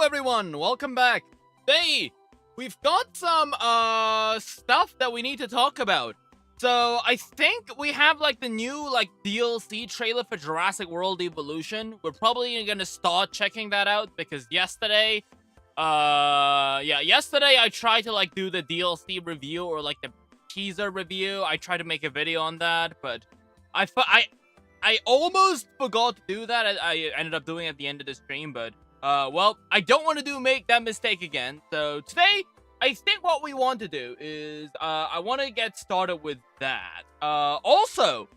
everyone, welcome back. Today, we've got some stuff that we need to talk about. So, I think we have like the new DLC trailer for Jurassic World Evolution. We're probably gonna start checking that out because yesterday I tried to do the DLC review or the teaser review. I tried to make a video on that, but I almost forgot to do that. I ended up doing it at the end of the stream, but well, I don't want to make that mistake again. So today, I think what we want to do is I want to get started with that. Also,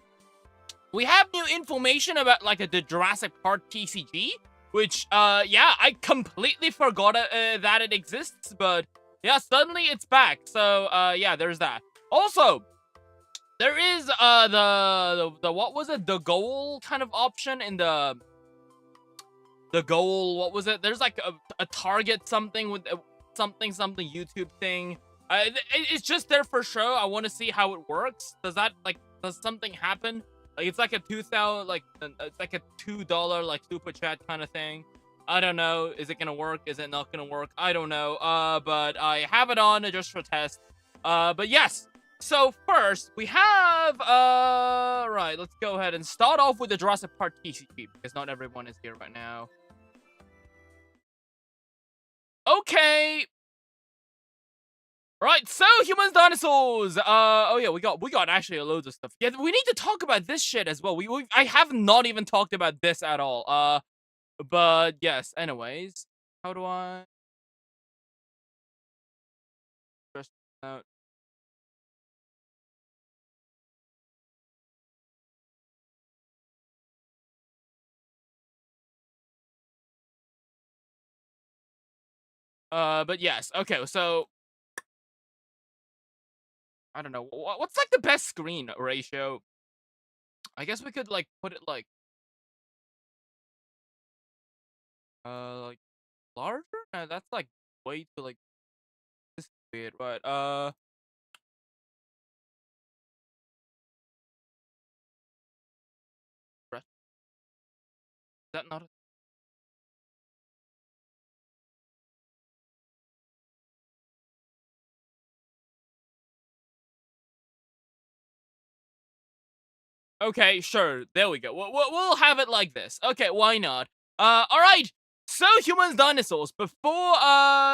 we have new information about the Jurassic Park TCG, which yeah, I completely forgot that it exists, but yeah, suddenly it's back. So yeah, there's that. Also, there is the what was it? The goal kind of option in the goal. What was it? There's like a target something with something YouTube thing. It's just there for show. I want to see how it works. Does something happen? It's like a 2,000 it's like a $2 super chat kind of thing. I don't know. Is it gonna work? Is it not gonna work? I don't know. But I have it on just for test. But yes. So first, we have, right, let's go ahead and start off with the Jurassic Park TCG, because not everyone is here right now. Okay. Right, so humans, dinosaurs. Oh yeah, we got actually loads of stuff. Yeah, we need to talk about this shit as well. I have not even talked about this at all. But yes, anyways. How do I... Just out. But yes, okay, so I don't know what's the best screen ratio. I guess we could put it larger. No, that's way too this is weird, but is that not? Okay, sure. There we go. We'll have it like this. Okay, why not? All right. So, humans, dinosaurs. Before,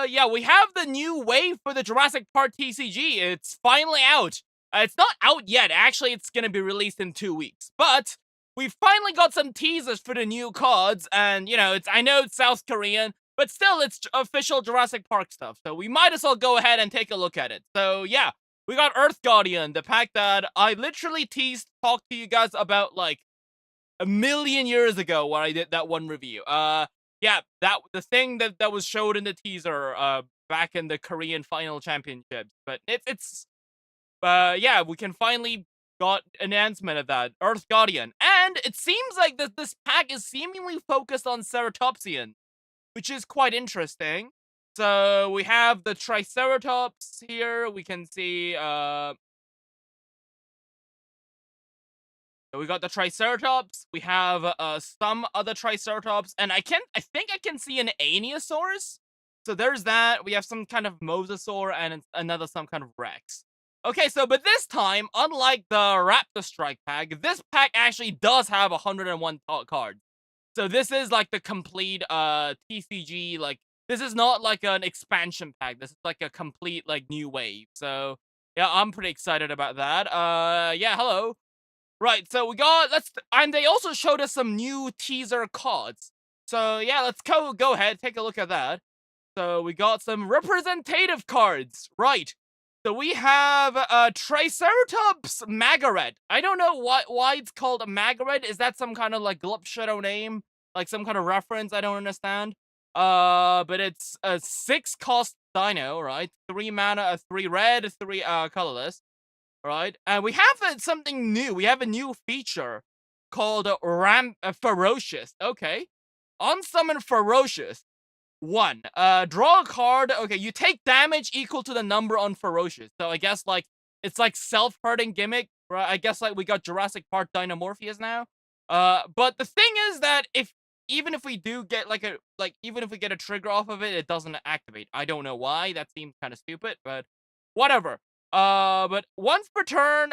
yeah, we have the new wave for the Jurassic Park TCG. It's finally out. It's not out yet. Actually, it's gonna be released in 2 weeks. But we finally got some teasers for the new cards, and I know it's South Korean, but still, it's official Jurassic Park stuff. So we might as well go ahead and take a look at it. So yeah. We got Earth Guardian, the pack that I literally talked to you guys about a million years ago when I did that one review. Yeah, the thing that was showed in the teaser back in the Korean Final Championships. But yeah, we can finally got an announcement of that Earth Guardian, and it seems like this pack is seemingly focused on Ceratopsian, which is quite interesting. So we have the Triceratops here. We can see, so we got the Triceratops. We have some other Triceratops, and I think I can see an Aniosaurus. So there's that. We have some kind of Mosasaur and some kind of Rex. Okay, so but this time, unlike the Raptor Strike pack, this pack actually does have 101 cards. So this is the complete TCG this is not an expansion pack. This is a complete new wave. So yeah, I'm pretty excited about that. Yeah, hello. Right, so we got and they also showed us some new teaser cards. So yeah, let's go ahead, take a look at that. So we got some representative cards. Right. So we have Triceratops Magaret. I don't know why it's called Magaret. Is that some kind of Glup Shadow name? Some kind of reference? I don't understand. But it's a 6-cost dino, right? 3 mana, 3 red, 3 colorless, right? And we have something new. We have a new feature called Ferocious. Okay, unsummon Ferocious. 1. Draw a card. Okay, you take damage equal to the number on Ferocious. So I guess it's self-hurting gimmick, right? I guess we got Jurassic Park Dinomorpheus now. But the thing is that if even if we do get even if we get a trigger off of it, it doesn't activate. I don't know why. That seems kind of stupid, but whatever. But once per turn,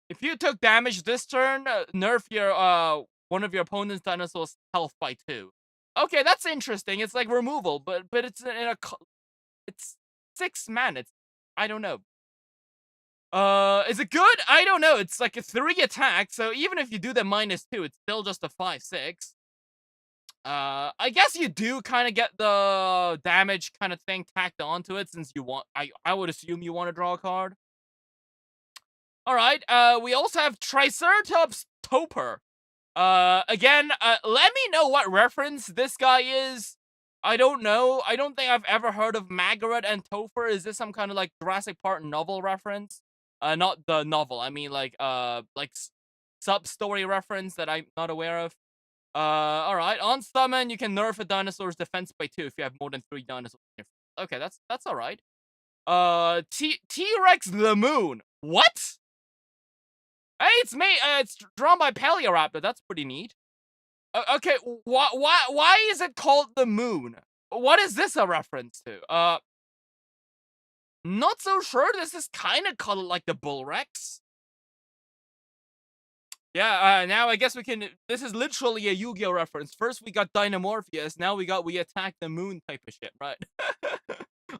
if you took damage this turn, nerf your one of your opponent's dinosaurs' health by 2. Okay, that's interesting. It's like removal, but it's it's 6 mana. I don't know. Is it good? I don't know. It's like a 3 attack, so even if you do the -2, it's still just a 5/6. I guess you do kind of get the damage kind of thing tacked onto it since you want. I would assume you want to draw a card. All right. We also have Triceratops Topper. Again, let me know what reference this guy is. I don't know. I don't think I've ever heard of Margaret and Topher. Is this some kind of like Jurassic Park novel reference? Not the novel. I mean like sub-story reference that I'm not aware of. All right. On summon, you can nerf a dinosaur's defense by 2 if you have more than 3 dinosaurs. Okay, that's all right. T-Rex the Moon. What? Hey, it's me. It's drawn by Paleoraptor. That's pretty neat. Okay, why is it called the Moon? What is this a reference to? Not so sure. This is kind of colored like the Bull Rex. Yeah, now I guess we can. This is literally a Yu-Gi-Oh reference. First we got Dynamorpheus. Now we attack the moon type of shit, right?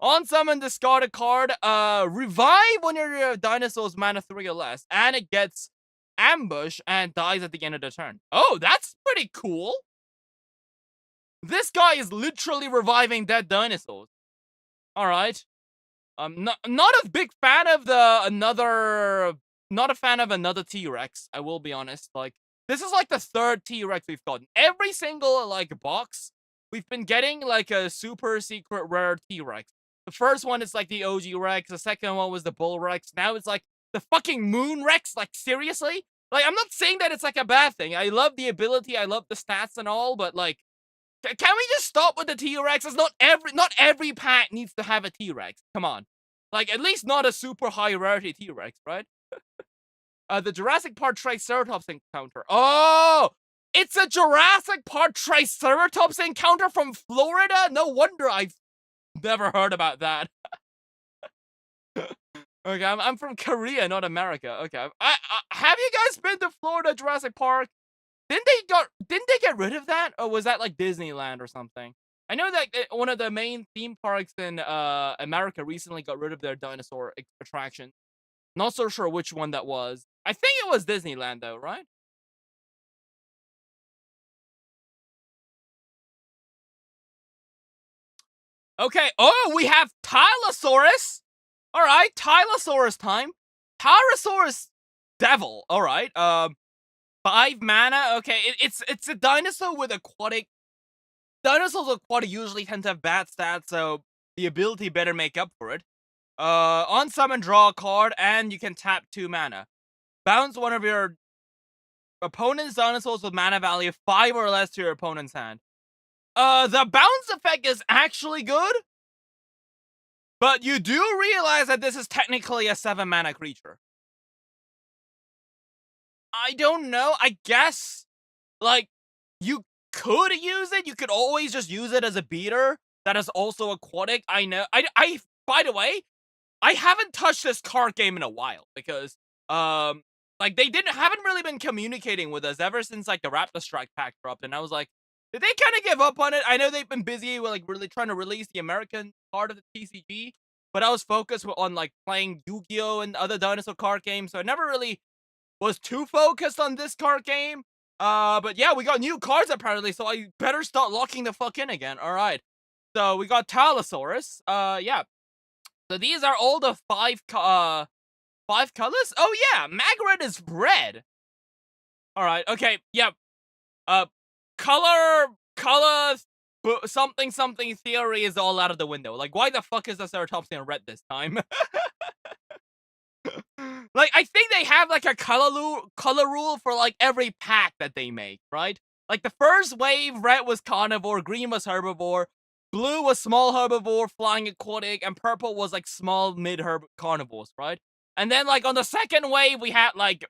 On summon, discard a card. Revive when your dinosaur's mana 3 or less, and it gets ambush and dies at the end of the turn. Oh, that's pretty cool. This guy is literally reviving dead dinosaurs. All right. Not a big fan of not a fan of another T-Rex. I will be honest. Like, this is like the 3rd T-Rex we've gotten. Every single like box, we've been getting like a super secret rare T-Rex. The first one is like the OG Rex. The second one was the Bull Rex. Now it's like the fucking Moon Rex. Like, seriously? Like, I'm not saying that it's like a bad thing. I love the ability. I love the stats and all, but like, can we just stop with the T-Rexes? Not every pack needs to have a T-Rex. Come on. Like, at least not a super high rarity T-Rex, right? The Jurassic Park Triceratops encounter. Oh! It's a Jurassic Park Triceratops encounter from Florida? No wonder I've never heard about that. Okay, I'm from Korea, not America. Okay, have you guys been to Florida Jurassic Park? Didn't they get rid of that, or was that like Disneyland or something? I know that one of the main theme parks in America recently got rid of their dinosaur attraction. Not so sure which one that was. I think it was Disneyland though, right? Okay. Oh, we have Tylosaurus. All right, Tylosaurus time. Tylosaurus Devil. All right. 5 mana. Okay, it's a dinosaur with aquatic. Dinosaurs with aquatic usually tend to have bad stats, so the ability better make up for it. On summon, draw a card, and you can tap 2 mana. Bounce one of your opponent's dinosaurs with mana value 5 or less to your opponent's hand. The bounce effect is actually good, but you do realize that this is technically a 7 mana creature. I don't know. I guess, like, you could use it. You could always just use it as a beater that is also aquatic. I know. By the way, I haven't touched this card game in a while because, like, they haven't really been communicating with us ever since, like, the Raptor Strike pack dropped, and I was like, did they kind of give up on it? I know they've been busy with, like, really trying to release the American part of the TCG, but I was focused on, like, playing Yu-Gi-Oh! And other dinosaur card games, so I never really was too focused on this card game. But yeah, we got new cards apparently, so I better start locking the fuck in again. All right. So we got Tylosaurus. Yeah. So these are all the 5 colors. Oh yeah, Margaret is red. All right. Okay. Yeah. Color something theory is all out of the window. Like, why the fuck is the Ceratops in red this time? Like, I think they have, like, a color rule for, like, every pack that they make, right? Like, the first wave, red was carnivore, green was herbivore, blue was small herbivore, flying aquatic, and purple was, like, small mid-carnivores, right? And then, like, on the second wave, we had, like,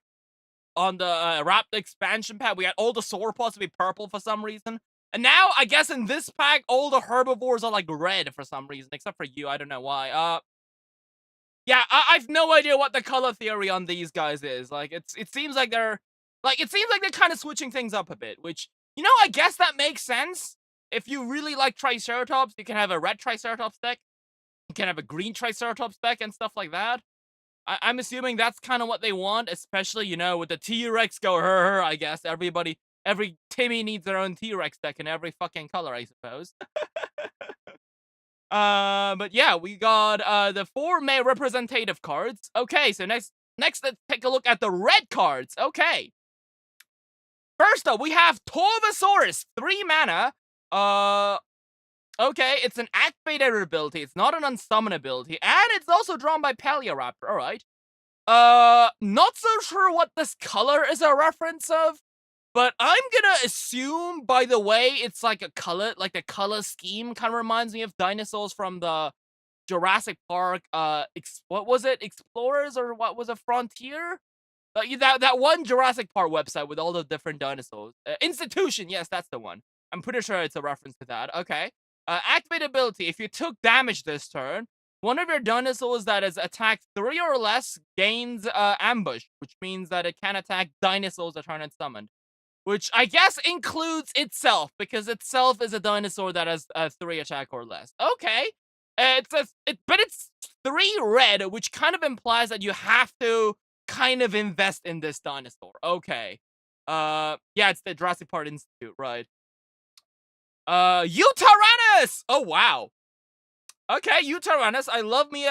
on the Raptor expansion pack, we had all the sauropods to be purple for some reason. And now, I guess in this pack, all the herbivores are like red for some reason, except for you. I don't know why. Yeah, I've no idea what the color theory on these guys is. Like, it seems like they're kind of switching things up a bit, which, you know, I guess that makes sense. If you really like Triceratops, you can have a red Triceratops deck. You can have a green Triceratops deck and stuff like that. I'm assuming that's kind of what they want, especially, you know, with the T-Rex go her, I guess. Every Timmy needs their own T-Rex deck in every fucking color, I suppose. But yeah, we got the 4 May representative cards. Okay, so next let's take a look at the red cards. Okay. First up, we have Torvosaurus, 3 mana. Okay, it's an activated ability. It's not an unsummon ability, and it's also drawn by Paleoraptor. All right. Not so sure what this color is a reference of, but I'm gonna assume, by the way, it's like a color, like the color scheme kind of reminds me of dinosaurs from the Jurassic Park, what was it? Explorers, or what was it? Frontier? That one Jurassic Park website with all the different dinosaurs. Institution, yes, that's the one. I'm pretty sure it's a reference to that. Okay. Activate ability. If you took damage this turn, one of your dinosaurs that is attacked 3 or less gains ambush, which means that it can attack dinosaurs that turn summoned. Which I guess includes itself, because itself is a dinosaur that has 3 attack or less. Okay. But it's 3 red, which kind of implies that you have to kind of invest in this dinosaur. Okay. Yeah, it's the Jurassic Park Institute, right? Utyrannus! Oh, wow. Okay, Utyrannus. I love me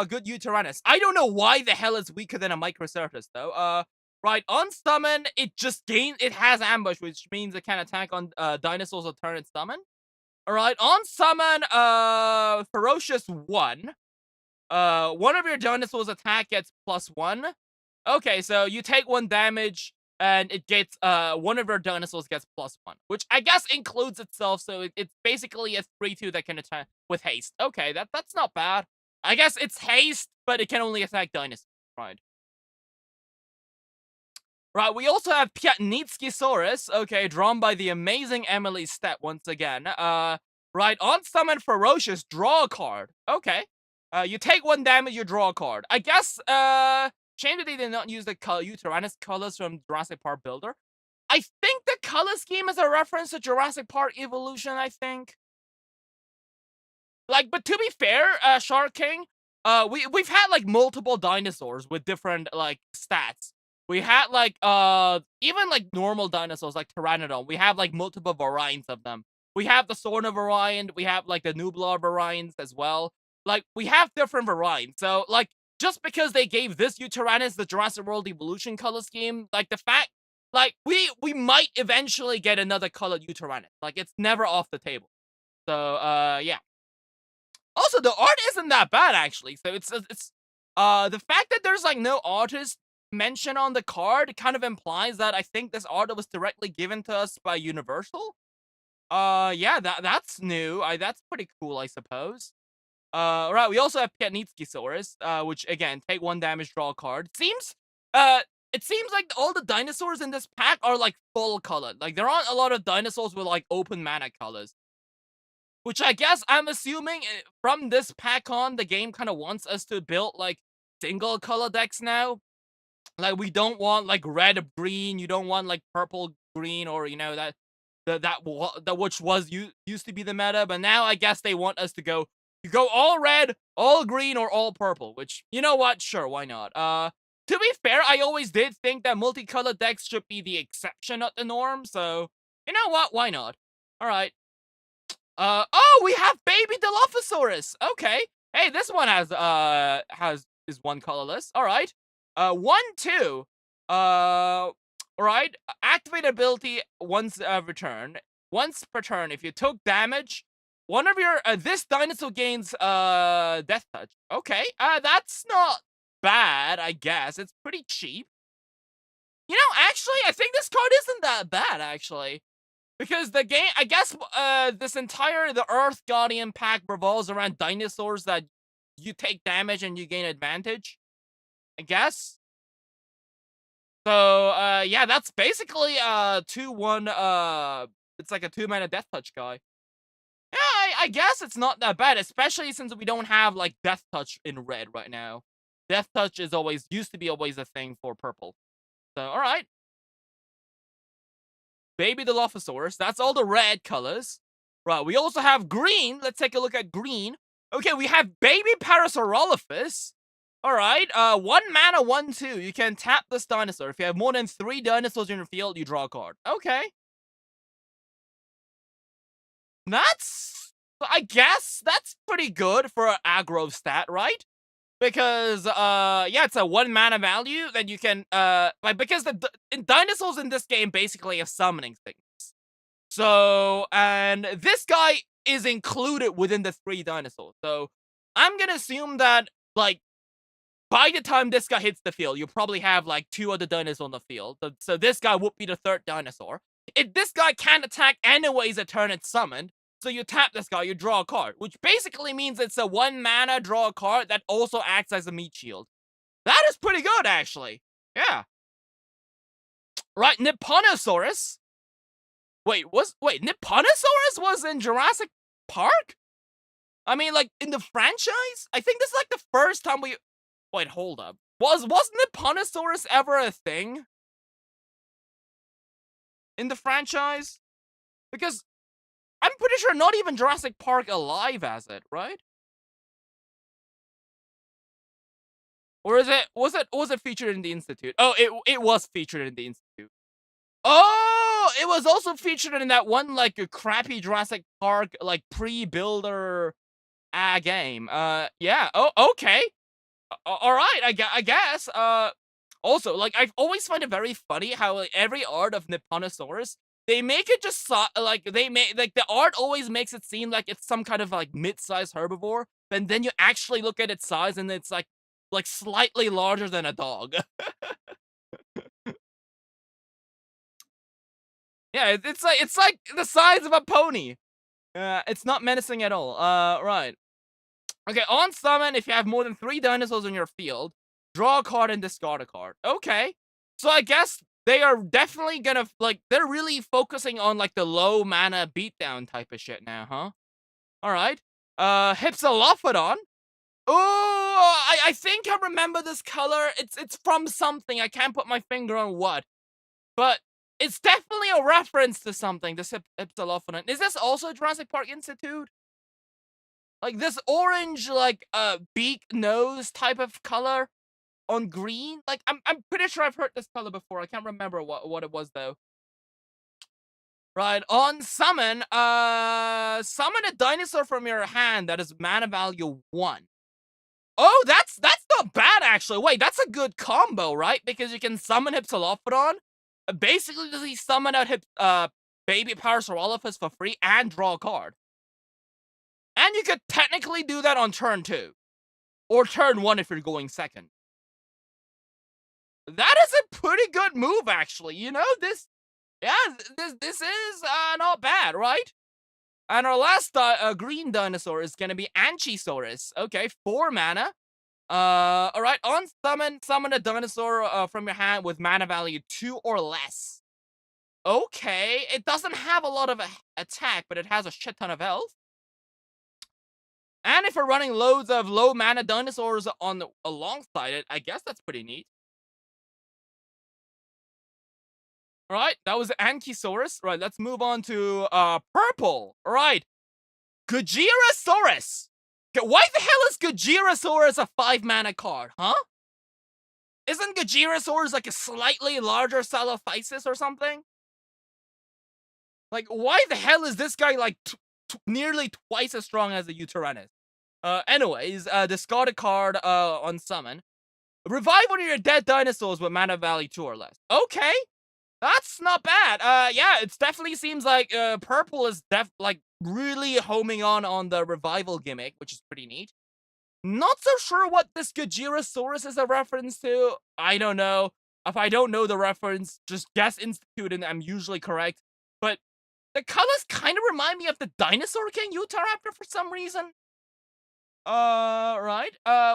good Utyrannus. I don't know why the hell it's weaker than a Microcertus, though. Right, on summon, it has ambush, which means it can attack on dinosaurs that turn its summon. Alright, on summon, Ferocious 1. One of your dinosaurs attack gets +1. Okay, so you take 1 damage, and it gets, one of your dinosaurs gets +1, which I guess includes itself, so it's basically a 3/2 that can attack with haste. Okay, that's not bad. I guess it's haste, but it can only attack dinosaurs, right? Right, we also have Piatnitskisaurus, okay, drawn by the amazing Emily Stepp once again. Right, on summon Ferocious, draw a card. Okay. You take 1 damage, you draw a card. I guess, shame that they did not use the Utyrannus colors from Jurassic Park Builder. I think the color scheme is a reference to Jurassic Park Evolution, I think. Like, but to be fair, Shark King, we've had, like, multiple dinosaurs with different, like, stats. We had, like, even, like, normal dinosaurs, like Pteranodon. We have, like, multiple variants of them. We have the Sorna variant. We have, like, the Nublar variants as well. Like, we have different variants. So, like, just because they gave this Utyrannus the Jurassic World Evolution color scheme, like, the fact, like, we might eventually get another colored Utyrannus. Like, it's never off the table. So, yeah. Also, the art isn't that bad, actually. So, it's the fact that there's, like, no artist mention on the card kind of implies that I think this art was directly given to us by Universal. Yeah, that's new. That's pretty cool, I suppose. Right, we also have Piatnitskisaurus, which again, take 1 damage, draw a card. It seems like all the dinosaurs in this pack are like full colored. Like, there aren't a lot of dinosaurs with like open mana colors. Which I guess I'm assuming from this pack on, the game kind of wants us to build like single color decks now. Like, we don't want like red green, you don't want like purple green, or you know that which was used to be the meta, but now I guess they want us to go all red, all green, or all purple, which, you know what, sure, why not? To be fair, I always did think that multicolored decks should be the exception, not the norm, so you know what, why not? All right. Oh, we have baby Dilophosaurus. Okay. Hey, this one is 1 colorless. All right. 1, 2. All right. Activate ability once return. Once per turn, if you took damage, one of your this dinosaur gains death touch. Okay. That's not bad, I guess. It's pretty cheap. You know, actually, I think this card isn't that bad, actually. Because the game, I guess, the Earth Guardian pack revolves around dinosaurs that you take damage and you gain advantage. I guess. So, yeah, that's basically 2-1, it's like a 2-mana Death Touch guy. Yeah, I guess it's not that bad, especially since we don't have, like, Death Touch in red right now. Death Touch is used to be always a thing for purple. So, alright. Baby Dilophosaurus, that's all the red colors. Right, we also have green. Let's take a look at green. Okay, we have Baby Parasaurolophus. Alright, 1 mana, 1/2. You can tap this dinosaur. If you have more than 3 dinosaurs in your field, you draw a card. Okay. That's, I guess, that's pretty good for an aggro stat, right? Because, yeah, it's a 1 mana value that you can, like, because dinosaurs in this game basically have summoning things. So, and this guy is included within the 3 dinosaurs. So, I'm gonna assume that, like, by the time this guy hits the field, you probably have, like, 2 other dinosaurs on the field. So this guy would be the 3rd dinosaur. If this guy can't attack anyways a turn it's summoned, so you tap this guy, you draw a card, which basically means it's a 1 mana draw a card that also acts as a meat shield. That is pretty good, actually. Yeah. Right, Nipponosaurus. Wait, Nipponosaurus was in Jurassic Park? I mean, like, in the franchise? I think this is, like, the first time we... Wait, hold up. Wasn't Nipponosaurus ever a thing? In the franchise? Because I'm pretty sure not even Jurassic Park Alive has it, right? Or was it featured in the Institute? Oh, it was featured in the Institute. Oh, it was also featured in that one, like, a crappy Jurassic Park, like, pre-builder game. Yeah. Oh, okay. All right. I guess. Also, like, I've always find it very funny how, like, every art of Nipponosaurus, they make it just like, they make, like, the art always makes it seem like it's some kind of, like, mid-sized herbivore, and then you actually look at its size and it's like slightly larger than a dog. Yeah, it's like the size of a pony. It's not menacing at all. Right. Okay, on summon, if you have more than 3 dinosaurs in your field, draw a card and discard a card. Okay. So I guess they are definitely gonna, like, they're really focusing on, like, the low mana beatdown type of shit now, huh? Alright. Hypsilophodon. Oh, I think I remember this color. It's from something. I can't put my finger on what. But it's definitely a reference to something, this Hypsilophodon. Is this also Jurassic Park Institute? Like, this orange, like, beak nose type of color on green? Like, I'm pretty sure I've heard this color before. I can't remember what it was, though. Right, on summon, summon a dinosaur from your hand that is mana value 1. Oh, that's not bad, actually. Wait, that's a good combo, right? Because you can summon Hypsilophodon, basically just summon out Baby Parasaurolophus for free and draw a card. And you could technically do that on turn 2. Or turn 1 if you're going second. That is a pretty good move, actually. You know, this is not bad, right? And our last green dinosaur is gonna be Anchisaurus. Okay, 4 mana. Alright, on summon a dinosaur from your hand with mana value 2 or less. Okay, it doesn't have a lot of attack, but it has a shit ton of health. And if we're running loads of low mana dinosaurs alongside it, I guess that's pretty neat. Alright, that was Ankysaurus. Right, let's move on to purple. Alright. Gojirasaurus! Why the hell is Gojirasaurus a 5 mana card, huh? Isn't Gojirasaurus like a slightly larger Salophysis or something? Like, why the hell is this guy like nearly twice as strong as the Uteranus? Anyways, discard a card on summon. Revive one of your dead dinosaurs with mana value 2 or less. Okay, that's not bad. Yeah, it definitely seems like purple is like really homing on the revival gimmick, which is pretty neat. Not so sure what this Gojirasaurus is a reference to. I don't know. If I don't know the reference, just guess Institute and I'm usually correct. But the colors kind of remind me of the Dinosaur King Utahraptor for some reason. Right.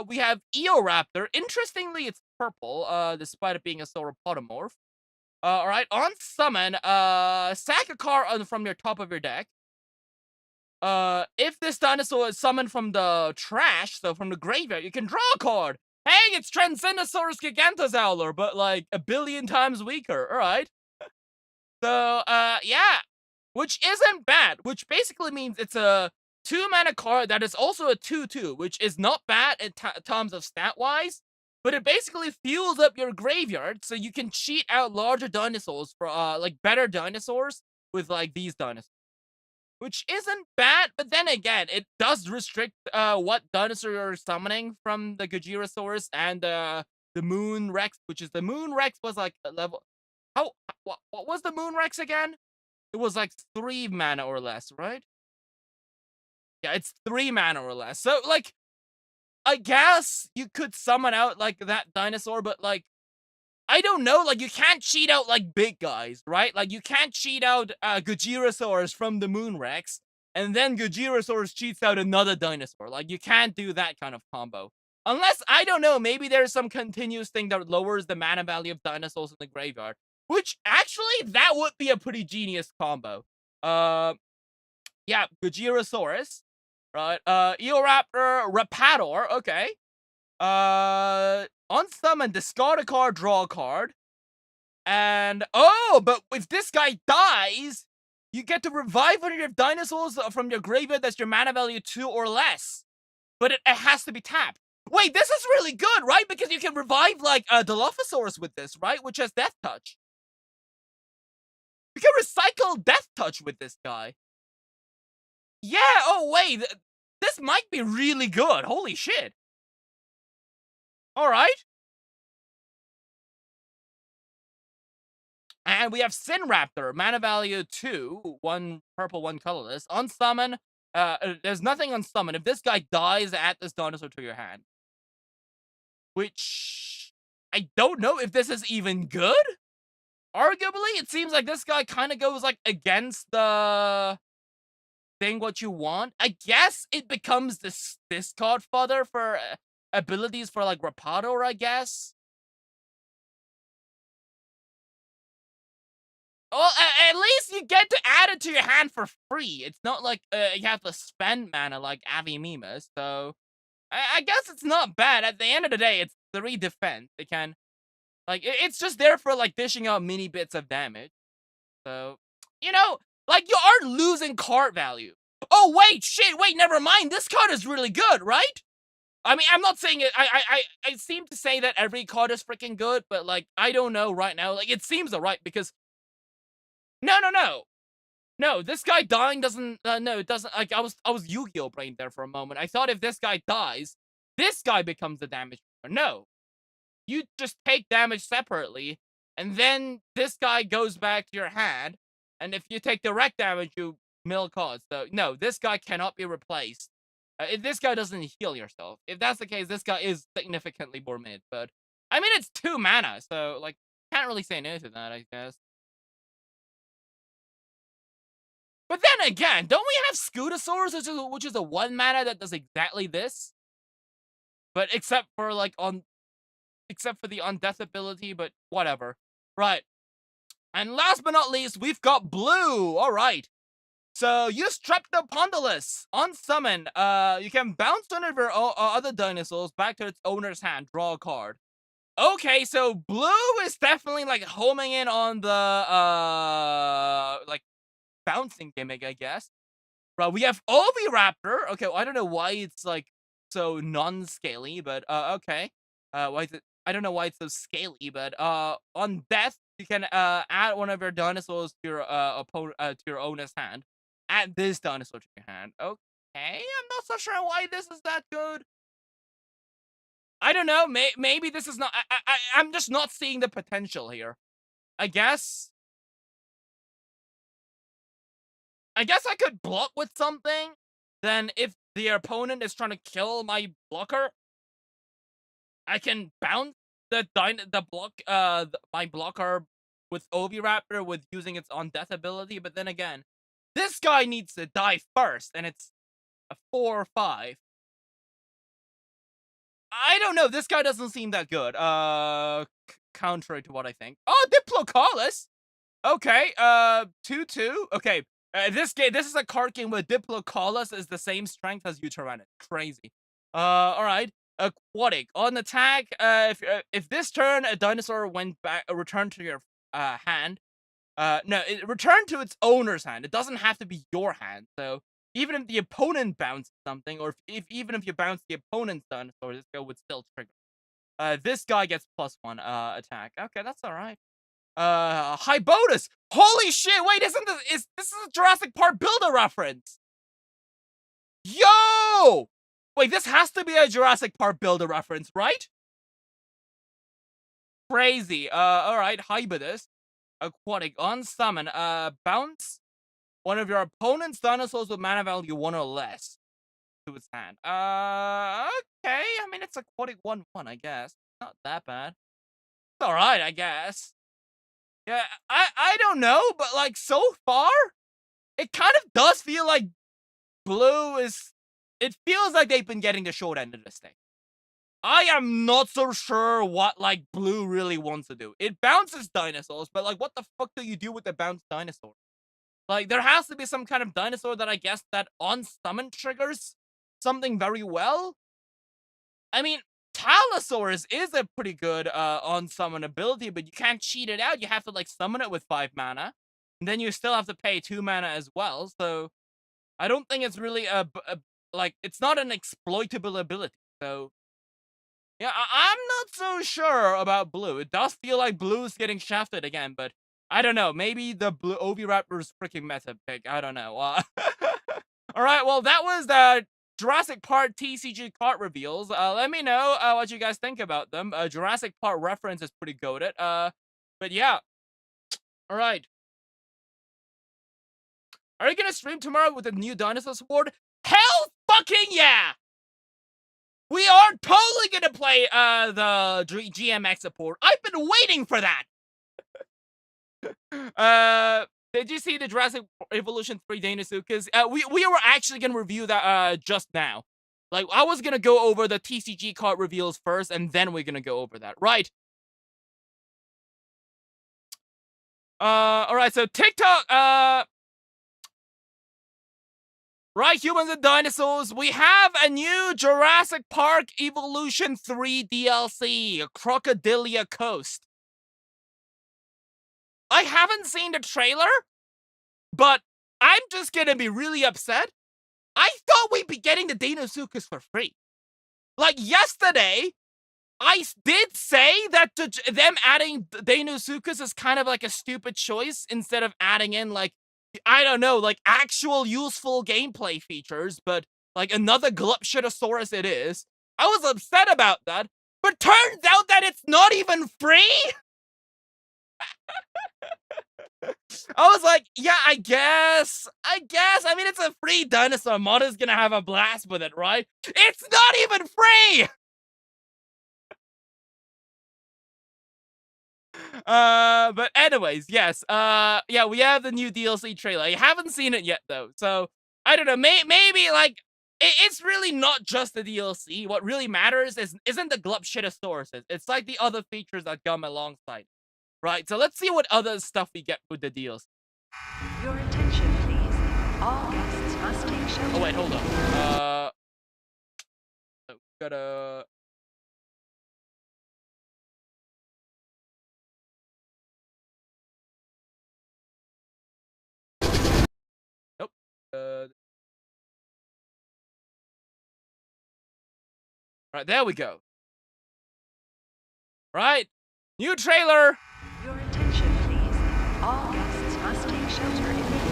We have Eoraptor. Interestingly, it's purple, despite it being a sauropodomorph. Alright, on summon, sack a card from your top of your deck. If this dinosaur is summoned from the trash, so from the graveyard, you can draw a card. Hey, it's Transcendentsaurus Gigantozauler, but like a billion times weaker. Alright. So, yeah. Which isn't bad, which basically means it's a 2-mana card that is also a 2/2, which is not bad in terms of stat-wise, but it basically fuels up your graveyard so you can cheat out larger dinosaurs for, like, better dinosaurs with, like, these dinosaurs. Which isn't bad, but then again, it does restrict, what dinosaur you're summoning from the Gojirasaurus and, the Moon Rex, which is the Moon Rex was, like, a level. How what was the Moon Rex again? It was like 3 mana or less, right? Yeah, it's 3 mana or less. So, like, I guess you could summon out, like, that dinosaur, but, like, I don't know, like, you can't cheat out, like, big guys, right? Like, you can't cheat out, Gojirasaurus from the Moon Rex, and then Gojirasaurus cheats out another dinosaur. Like, you can't do that kind of combo. Unless, I don't know, maybe there's some continuous thing that lowers the mana value of dinosaurs in the graveyard. Which, actually, that would be a pretty genius combo. Uh, yeah, Gojirasaurus, right? Eoraptor, Rapator, okay. On summon, discard a card, draw a card. And, oh, but if this guy dies, you get to revive one of your dinosaurs from your graveyard that's your mana value 2 or less. But it has to be tapped. Wait, this is really good, right? Because you can revive, like, the Dilophosaurus with this, right? Which has Death Touch. You can recycle Death Touch with this guy. Yeah, oh, wait. This might be really good. Holy shit. Alright. And we have Sinraptor, mana value 2, 1 purple, 1 colorless. On summon, there's nothing on summon. If this guy dies, add this dinosaur to your hand. Which, I don't know if this is even good. Arguably, it seems like this guy kind of goes, like, against the thing what you want. I guess it becomes this discard fodder for abilities for, like, Rapator, I guess. Well, at least you get to add it to your hand for free. It's not like you have to spend mana like Avimima, so I guess it's not bad. At the end of the day, it's 3 defense. It can, like, it's just there for, like, dishing out mini bits of damage. So, you know, like, you are losing card value. Oh, wait, shit, wait, never mind. This card is really good, right? I mean, I'm not saying it. I seem to say that every card is freaking good, but, like, I don't know right now. Like, it seems alright because no, no, no. No, this guy dying doesn't, no, it doesn't, like, I was Yu-Gi-Oh! Brain there for a moment. I thought if this guy dies, this guy becomes the damage dealer. No. You just take damage separately, and then this guy goes back to your hand, and if you take direct damage, you mill cards. So, no, this guy cannot be replaced. If this guy doesn't heal yourself. If that's the case, this guy is significantly more mid, but, I mean, it's 2 mana, so, like, can't really say no to that, I guess. But then again, don't we have Scutosaurus, which is a 1 mana that does exactly this? But except for the undeath ability, but whatever. Right. And last but not least, we've got blue. Alright. So use Streptopondylus. On summon, you can bounce one of your other dinosaurs back to its owner's hand. Draw a card. Okay, so blue is definitely, like, homing in on the, like, bouncing gimmick, I guess. Right, we have Oviraptor. Okay, well, I don't know why it's, like, so non-scaly, but, okay. Why is it, I don't know why it's so scaly, but, on death, you can, add one of your dinosaurs to your, opponent, to your owner's hand. Add this dinosaur to your hand. Okay, I'm not so sure why this is that good. I don't know, maybe this is not, I'm just not seeing the potential here. I guess I could block with something. Then if the opponent is trying to kill my blocker, I can bounce my blocker with Oviraptor with using its on death ability. But then again, this guy needs to die first, and it's a 4 or 5. I don't know. This guy doesn't seem that good. Contrary to what I think. Oh, Diplocaulus. Okay. 2/2. Okay. This is a card game where Diplocaulus is the same strength as Utyrannus. Crazy. All right. Aquatic on attack. If this turn a dinosaur went back, returned to your hand. No, it returned to its owner's hand. It doesn't have to be your hand. So even if the opponent bounces something, or even if you bounce the opponent's dinosaur, this guy would still trigger. This guy gets +1 attack. Okay, that's all right. Hybotus. Holy shit! Wait, isn't this is a Jurassic Park Builder reference? Yo! Wait, this has to be a Jurassic Park Builder reference, right? Crazy. All right, Hybotus. Aquatic on summon. Bounce one of your opponent's dinosaurs with mana value 1 or less to its hand. Okay. I mean, it's aquatic 1/1, I guess. Not that bad. It's all right, I guess. Yeah, I don't know, but like so far, it kind of does feel like blue is. It feels like they've been getting the short end of this thing. I am not so sure what like blue really wants to do. It bounces dinosaurs, but like, what the fuck do you do with the bounced dinosaur? Like, there has to be some kind of dinosaur that I guess that on summon triggers something very well. I mean, Talosaurus is a pretty good on summon ability, but you can't cheat it out. You have to like summon it with 5 mana, and then you still have to pay 2 mana as well. So I don't think it's really like it's not an exploitable ability. So yeah, I'm not so sure about blue. It does feel like blue's getting shafted again, but I don't know. Maybe the blue Oviraptor's freaking meta pick. I don't know. All right. Well, that was the Jurassic Park TCG card reveals. Let me know what you guys think about them. Jurassic Park reference is pretty goated. But yeah. All right. Are you gonna stream tomorrow with the new Dinosaurs Award? Hell fucking yeah! We are totally gonna play the GMX support. I've been waiting for that. Did you see the Jurassic Evolution 3 Dinosuchus? We were actually gonna review that just now. Like, I was gonna go over the TCG card reveals first, and then we're gonna go over that. Right. Alright, so TikTok, right, humans and dinosaurs, we have a new Jurassic Park Evolution 3 DLC, Crocodilia Coast. I haven't seen the trailer, but I'm just gonna be really upset. I thought we'd be getting the Dinosuchus for free. Like, yesterday, I did say that them adding Dinosuchus is kind of like a stupid choice instead of adding in, like, I don't know, like, actual useful gameplay features, but, like, another Glupshitosaurus it is. I was upset about that, but turns out that it's not even free? I was like, yeah, I guess. I mean, it's a free dinosaur. Mod gonna have a blast with it, right? It's not even free! But anyways, yes. Yeah, we have the new DLC trailer. I haven't seen it yet, though. So, I don't know. Maybe, like, it's really not just the DLC. What really matters isn't the Glupshitosaurus. It's like the other features that come alongside. Right, so let's see what other stuff we get with the deals. Your attention, please. All guests must take shelter. Oh, wait, hold on. Gotta... Nope. Right, there we go. Right, new trailer! Your attention, please. All guests must take shelter immediately.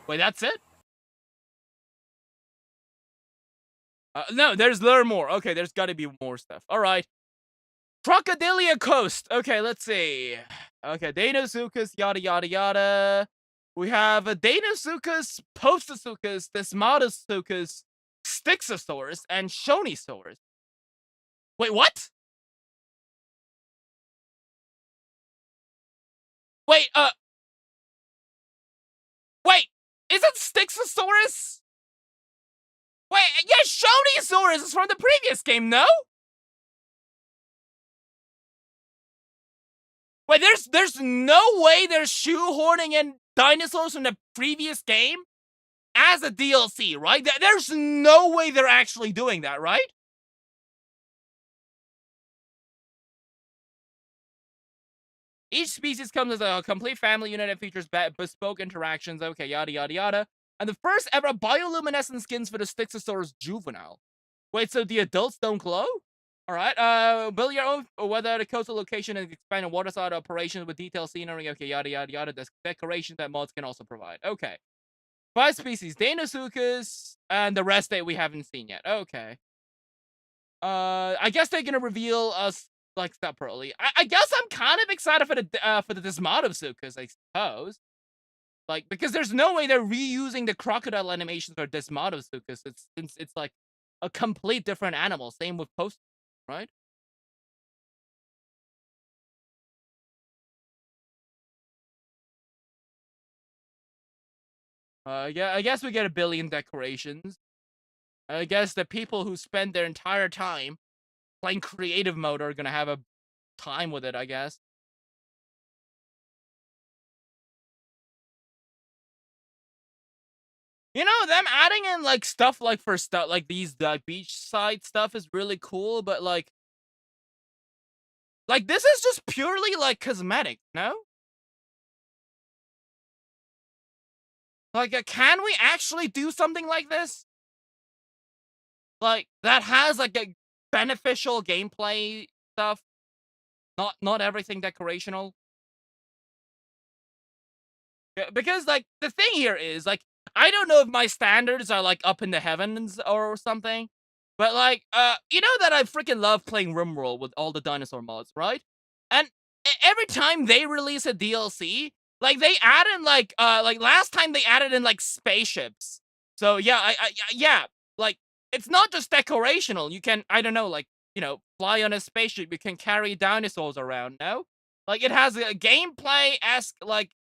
Wait, that's it? No, there's more. Okay, there's gotta be more stuff. Alright. Crocodilia Coast. Okay, let's see. Okay, Deinosuchus, yada yada yada. We have a Deinosuchus, Postosuchus, Desmodosuchus, Styxosaurus, and Shonisaurus. Wait, what? Wait, wait, isn't Styxosaurus? Wait, yeah, Shoniosaurus is from the previous game, no? Wait, there's no way they're shoehorning in dinosaurs from the previous game as a DLC, right? There's no way they're actually doing that, right? Each species comes as a complete family unit and features bespoke interactions. Okay, yada yada yada. And the first ever bioluminescent skins for the Styxosaurus juvenile. Wait, so the adults don't glow? All right. Build your own weather, the coastal location, and expanded waterside operations with detailed scenery. Okay, yada yada yada. The decorations that mods can also provide. Okay. 5 species: Deinosuchus, and the rest that we haven't seen yet. Okay. I guess they're gonna reveal us like separately. I guess I'm kind of excited for the Desmodopsuchus, I suppose. Like, because there's no way they're reusing the crocodile animations for Desmodopsuchus. It's like a complete different animal. Same with Post, right? Yeah, I guess we get a billion decorations. I guess the people who spend their entire time playing creative mode are gonna have a time with it, I guess. You know, them adding in like stuff like for stuff like these beachside stuff is really cool, but like this is just purely like cosmetic, no? Like, can we actually do something like this? Like that has like a beneficial gameplay stuff, not everything decorational. Yeah, because like the thing here is like I don't know if my standards are like up in the heavens or something, but like you know that I freaking love playing RimWorld with all the dinosaur mods, right? And every time they release a DLC, like they add in like last time they added in like spaceships. So yeah, yeah, like it's not just decorational. You can I don't know like you know fly on a spaceship. You can carry dinosaurs around. No, like it has a gameplay esque like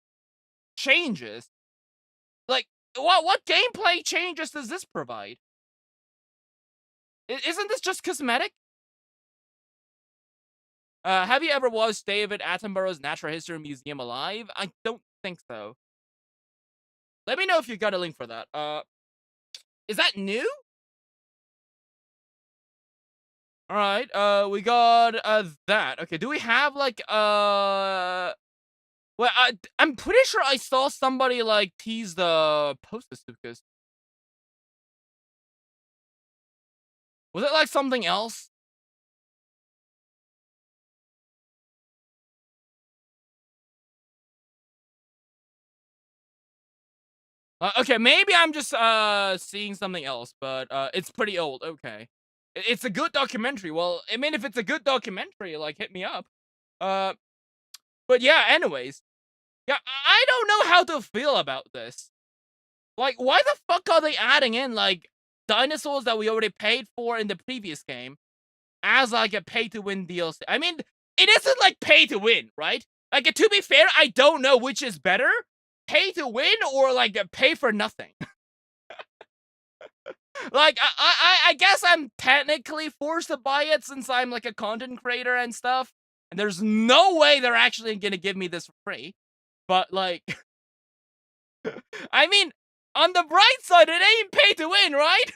changes. Like, what gameplay changes does this provide? Isn't this just cosmetic? Have you ever watched David Attenborough's Natural History Museum Alive? I don't think so. Let me know if you got a link for that. Is that new? All right. We got that. Okay. Do we have like well, I'm pretty sure I saw somebody like tease the Postosuchus. Was it like something else? Okay, maybe I'm just seeing something else, but it's pretty old. Okay, it's a good documentary. Well, I mean, if it's a good documentary, like hit me up. Uh, but yeah. Anyways, yeah, I don't know how to feel about this. Like, why the fuck are they adding in like dinosaurs that we already paid for in the previous game as like a pay to win DLC? I mean, it isn't like pay to win, right? Like, to be fair, I don't know which is better, pay to win or like pay for nothing. Like, I guess I'm technically forced to buy it since I'm like a content creator and stuff. And there's no way they're actually gonna give me this for free. But like, I mean, on the bright side, it ain't pay to win, right?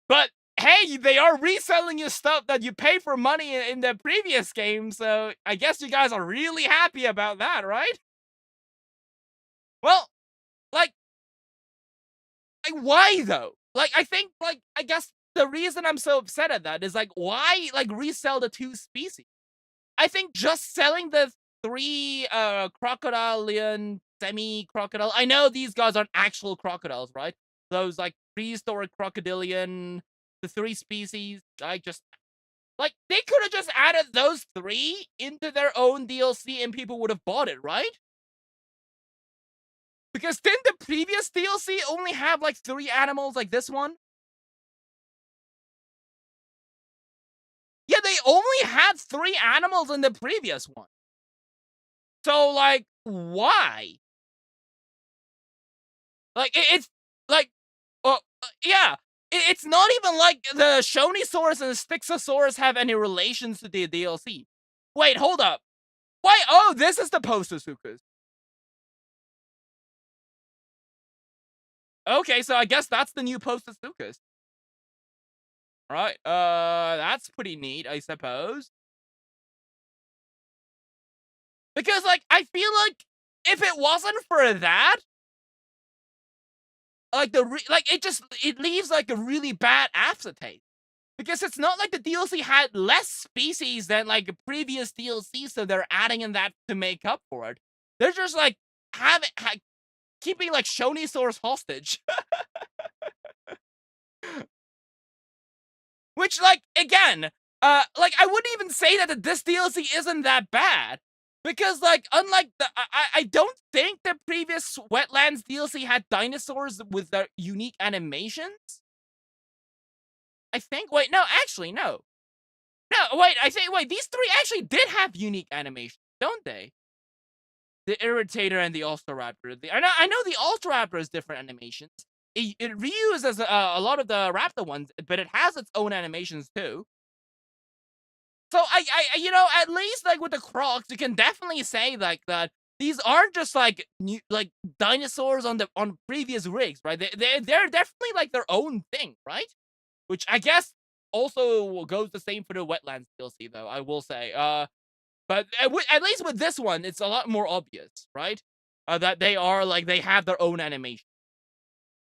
But hey, they are reselling you stuff that you pay for money in the previous game, so I guess you guys are really happy about that, right? Well, like why though? Like, I think, like, I guess the reason I'm so upset at that is like, why like resell the 2 species? I think just selling the 3 crocodilian semi-crocodile. I know these guys aren't actual crocodiles, right? Those like prehistoric crocodilian, the 3 species. I just like they could have just added those 3 into their own DLC and people would have bought it, right? Because didn't the previous DLC only have like 3 animals like this one? Yeah, they only had 3 animals in the previous one. So, like, why? Like, it's like, yeah. It's not even like the Shonisaurus and the Styxosaurus have any relations to the DLC. Wait, hold up. Why? Oh, this is the Postosuchus. Okay, so I guess that's the new Postosuchus. Alright, that's pretty neat, I suppose. Because, like, I feel like if it wasn't for that, like, it leaves, like, a really bad aftertaste. Because it's not like the DLC had less species than, like, previous DLC, so they're adding in that to make up for it. They're just, like, keeping, like, Shonisaurus hostage. Which, like, again, like, I wouldn't even say that this DLC isn't that bad. Because, like, unlike I don't think the previous Wetlands DLC had dinosaurs with their unique animations. I think, wait, no, actually, no. No, wait, wait, these three actually did have unique animations, don't they? The Irritator and the Ultraraptor. I know the Ultraraptor has different animations. It reuses a lot of the Raptor ones, but it has its own animations too. So you know, at least like with the Crocs, you can definitely say like that these aren't just like new, like dinosaurs on previous rigs, right? They're definitely like their own thing, right? Which I guess also goes the same for the Wetlands DLC, though. I will say, but at least with this one, it's a lot more obvious, right? That they are like they have their own animation,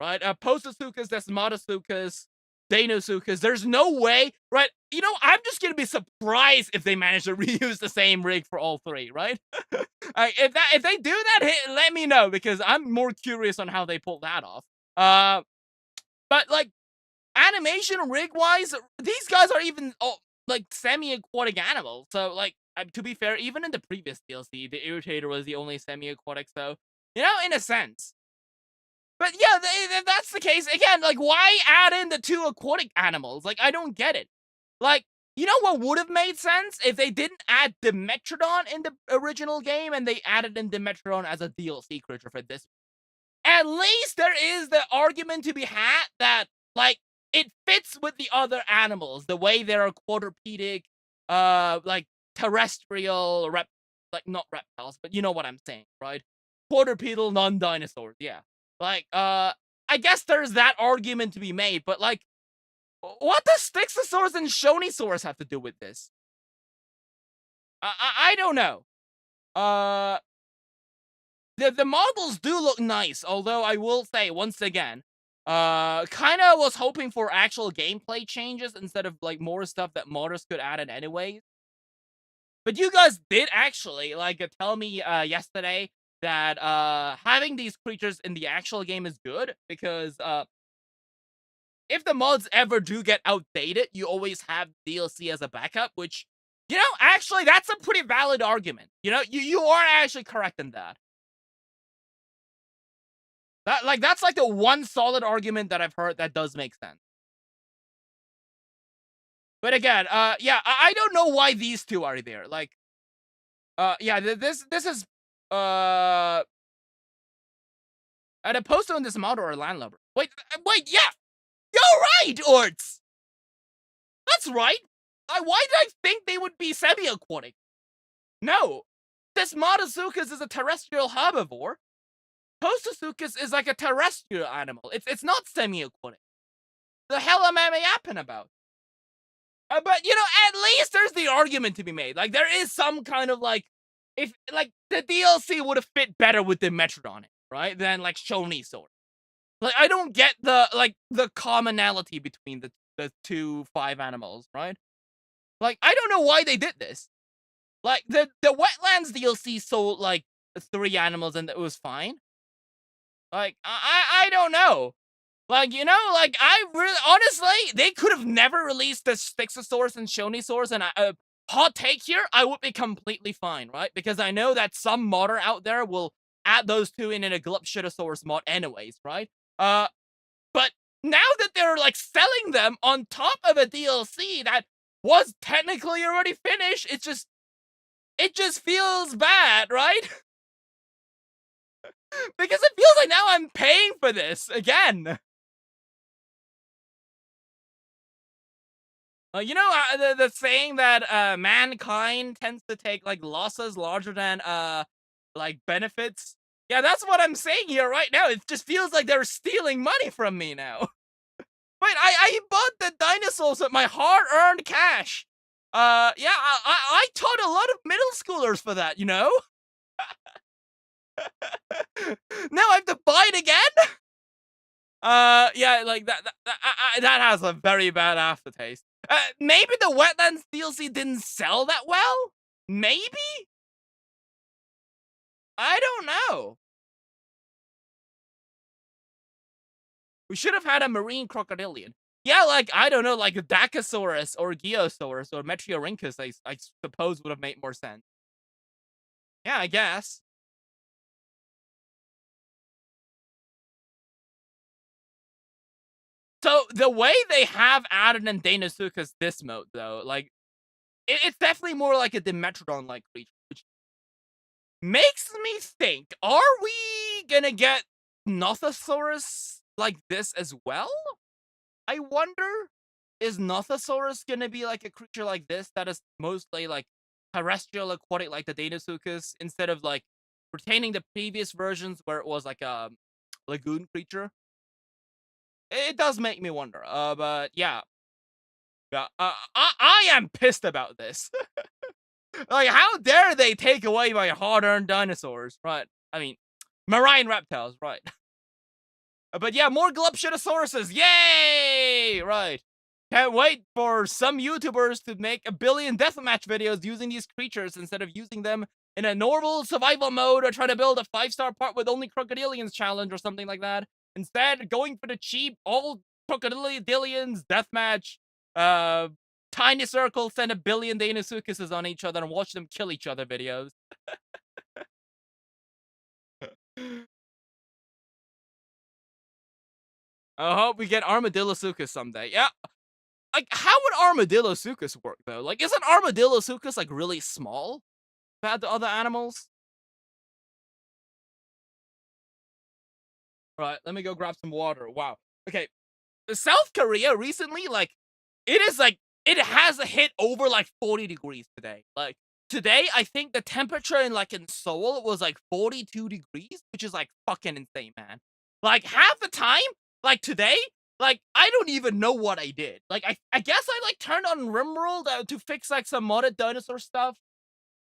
right? Postosuchus, Desmodasuchus, Deinosuchus. There's no way, right? You know, I'm just gonna be surprised if they manage to reuse the same rig for all three, right? If they do that, let me know because I'm more curious on how they pull that off. But like animation rig wise, these guys are even like semi-aquatic animals. So like to be fair, even in the previous DLC, the Irritator was the only semi-aquatic. So you know, in a sense. But yeah, if that's the case, again, like, why add in the two aquatic animals? Like, I don't get it. Like, you know what would have made sense? If they didn't add Dimetrodon in the original game and they added in Dimetrodon as a DLC creature for this. At least there is the argument to be had that, like, it fits with the other animals, the way they're quadrupedic, like, terrestrial, like, not reptiles, but you know what I'm saying, right? Quadrupedal non-dinosaurs, yeah. Like, I guess there's that argument to be made, but like, what does Styxosaurus and Shonisaurus have to do with this? I don't know. The models do look nice, although I will say once again, kind of was hoping for actual gameplay changes instead of like more stuff that modders could add in anyways. But you guys did actually like tell me yesterday that having these creatures in the actual game is good because if the mods ever do get outdated, you always have DLC as a backup, which, you know, actually that's a pretty valid argument. You know, you are actually correct in that. That's like the one solid argument that I've heard that does make sense. But again, yeah, I don't know why these two are there. Like, yeah, this is, an opposed on this model or landlubber. Wait, yeah, you're right, Orts. That's right. Why did I think they would be semi-aquatic? No, this Motosuchus is a terrestrial herbivore. Postosuchus is like a terrestrial animal. It's not semi-aquatic. The hell am I yapping about? But you know, at least there's the argument to be made. Like there is some kind of like, if like the DLC would have fit better with the Metrodon, right? Than like Shonisaur. Like I don't get the commonality between the two five animals, right? Like I don't know why they did this. Like the Wetlands DLC sold like three animals and it was fine. Like I don't know. Like, you know, like, I really, honestly, they could have never released the Styxosaurus and Shonisaurus, and hot take here, I would be completely fine, right? Because I know that some modder out there will add those two in a Glupshitosaurus mod anyways, right? But now that they're, like, selling them on top of a DLC that was technically already finished, it's just, it just feels bad, right? Because it feels like now I'm paying for this again. You know, the saying that mankind tends to take like losses larger than like benefits. Yeah, that's what I'm saying here right now. It just feels like they're stealing money from me now. Wait, I bought the dinosaurs with my hard-earned cash. Yeah, I taught a lot of middle schoolers for that, you know? Now I have to buy it again? Yeah, like that has a very bad aftertaste. Maybe the Wetlands DLC didn't sell that well? Maybe? I don't know. We should have had a marine crocodilian. Yeah, like, I don't know, like a Dacosaurus or Geosaurus or Metriorhynchus, I suppose would have made more sense. Yeah, I guess. So, the way they have added in Deinosuchus this mode, though, like, it's definitely more like a Dimetrodon-like creature, which makes me think, are we gonna get Nothosaurus like this as well? I wonder, is Nothosaurus gonna be like a creature like this that is mostly like terrestrial aquatic like the Deinosuchus instead of like retaining the previous versions where it was like a lagoon creature? It does make me wonder. But yeah. Yeah, I am pissed about this. Like, how dare they take away my hard-earned dinosaurs, right? I mean, marine reptiles, right? But yeah, more Gluptionosauruses, yay! Right. Can't wait for some YouTubers to make 1 billion deathmatch videos using these creatures instead of using them in a normal survival mode or try to build a 5-star part with only crocodilians challenge or something like that. Instead, going for the cheap, all crocodilians deathmatch, tiny circles, send 1 billion Deinosuchuses on each other and watch them kill each other videos. I hope we get Armadillosuchus someday. Yeah, like, how would Armadillosuchus work, though? Like, isn't Armadillosuchus, like, really small compared to other animals? Right, let me go grab some water. Wow. Okay, South Korea recently, like, it is, like, it has hit over, like, 40 degrees today. Like, today, I think the temperature in, like, in Seoul was, like, 42 degrees, which is, like, fucking insane, man. Like, half the time, like, today, like, I don't even know what I did. Like, I guess I, like, turned on RimWorld to fix, like, some modded dinosaur stuff.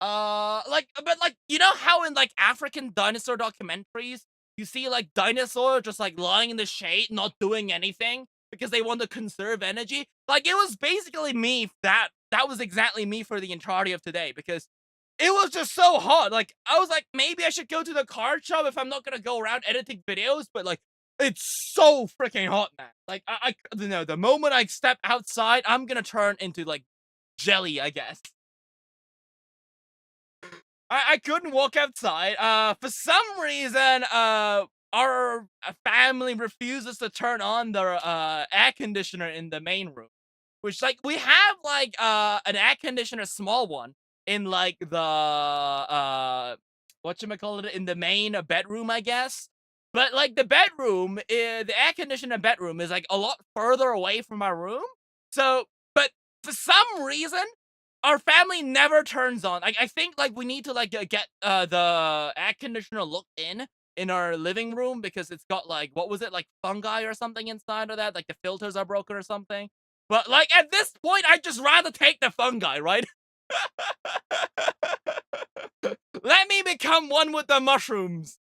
Like, but, like, you know how in, like, African dinosaur documentaries, you see, like, dinosaurs just, like, lying in the shade, not doing anything because they want to conserve energy? Like, it was basically me that was exactly me for the entirety of today because it was just so hot. Like, I was like, maybe I should go to the card shop if I'm not gonna go around editing videos, but, like, it's so freaking hot, man. Like, I you know, the moment I step outside, I'm gonna turn into, like, jelly, I guess. I couldn't walk outside. For some reason, our family refuses to turn on the air conditioner in the main room. Which, like, we have, like, an air conditioner, small one, in, like, the, whatchamacallit, in the main bedroom, I guess. But, like, the bedroom, the air conditioner bedroom is, like, a lot further away from our room. So, but for some reason, our family never turns on. Like, I think, like, we need to, like, get, the air conditioner looked in our living room because it's got, like, what was it, like, fungi or something inside of that? Like, the filters are broken or something. But, like, at this point, I'd just rather take the fungi, right? Let me become one with the mushrooms.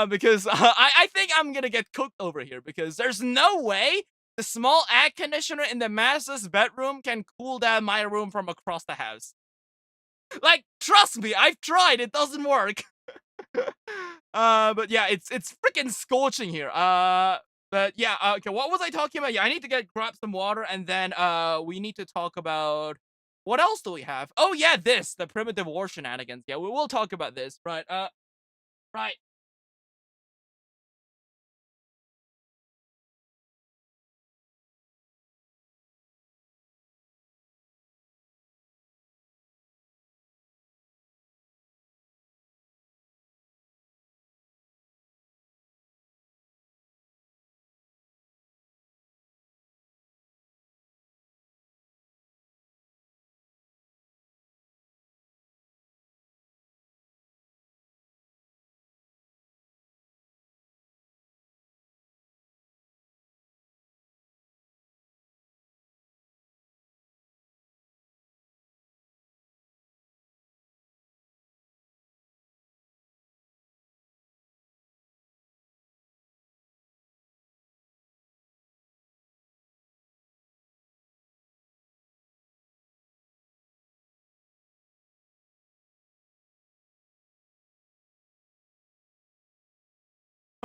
Because I think I'm gonna get cooked over here because there's no way the small air conditioner in the master's bedroom can cool down my room from across the house. Like, trust me, I've tried, it doesn't work. But yeah, it's freaking scorching here. But yeah, okay, what was I talking about? Yeah, I need to grab some water, and then we need to talk about what else do we have? Oh yeah, the primitive war shenanigans. Yeah, we will talk about this. Right. Right.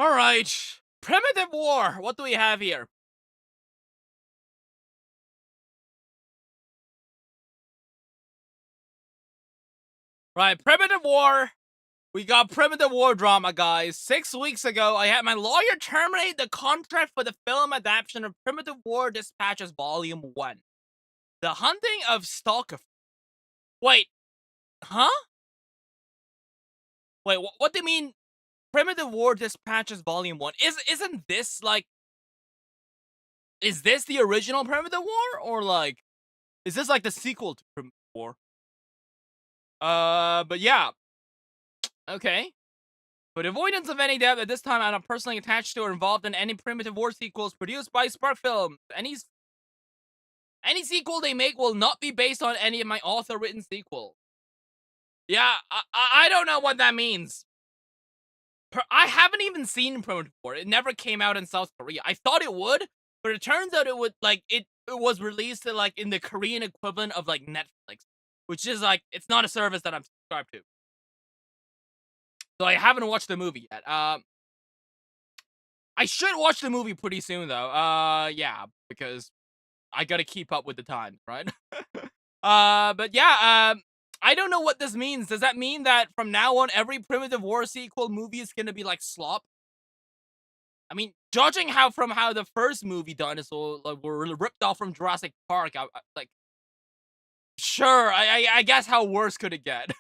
All right. Primitive war. What do we have here? Right, primitive war. We got primitive war drama, guys. 6 weeks ago, I had my lawyer terminate the contract for the film adaptation of Primitive War Dispatches Volume 1. The Hunting of Stalker. Wait, huh? Wait, what do you mean Primitive War Dispatches Volume 1? Isn't this like, is this the original Primitive War? Or like, is this like the sequel to Primitive War? But yeah. Okay. For the avoidance of any doubt, at this time I'm not personally attached to or involved in any Primitive War sequels produced by Spark Film. Any sequel they make will not be based on any of my author-written sequel. Yeah, I don't know what that means. I haven't even seen Primitive War. It never came out in South Korea. I thought it would, but it turns out it would, like, it was released like in the Korean equivalent of like Netflix, which is like, it's not a service that I'm subscribed to. So I haven't watched the movie yet. I should watch the movie pretty soon though. Yeah, because I gotta keep up with the times, right? But yeah, I don't know what this means. Does that mean that from now on, every Primitive War sequel movie is gonna be like slop? I mean, judging how the first movie Dinosaurs like, were ripped off from Jurassic Park, like, sure, I guess how worse could it get?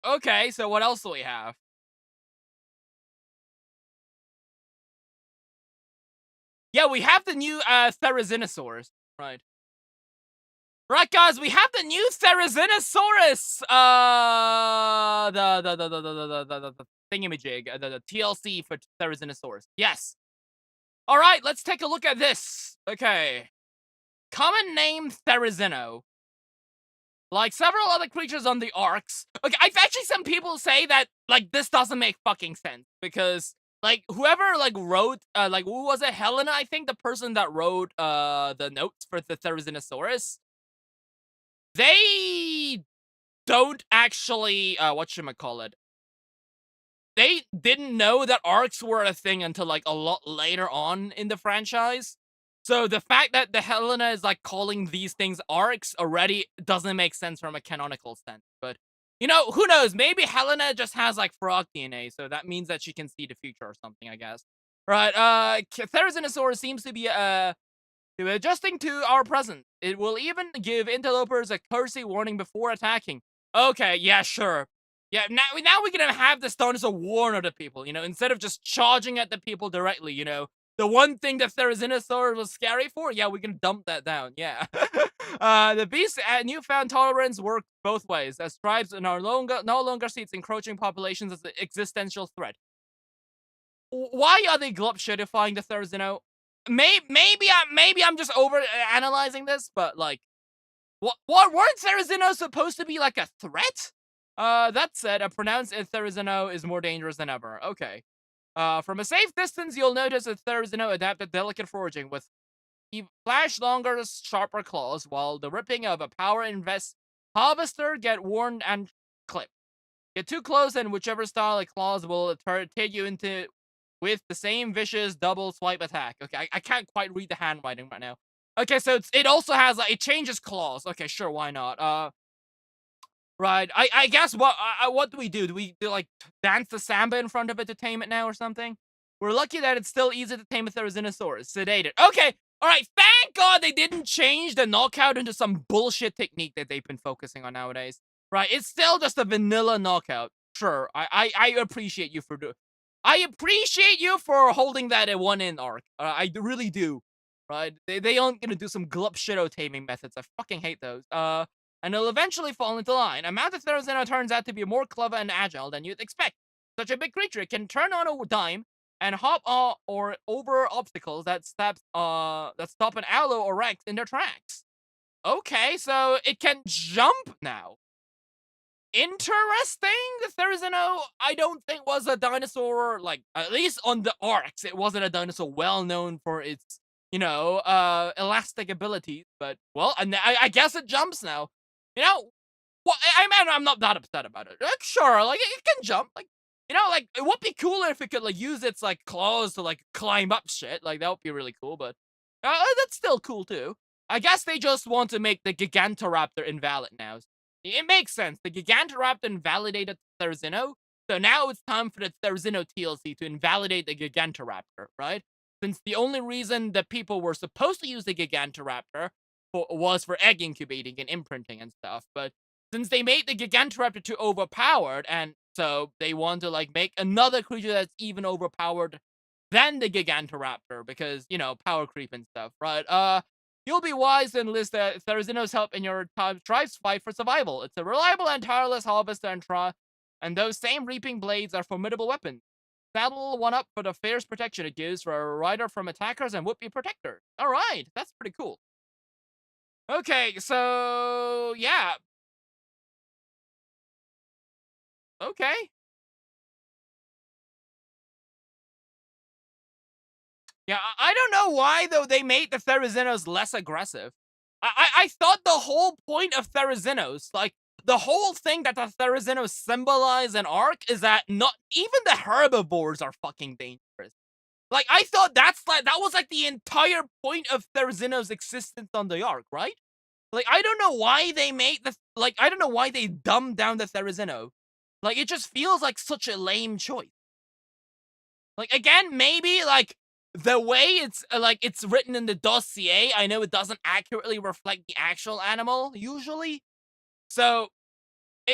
Okay, so what else do we have? Yeah, we have the new Therizinosaurs, right? Right, guys, we have the new Therizinosaurus. The thingamajig, the TLC for Therizinosaurus. Yes. All right, let's take a look at this. Okay. Common name Therizino. Like several other creatures on the arcs. Okay, I've actually some people say that like this doesn't make fucking sense because like whoever like wrote like who was it, Helena, I think, the person that wrote the notes for the Therizinosaurus, they don't actually whatchamacallit. They didn't know that arcs were a thing until like a lot later on in the franchise. So the fact that the Helena is like calling these things arcs already doesn't make sense from a canonical sense. But you know, who knows? Maybe Helena just has like frog DNA, so that means that she can see the future or something, I guess. Right, Therizinosaurus seems to be adjusting to our present. It will even give interlopers a courtesy warning before attacking. Okay, yeah, sure. Yeah, now we're gonna have this dinosaur warn other people, you know, instead of just charging at the people directly, you know. The one thing that Therizinosaur was scary for, yeah, we're gonna dump that down, yeah. The beast's newfound tolerance works both ways, as tribes no longer see its encroaching populations as an existential threat. Why are they glub shitifying the Therizino? Maybe I'm just over analyzing this, but like, what weren't Therizino supposed to be like a threat? That said, a pronounced Therizino is more dangerous than ever. Okay. From a safe distance, you'll notice that Therizino adapted delicate foraging with flash longer, sharper claws, while the ripping of a power invest harvester get worn and clipped. Get too close, and whichever style of claws will take you into with the same vicious double swipe attack. Okay, I can't quite read the handwriting right now. Okay, so it also has like, it changes claws. Okay, sure, why not? Right. I guess what do we do? Do we like dance the samba in front of it to tame it now or something? We're lucky that it's still easy to tame a Therizinosaurus. Sedated. Okay. All right. Thank God they didn't change the knockout into some bullshit technique that they've been focusing on nowadays. Right. It's still just a vanilla knockout. Sure. I appreciate you for I appreciate you for holding that at one end arc. I really do. Right. They aren't gonna do some glup shitto taming methods. I fucking hate those. And it'll eventually fall into line. A mounted Therizino turns out to be more clever and agile than you'd expect. Such a big creature can turn on a dime and hop or over obstacles that stop an Allo or Rex in their tracks. Okay, so it can jump now. Interesting. The Therizino, I don't think was a dinosaur, like, at least on the arcs, it wasn't a dinosaur well known for its, you know, elastic abilities. But, well, and I guess it jumps now. You know, Well, I'm not that upset about it. Like, sure, like, it can jump. Like, you know, like, it would be cooler if it could, like, use its, like, claws to, like, climb up shit. Like, that would be really cool, but that's still cool, too. I guess they just want to make the Gigantoraptor invalid now. It makes sense. The Gigantoraptor invalidated Therizino, so now it's time for the Therizino TLC to invalidate the Gigantoraptor, right? Since the only reason that people were supposed to use the Gigantoraptor was for egg incubating and imprinting and stuff, but since they made the Gigantoraptor too overpowered, and so they want to, like, make another creature that's even overpowered than the Gigantoraptor, because, you know, power creep and stuff, right? You'll be wise to enlist Therizino's help in your tribe's fight for survival. It's a reliable and tireless harvester and those same reaping blades are formidable weapons. Saddle one up for the fierce protection it gives for a rider from attackers and would-be protectors. Alright, that's pretty cool. Okay, so yeah. Okay. Yeah, I don't know why, though, they made the Therizinos less aggressive. I thought the whole point of Therizinos, like, the whole thing that the Therizinos symbolize in Arc is that not even the herbivores are fucking dangerous. Like, I thought that was, like, the entire point of Therizinos' existence on the Arc, right? Like, I don't know why they made I don't know why they dumbed down the Therizino. Like, it just feels like such a lame choice. Like, again, maybe, like, the way it's written in the dossier, I know it doesn't accurately reflect the actual animal, usually. So,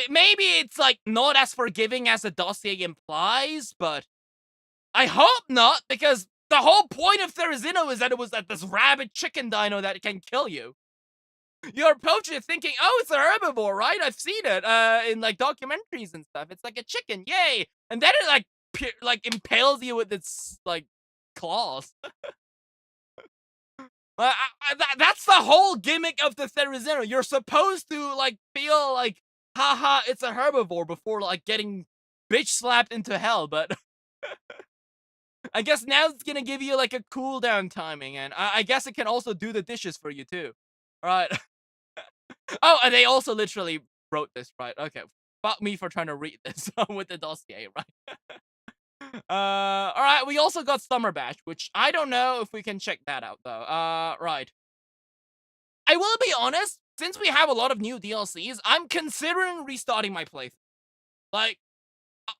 maybe it's, like, not as forgiving as the dossier implies, but I hope not, because the whole point of Therizino is that it was like this rabid chicken dino that can kill you. You're approaching it thinking, oh, it's a herbivore, right? I've seen it in, like, documentaries and stuff. It's like a chicken, yay! And then it, like, impales you with its, like, claws. That's the whole gimmick of the Therizino. You're supposed to, like, feel like, haha, it's a herbivore before, like, getting bitch slapped into hell, but I guess now it's gonna give you, like, a cooldown timing, and I guess it can also do the dishes for you, too. Alright. Oh, and they also literally wrote this, right? Okay. Fuck me for trying to read this with the dossier, right? Alright, we also got Summer Bash, which I don't know if we can check that out, though. Right. I will be honest, since we have a lot of new DLCs, I'm considering restarting my playthrough. Like,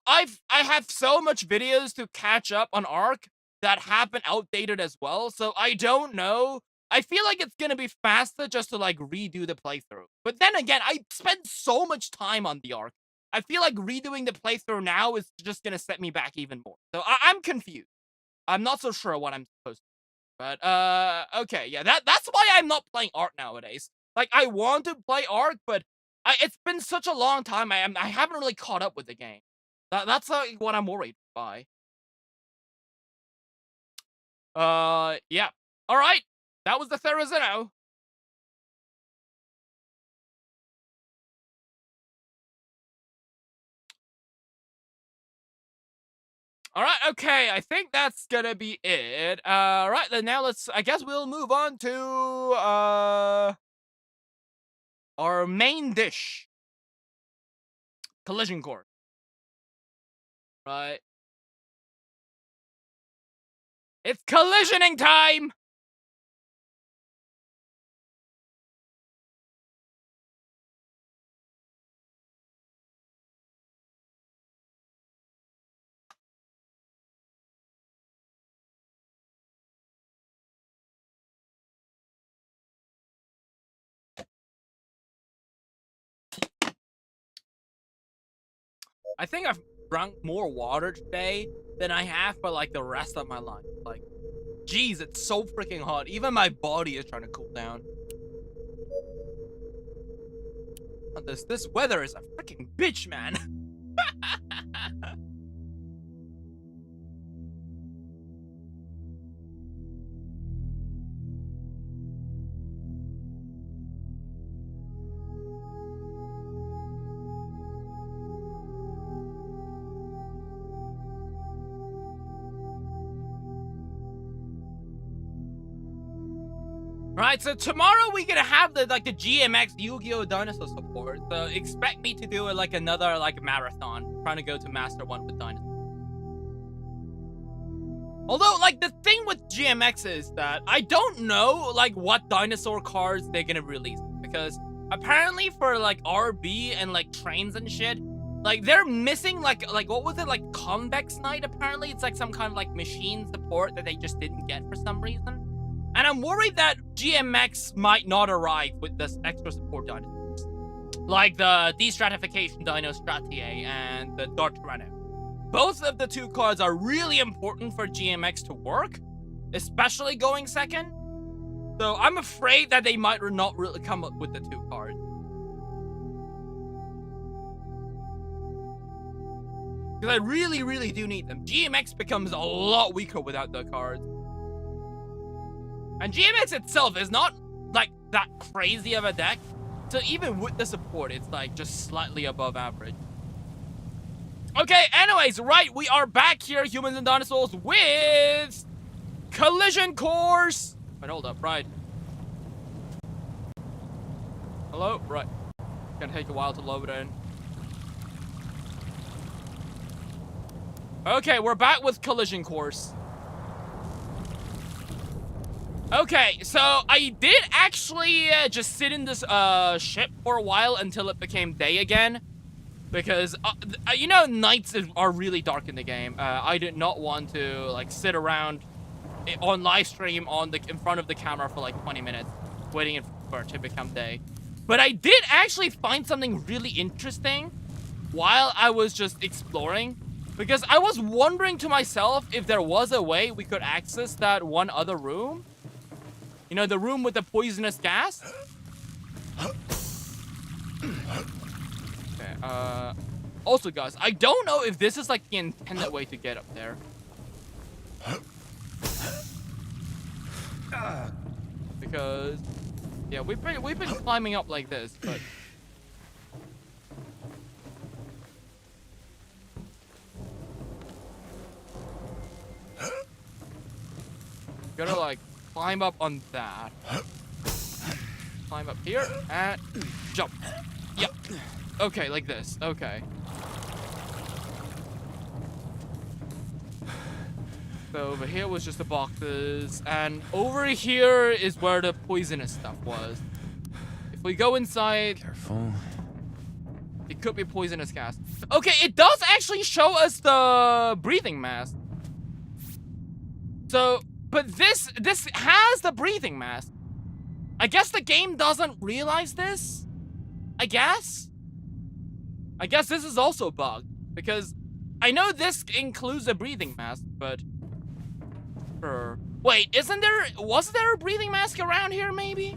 I have so much videos to catch up on Arc that have been outdated as well, so I don't know. I feel like it's gonna be faster just to, like, redo the playthrough. But then again, I spent so much time on the Arc. I feel like redoing the playthrough now is just gonna set me back even more. So I'm confused. I'm not so sure what I'm supposed to do. But, okay, yeah, that's why I'm not playing Arc nowadays. Like, I want to play Arc, but it's been such a long time, I haven't really caught up with the game. That's, like, what I'm worried by. Yeah. Alright. That was the Therizino. Alright, okay, I think that's gonna be it. Right, then now I guess we'll move on to, our main dish. Collision course. Right. It's collisioning time! I think I've drunk more water today than I have for, like, the rest of my life. Like, geez, it's so freaking hot. Even my body is trying to cool down. This weather is a freaking bitch, man. Right, so tomorrow we're gonna have the GMX Yu-Gi-Oh! Dinosaur support. So expect me to do another marathon, trying to go to Master 1 with Dinosaur. Although, the thing with GMX is that I don't know, what dinosaur cards they're gonna release. Because apparently for, RB and, trains and shit, they're missing, what was it, Convex Knight, apparently? It's, some kind of, machine support that they just didn't get for some reason. And I'm worried that GMX might not arrive with this extra support dinosaurs. Like the Destratification Dino Stratier and the Dark Tyranno. Both of the two cards are really important for GMX to work, especially going second. So I'm afraid that they might not really come up with the two cards. Because I really, really do need them. GMX becomes a lot weaker without the cards. And GMX itself is not, that crazy of a deck. So even with the support, it's, just slightly above average. Okay, anyways, right, we are back here, Humans and Dinosaurs, with Collision Course. Wait, hold up, right. Hello? Right. Gonna take a while to load in. Okay, we're back with Collision Course. Okay, so I did actually just sit in this ship for a while until it became day again. Because, nights are really dark in the game. I did not want to, sit around on live stream in front of the camera for, 20 minutes, waiting for it to become day. But I did actually find something really interesting while I was just exploring. Because I was wondering to myself if there was a way we could access that one other room. You know, the room with the poisonous gas? Okay, also, guys, I don't know if this is, the intended way to get up there. Because, yeah, we've been climbing up like this, but... Gotta, climb up on that. Climb up here and jump. Yep. Okay, like this. Okay. So over here was just the boxes, and over here is where the poisonous stuff was. If we go inside, Careful. It could be poisonous gas. Okay, it does actually show us the breathing mask. So, but this has the breathing mask. I guess the game doesn't realize this. I guess this is also bugged, because I know this includes a breathing mask, but wait, was there a breathing mask around here maybe?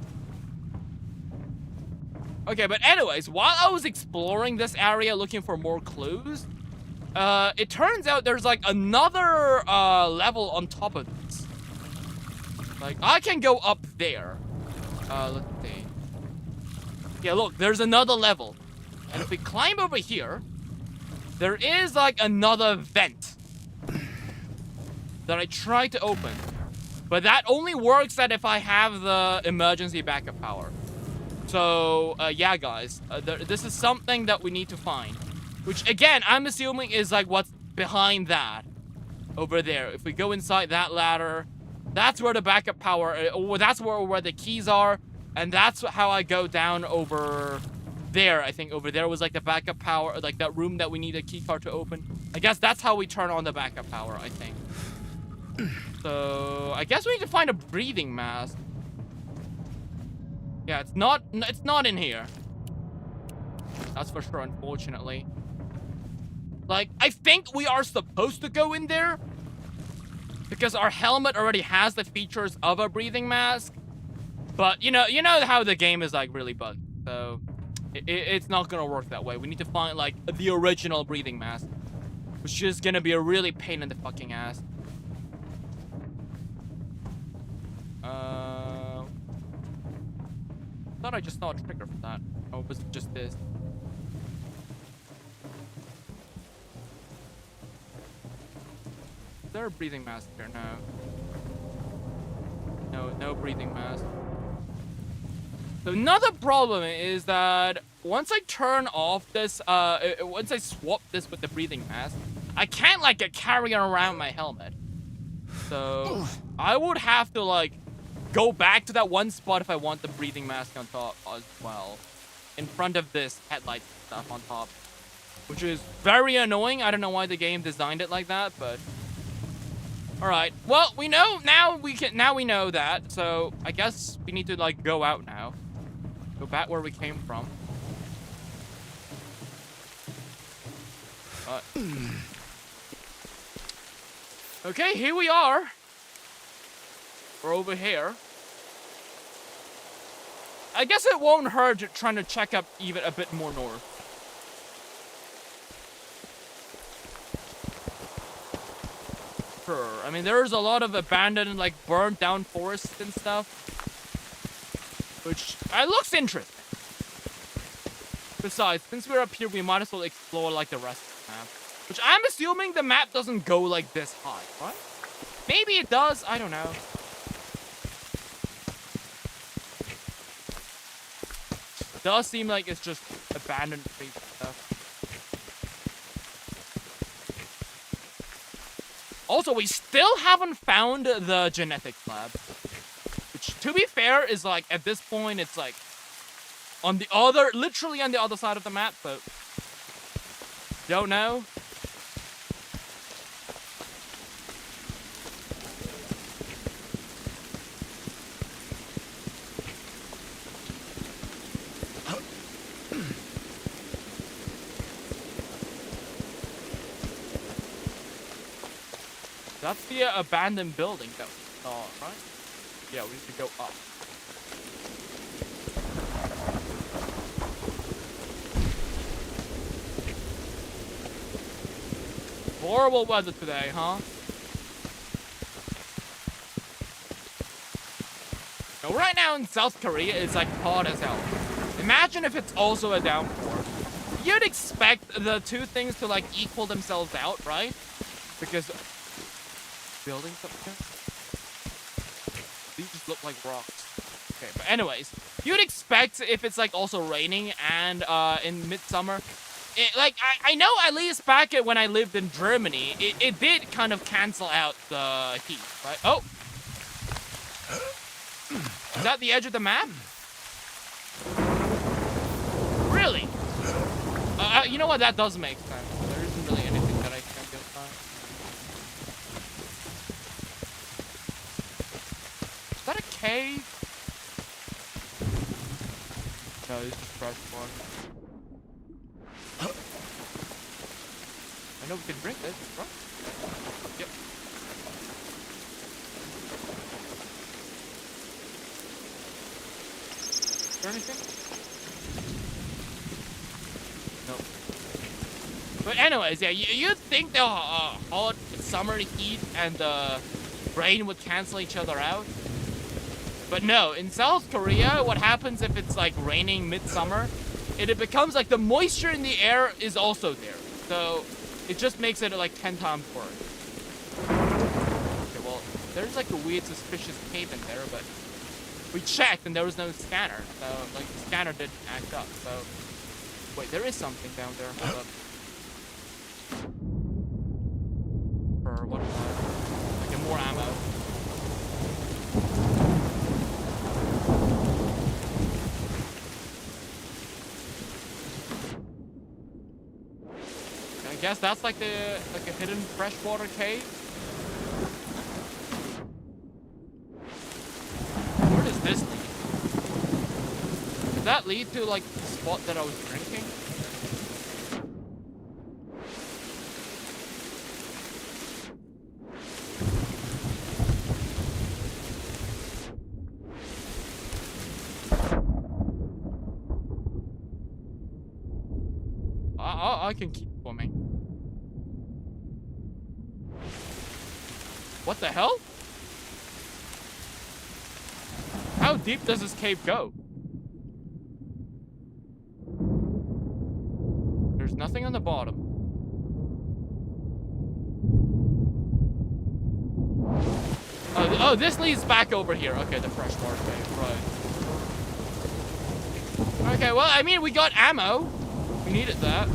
Okay, but anyways, while I was exploring this area looking for more clues, it turns out there's another level on top of this. I can go up there. Let's see. Yeah, look, there's another level. And if we climb over here, there is another vent that I tried to open. But that only works if I have the emergency backup power. So, yeah, guys, this is something that we need to find. Which, again, I'm assuming is what's behind that. Over there. If we go inside that ladder, that's where the backup power, or that's where the keys are. And that's how I go down over there. I think over there was the backup power, that room that we need a key card to open. I guess that's how we turn on the backup power, I think. So, I guess we need to find a breathing mask. Yeah, it's not in here. That's for sure, unfortunately. I think we are supposed to go in there, because our helmet already has the features of a breathing mask. But, you know how the game is, really bugged. So, it's not gonna work that way. We need to find, the original breathing mask. Which is gonna be a really pain in the fucking ass. Thought I just saw a trigger for that. Or was it just this? Is there a breathing mask here? No. No breathing mask. So another problem is that once I turn off this, once I swap this with the breathing mask, I can't like carry it around my helmet. So I would have to like go back to that one spot if I want the breathing mask on top as well, in front of this headlight stuff on top, which is very annoying. I don't know why the game designed it like that, but all right. Well, we know now. We know that. So I guess we need to like go out now. Go back where we came from. Okay, here we are. We're over here. I guess it won't hurt trying to check up even a bit more north. Sure. I mean, there's a lot of abandoned, like, burnt down forests and stuff. Which, looks interesting. Besides, since we're up here, we might as well explore, like, the rest of the map. Which I'm assuming the map doesn't go, like, this high, right? Maybe it does, I don't know. It does seem like it's just abandoned trees and stuff. Also, we still haven't found the genetics lab. Which, to be fair, is like, at this point, it's like, on the other, literally on the other side of the map, but don't know. That's the abandoned building that we saw, right? Yeah, we need to go up. Horrible weather today, huh? Now, right now in South Korea, it's like hot as hell. Imagine if it's also a downpour. You'd expect the two things to like equal themselves out, right? Because buildings up here, these just look like rocks. Okay, but anyways, you'd expect if it's like also raining and in midsummer, like I know at least back when I lived in Germany, it did kind of cancel out the heat, right? Oh, is that the edge of the map? Really? You know what? That does make sense. There isn't really anything that I can get by. Is that a cave? No, it's just fresh water. I know we can drink this, right? Yep. Is there anything? Nope. But anyways, yeah, you'd think the hot summer heat and the rain would cancel each other out. But no, in South Korea, what happens if it's like raining midsummer? It becomes like the moisture in the air is also there. So it just makes it like 10 times worse. Okay, well, there's like a weird suspicious cave in there, but we checked and there was no scanner. So like the scanner didn't act up. So wait, there is something down there. Hold up. Or what? Like more ammo. I guess that's like a hidden freshwater cave. Where does this lead? Does that lead to like the spot that I was drinking? I can keep swimming. What the hell? How deep does this cave go? There's nothing on the bottom. Oh, this leads back over here. Okay, the freshwater cave, right. Okay, well, I mean, we got ammo. We needed that.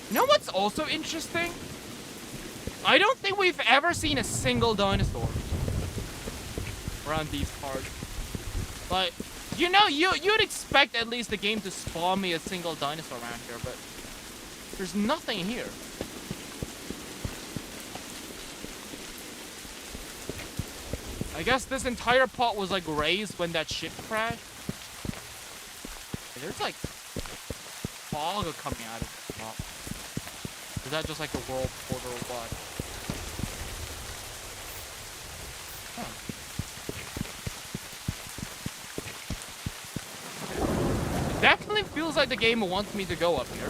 You know what's also interesting? I don't think we've ever seen a single dinosaur around these parts. Like, you know, you'd expect at least the game to spawn me a single dinosaur around here, but there's nothing here. I guess this entire pot was like raised when that ship crashed. There's like fog coming out of the pot. Is that just like a world portal or what? Huh. It definitely feels like the game wants me to go up here.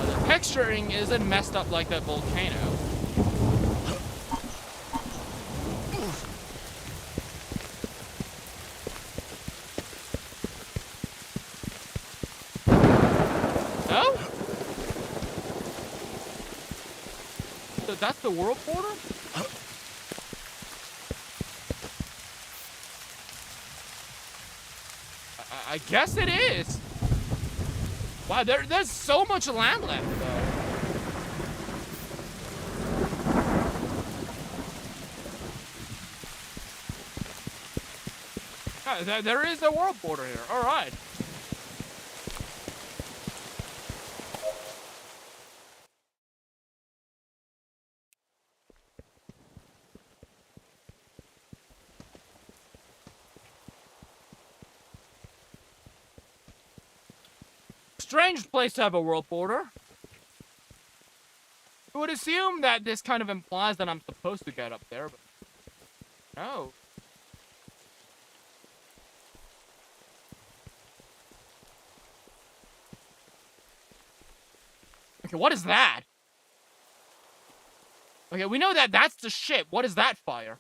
The texturing isn't messed up like that volcano. No? So that's the world portal? I guess it is. Wow, there's so much land left, though. There is a world border here. All right. Strange place to have a world border. I would assume that this kind of implies that I'm supposed to get up there, but no. Okay, what is that? Okay, we know that that's the ship. What is that fire?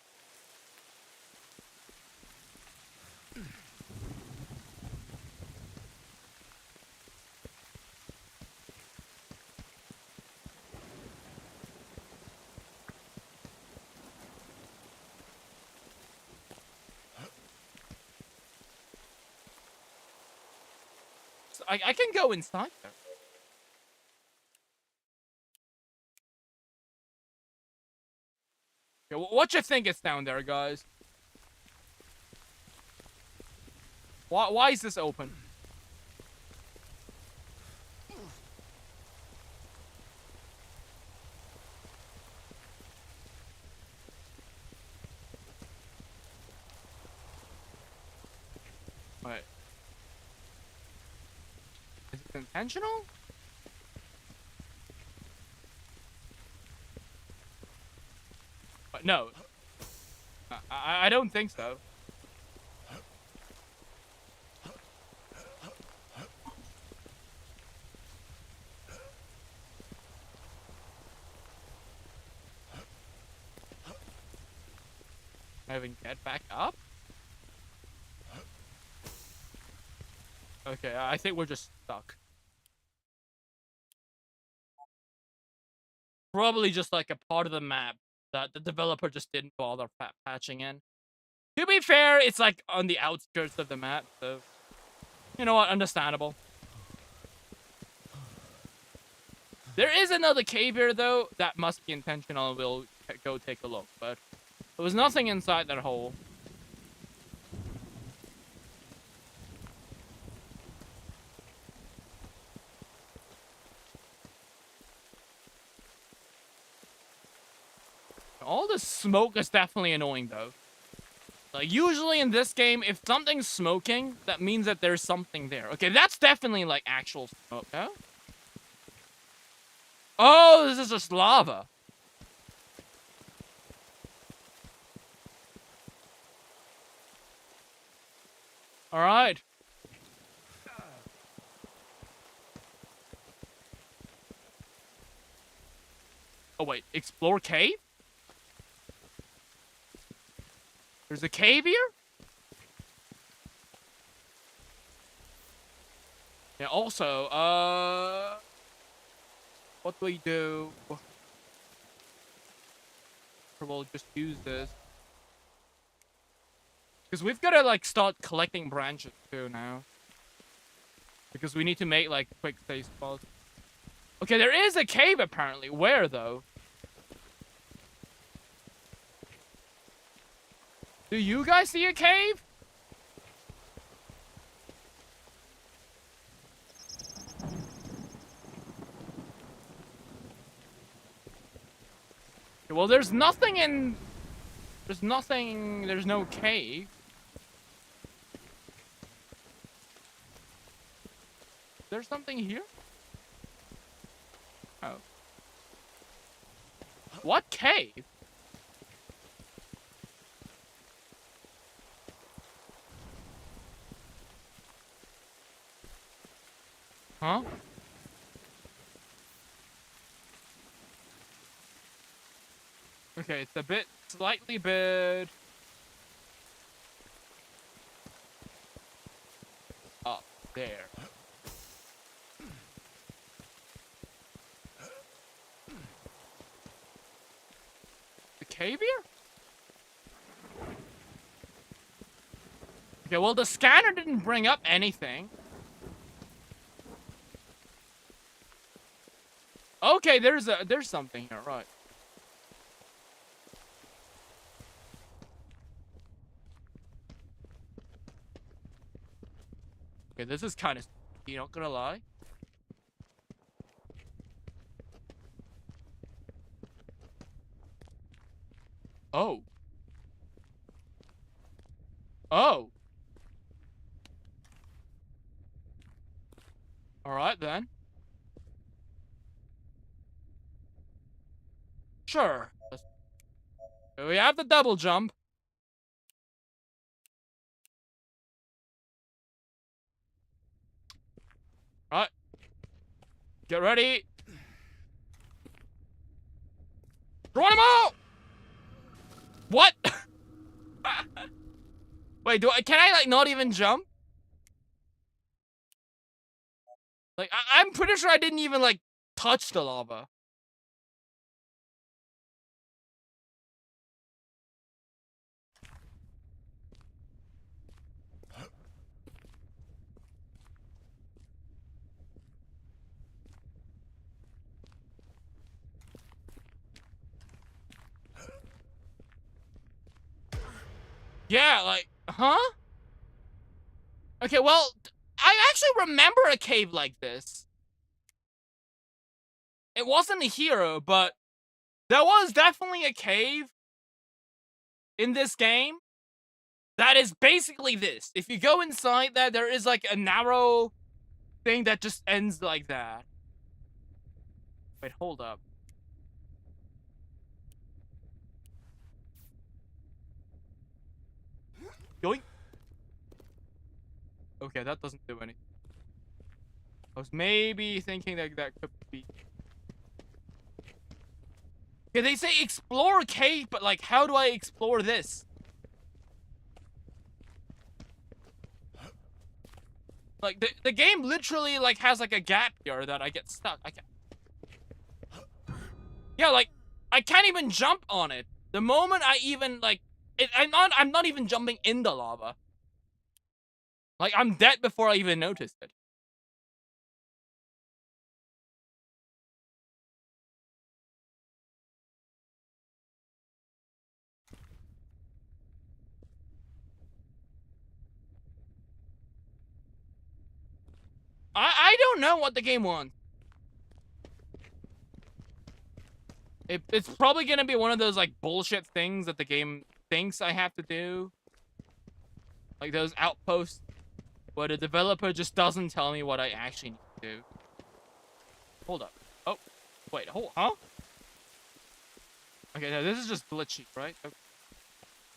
I can go inside there. Okay, what you think is down there, guys? Why is this open? Wait. Is it intentional? But no. I don't think so. I even get back up? Okay, I think we're just stuck. Probably just like a part of the map that the developer just didn't bother patching in. To be fair, it's like on the outskirts of the map, so you know what, understandable. There is another cave here though that must be intentional. We'll go take a look, but there was nothing inside that hole. All the smoke is definitely annoying though. Like usually in this game, if something's smoking, that means that there's something there. Okay, that's definitely like actual smoke, huh? Oh, this is just lava. All right. Oh, wait. Explore cave? There's a cave here? Yeah, also, what do we do? We'll just use this. Because we've got to, like, start collecting branches, too, now. Because we need to make, like, quick save spots. Okay, there is a cave, apparently. Where, though? Do you guys see a cave? Well, there's nothing in... There's nothing... There's no cave. There's something here? Oh. What cave? Huh? Okay, it's a bit... Slightly bit... Up there. The cave here? Okay, well, the scanner didn't bring up anything. Okay, there's something here, right. Okay, this is kind of... You not gonna lie. Oh. Oh. Alright, then. Sure. We have the double jump. Alright. Get ready. Geronimo! What? Wait, can I, like, not even jump? Like, I'm pretty sure I didn't even, like, touch the lava. Yeah, like, huh? Okay, well, I actually remember a cave like this. It wasn't a hero, but there was definitely a cave in this game that is basically this. If you go inside that, there is, like, a narrow thing that just ends like that. Wait, hold up. Yoink. Okay, that doesn't do anything. I was maybe thinking that that could be... Okay, they say explore cave, but, like, how do I explore this? Like, the game literally, like, has, like, a gap here that I get stuck. I can't... Yeah, like, I can't even jump on it. The moment I even, like... I'm not even jumping in the lava. Like, I'm dead before I even noticed it. I don't know what the game wants. It's probably gonna be one of those, like, bullshit things that the game thinks I have to do. Like those outposts where the developer just doesn't tell me what I actually need to do. Hold up. Oh, wait, huh? Okay, no, this is just glitchy, right? Okay.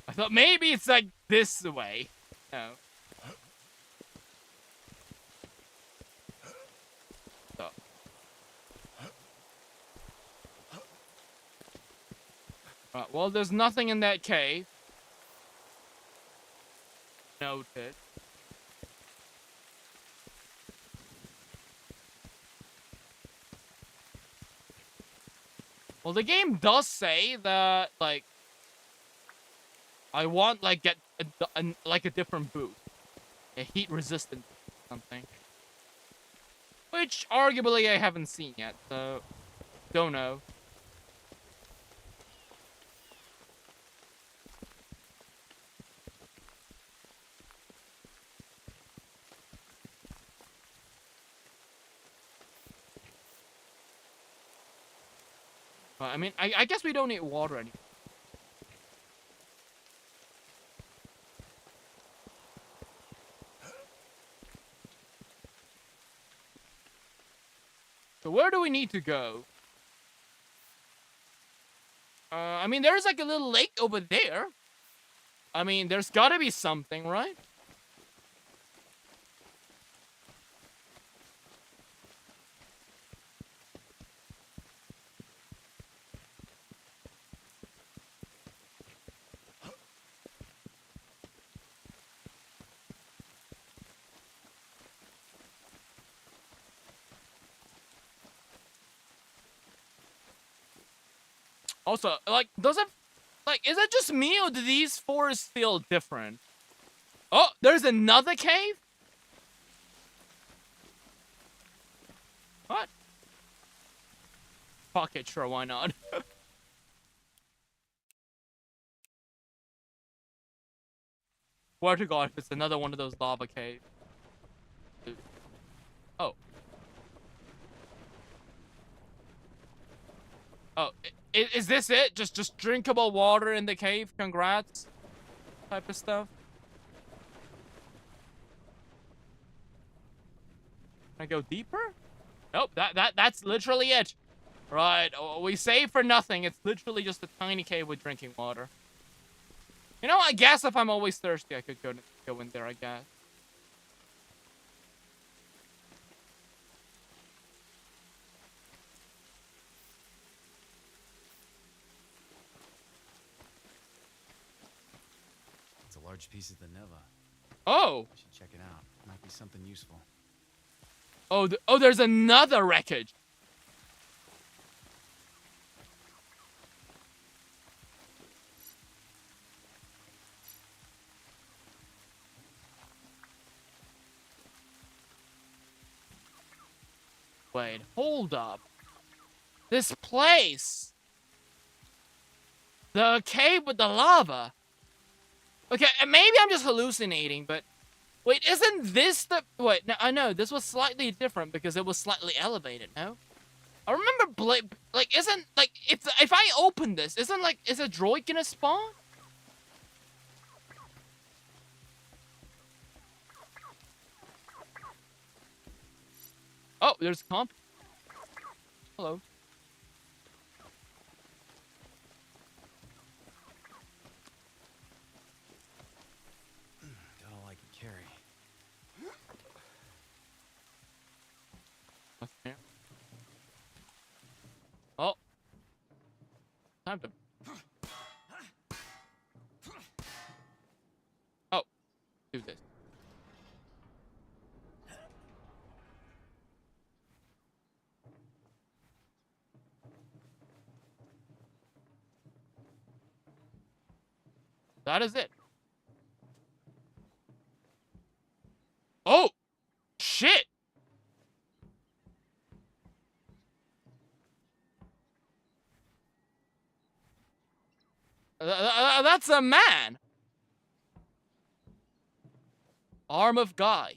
I thought maybe it's, like, this way. No. So. Well, there's nothing in that cave. Noted. Well, the game does say that, like, I want, like, get like a different boost. A heat resistant something. Which, arguably, I haven't seen yet, so... Don't know. I mean, I guess we don't need water anymore. So where do we need to go? I mean, there's like a little lake over there. I mean, there's gotta be something, right? Also, like, does it... Like, is it just me, or do these forests feel different? Oh, there's another cave? What? Fuck it, sure, why not? Swear to God, if it's another one of those lava caves. Oh. Oh, is this it? Just drinkable water in the cave? Congrats. Type of stuff. Can I go deeper? Nope, that's literally it. Right, we save for nothing. It's literally just a tiny cave with drinking water. You know, I guess if I'm always thirsty, I could go in there, I guess. It's a large piece of the Neva. Oh! I should check it out. Might be something useful. Oh, oh, there's another wreckage! Wait, hold up. This place! The cave with the lava! Okay, maybe I'm just hallucinating, but... Wait, isn't this the... Wait, no, I know, this was slightly different because it was slightly elevated, no? I remember, like, isn't, like, if I open this, isn't, like, is a droid gonna spawn? Oh, there's comp. Hello. Got all I can carry. What's there? Oh. Time to... Oh. Do this. That is it. Oh! Shit! That's a man! Arm of God.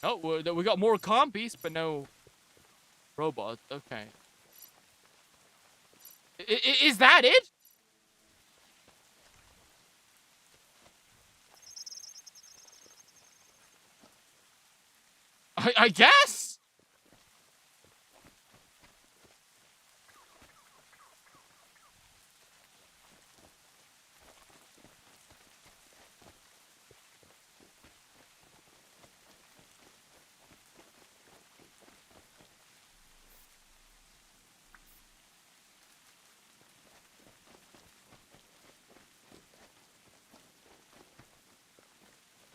Oh, we got more compies, but no robots. Okay. Is that it? I guess?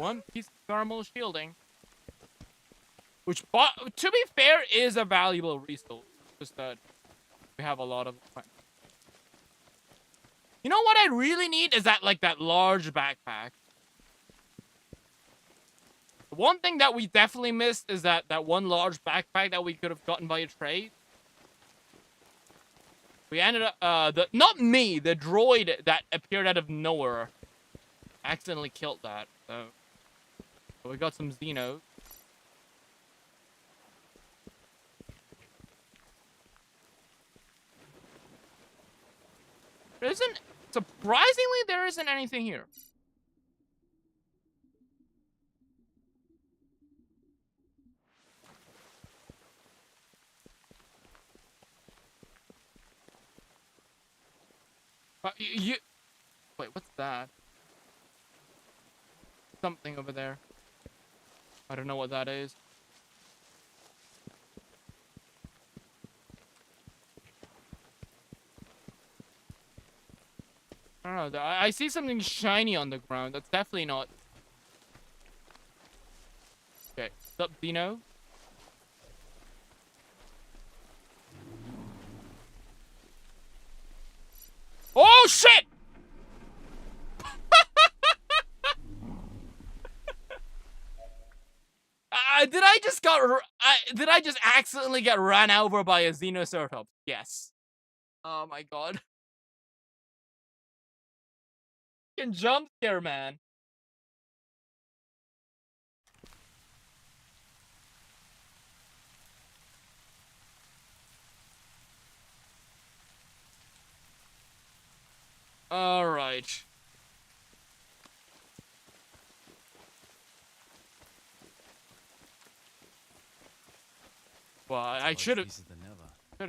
One piece of thermal shielding. Which, to be fair, is a valuable resource. Just that we have a lot of it. You know what I really need is that, like, that large backpack. One thing that we definitely missed is that one large backpack that we could have gotten by a trade. We ended up, not me, the droid that appeared out of nowhere accidentally killed that. So we got some Xenos. Surprisingly, there isn't anything here. But wait, what's that? Something over there. I don't know what that is. I don't know. I see something shiny on the ground. That's definitely not. Okay. What's up, Dino? Oh, shit! Did I just accidentally get ran over by a Xenoceratops? Yes. Oh my god. Fucking jump scare, man. Alright. Well, I should have saved. We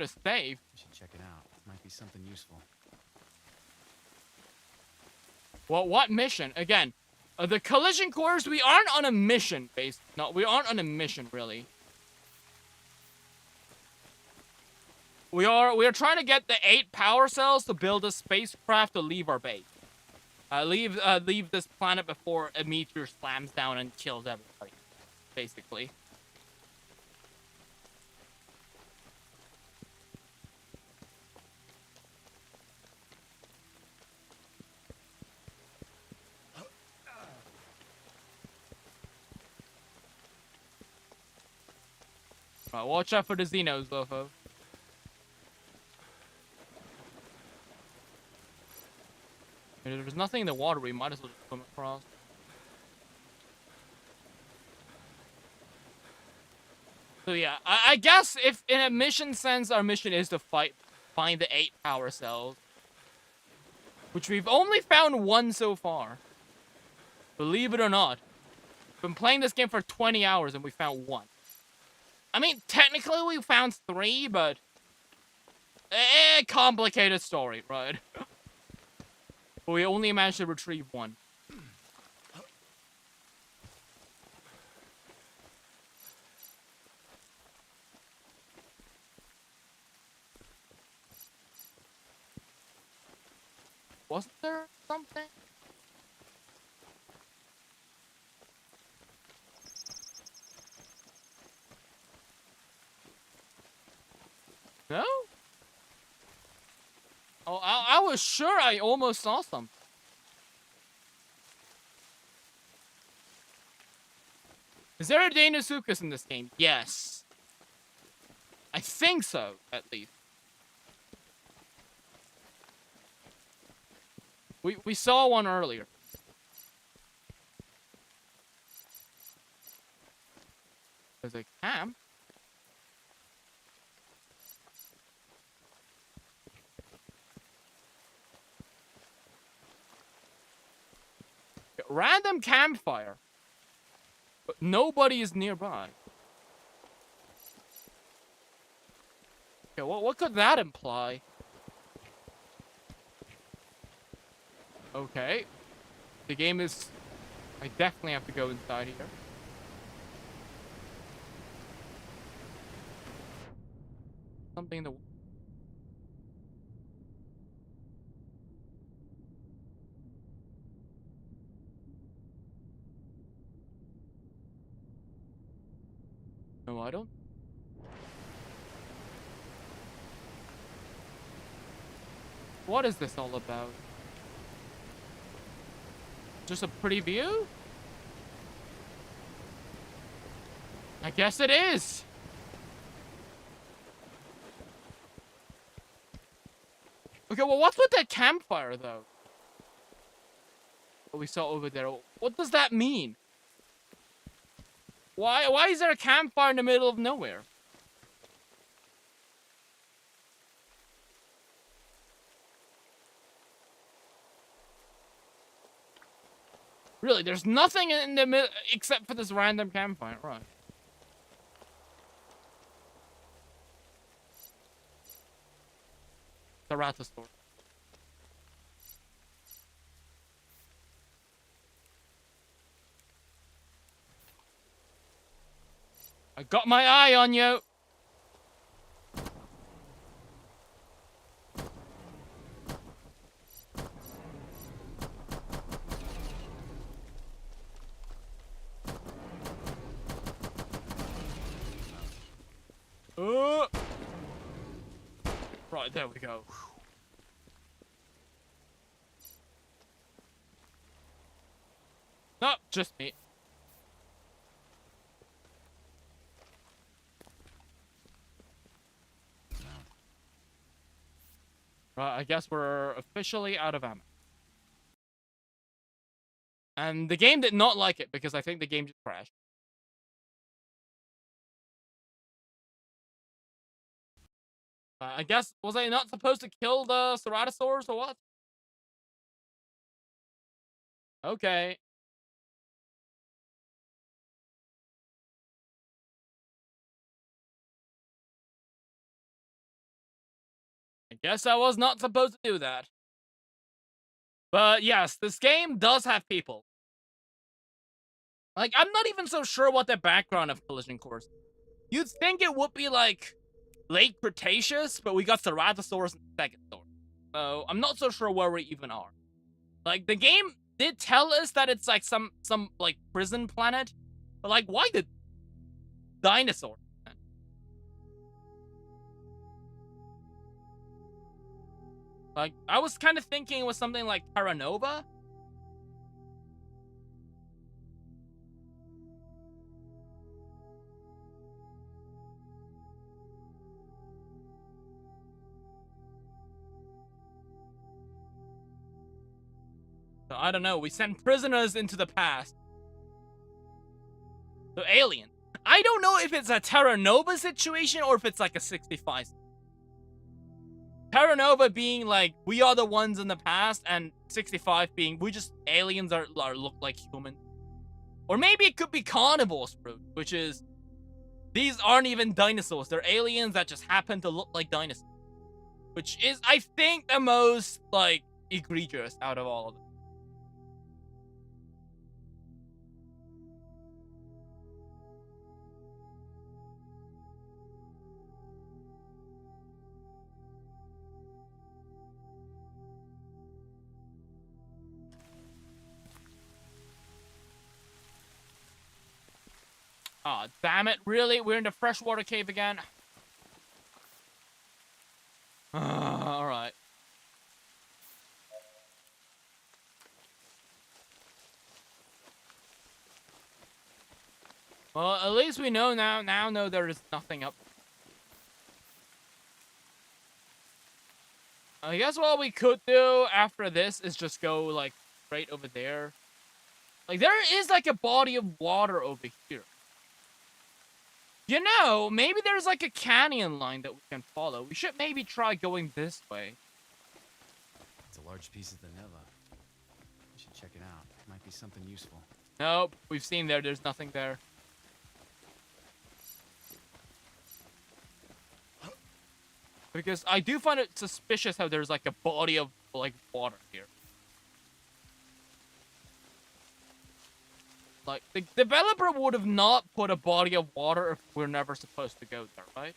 should check it out. Might be something useful. Well, what mission? Again, the collision cores, we aren't on a mission, No, we aren't on a mission, really. We are trying to get the 8 power cells to build a spacecraft to leave our base. Leave this planet before a meteor slams down and kills everybody, basically. Watch out for the Xenos, Lopho. If there's nothing in the water, we might as well just swim across. So yeah, I guess if in a mission sense, our mission is to find the 8 power cells. Which we've only found 1 so far. Believe it or not. We've been playing this game for 20 hours and we found 1. I mean, technically we found 3, but... complicated story, right? But we only managed to retrieve 1. Wasn't there something? No? Oh, I was sure I almost saw something. Is there a Deinosuchus in this game? Yes. I think so, at least. We saw one earlier. There's a camp. Random campfire. But nobody is nearby. Okay, what could that imply? Okay. The game is... I definitely have to go inside here. Something in the... No, I don't. What is this all about? Just a pretty view? I guess it is. Okay, well, what's with that campfire, though? What we saw over there. What does that mean? Why is there a campfire in the middle of nowhere? Really, there's nothing in the middle except for this random campfire, right? Ceratosaurus. I got my eye on you. Right, there we go. No, just me. Right, I guess we're officially out of ammo. And the game did not like it because I think the game just crashed. I guess, was I not supposed to kill the Ceratosaurus or what? Okay. I guess I was not supposed to do that. But yes, this game does have people. Like, I'm not even so sure what the background of Collision Course is. You'd think it would be like late Cretaceous, but we got Ceratosaurus and Stegosaurus. So I'm not so sure where we even are. Like, the game did tell us that it's like some like prison planet, but like, why the dinosaurs? Like, I was kind of thinking it was something like Terra Nova. So I don't know. We send prisoners into the past. So alien. I don't know if it's a Terra Nova situation or if it's like a 65. Terra Nova being like, we are the ones in the past, and 65 being, we just, aliens are look like human. Or maybe it could be carnivores fruit, which is, these aren't even dinosaurs. They're aliens that just happen to look like dinosaurs. Which is, I think, the most, like, egregious out of all of them. Aw, oh, damn it, really? We're in the freshwater cave again? Alright. Well, at least we know now know there is nothing up. I guess what we could do after this is just go, like, right over there. Like, there is, like, a body of water over here. You know, maybe there's, like, a canyon line that we can follow. We should maybe try going this way. It's a large piece of the Neva. We should check it out. It might be something useful. Nope, we've seen there's nothing there. Because I do find it suspicious how there's, like, a body of, like, water here. Like, the developer would have not put a body of water if we're never supposed to go there, right?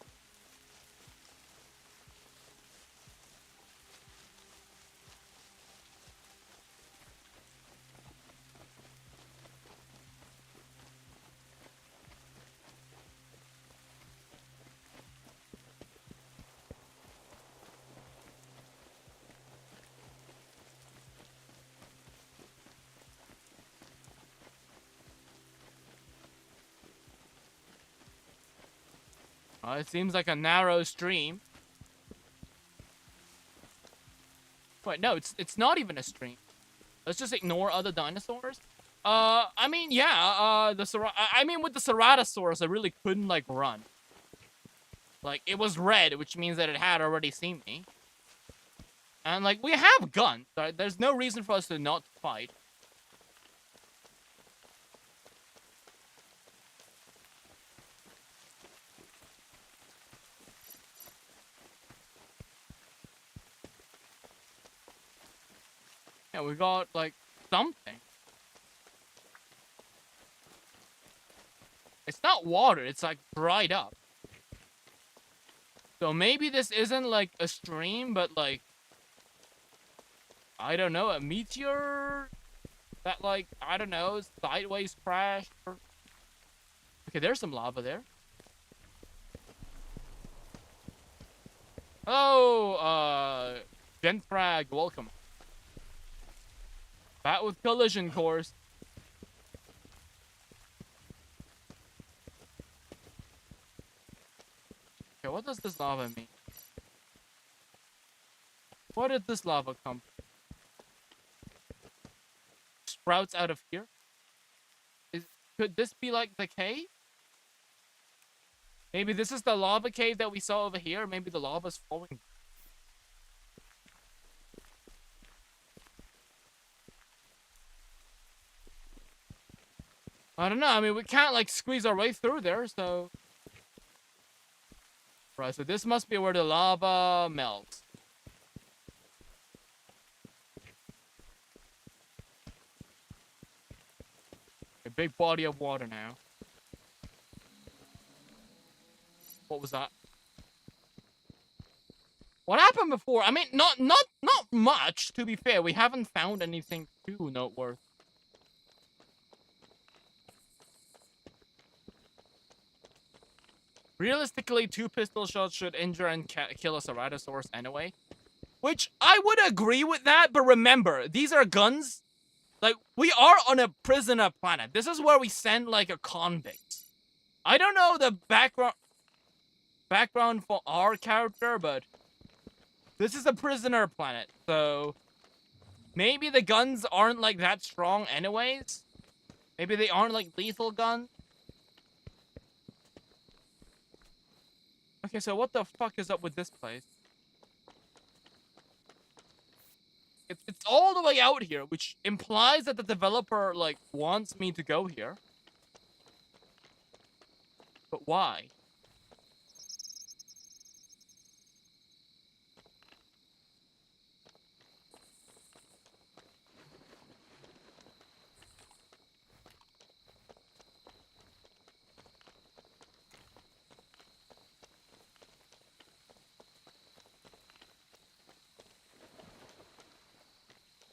It seems like a narrow stream. Wait, no, it's not even a stream. Let's just ignore other dinosaurs. I mean, yeah, I mean, with the Ceratosaurus, I really couldn't, like, run. Like, it was red, which means that it had already seen me. And, like, we have guns, right? There's no reason for us to not fight. Yeah, we got, like, something. It's not water, it's, like, dried up. So maybe this isn't, like, a stream, but, like, I don't know, a meteor that, like, I don't know, sideways crashed or... Okay, there's some lava there. Oh, Genfrag, welcome. Bat with collision course. Okay, what does this lava mean? Where did this lava come from? Sprouts out of here? Could this be like the cave? Maybe this is the lava cave that we saw over here. Maybe the lava's flowing. I don't know. I mean, we can't, like, squeeze our way through there, so... Right, so this must be where the lava melts. A big body of water now. What was that? What happened before? I mean, not much, to be fair. We haven't found anything too noteworthy. Realistically, 2 pistol shots should injure and kill a Ceratosaurus anyway. Which, I would agree with that, but remember, these are guns. Like, we are on a prisoner planet. This is where we send, like, a convict. I don't know the background for our character, but this is a prisoner planet, so maybe the guns aren't, like, that strong anyways. Maybe they aren't, like, lethal guns. Okay, so what the fuck is up with this place? It's all the way out here, which implies that the developer, like, wants me to go here. But why?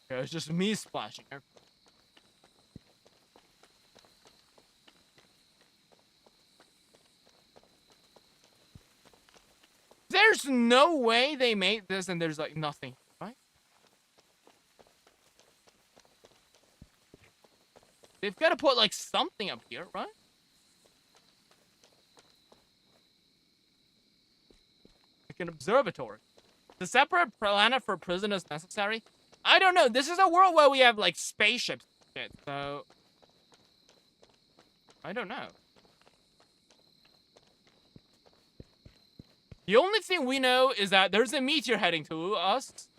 Yeah, it's just me splashing. There's no way they made this and there's, like, nothing, right? They've got to put, like, something up here, right? Like an observatory. The separate planet for prisoners necessary? I don't know. This is a world where we have, like, spaceships and shit, so... I don't know. The only thing we know is that there's a meteor heading to us.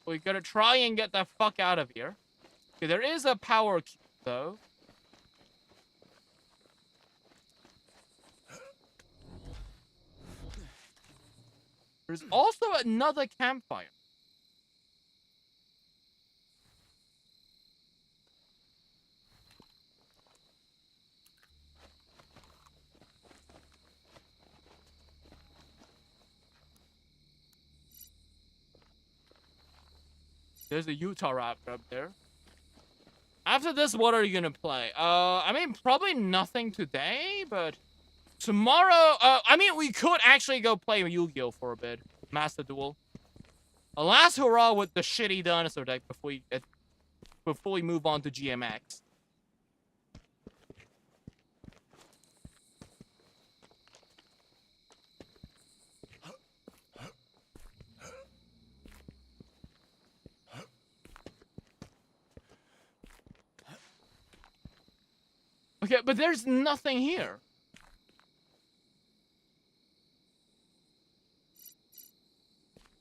We gotta try and get the fuck out of here. Okay, there is a power cube, though. There's also another campfire. There's a Utah raptor up there. After this, what are you gonna play? I mean, probably nothing today, but... Tomorrow, I mean, we could actually go play Yu-Gi-Oh! For a bit. Master Duel. A last hurrah with the shitty dinosaur deck before we move on to GMX. Okay, but there's nothing here.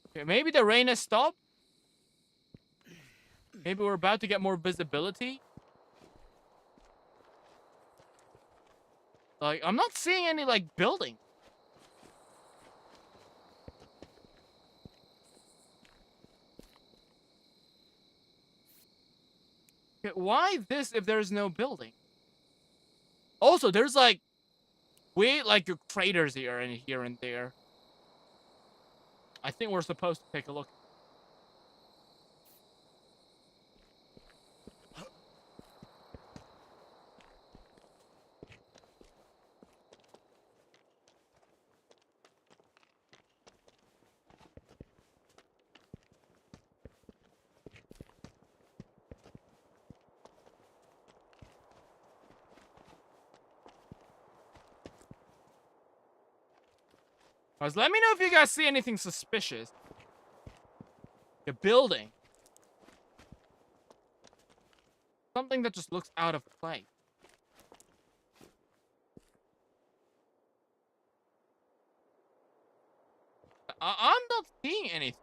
Okay, maybe the rain has stopped. Maybe we're about to get more visibility. Like, I'm not seeing any, like, building. Okay, why this if there's no building? Also, there's, like, weird, like, craters here and there. I think we're supposed to take a look. Guys, let me know if you guys see anything suspicious. A building. Something that just looks out of place. I'm not seeing anything.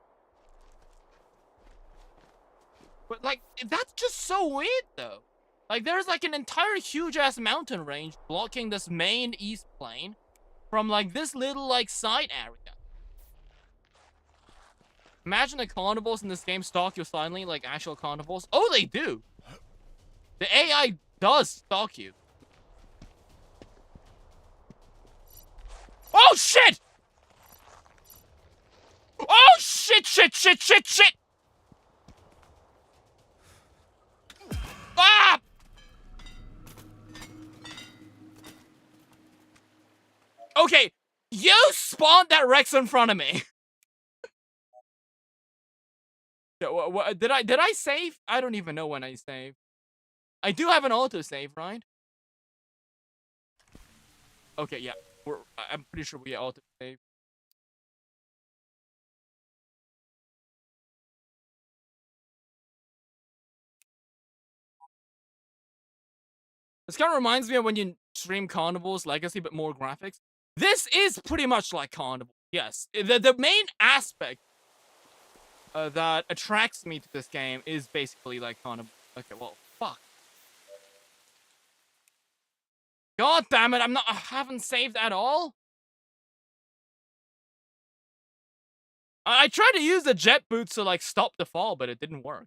But, like, that's just so weird, though. Like, there's, like, an entire huge-ass mountain range blocking this main east plane from, like, this little, like, side area. Imagine the carnivores in this game stalk you silently like actual carnivores. Oh, they do! The AI does stalk you. Oh, shit! Oh, shit, shit, shit, shit, shit! Ah! Okay, you spawned that Rex in front of me. Did I save? I don't even know when I saved. I do have an autosave, right? Okay, yeah. I'm pretty sure we autosave. This kind of reminds me of when you stream Carnival's Legacy, but more graphics. This is pretty much like Carnival. Yes, the main aspect that attracts me to this game is basically like Carnival. Okay, well, fuck. God damn it! I haven't saved at all. I tried to use the jet boots to like stop the fall, but it didn't work.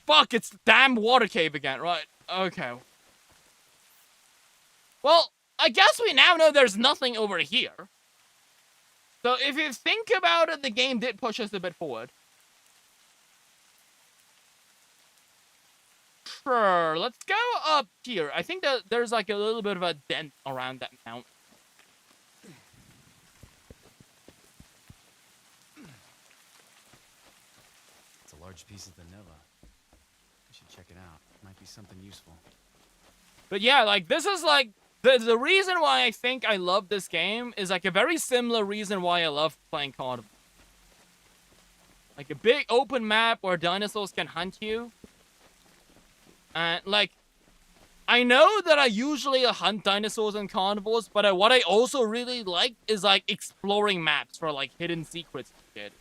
Fuck! It's the damn water cave again, right? Okay. Well, I guess we now know there's nothing over here. So if you think about it, the game did push us a bit forward. Sure, let's go up here. I think that there's like a little bit of a dent around that mountain. It's a large piece of the Neva. We should check it out. Might be something useful. But yeah, like, this is like, the reason why I think I love this game is like a very similar reason why I love playing Carnival. Like a big open map where dinosaurs can hunt you. And like, I know that I usually hunt dinosaurs in carnivores, but what I also really like is like exploring maps for like hidden secrets and shit.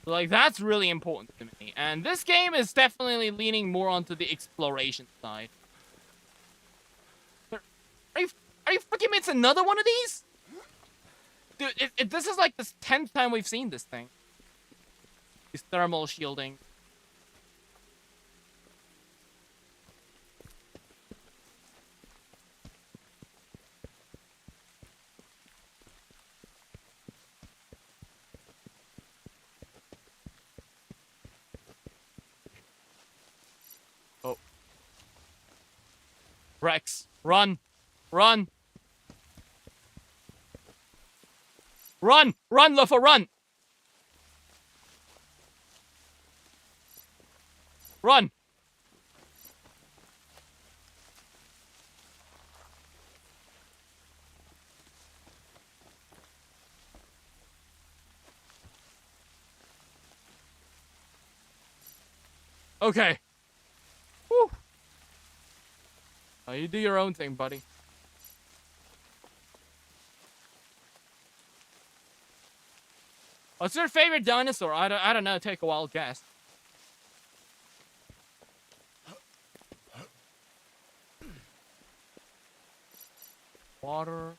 Like, that's really important to me. And this game is definitely leaning more onto the exploration side. Are you fucking it's another one of these? Dude, this is like the 10th time we've seen this thing. These thermal shielding. Oh. Rex, run! Run! Run! Run, Lopho, run! Run! Okay. Whew. You do your own thing, buddy. What's your favorite dinosaur? I don't know. Take a wild guess. Water.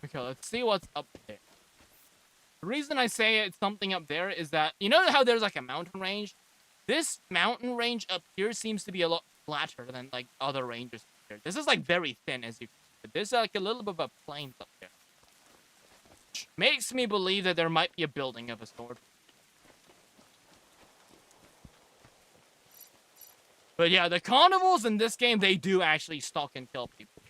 Okay, let's see what's up there. The reason I say it's something up there is that, you know how there's like a mountain range? This mountain range up here seems to be a lot flatter than like other ranges here. This is like very thin as you can see, but there's like a little bit of a plain up there. Which makes me believe that there might be a building of a sort. But yeah, the carnivores in this game, they do actually stalk and kill people.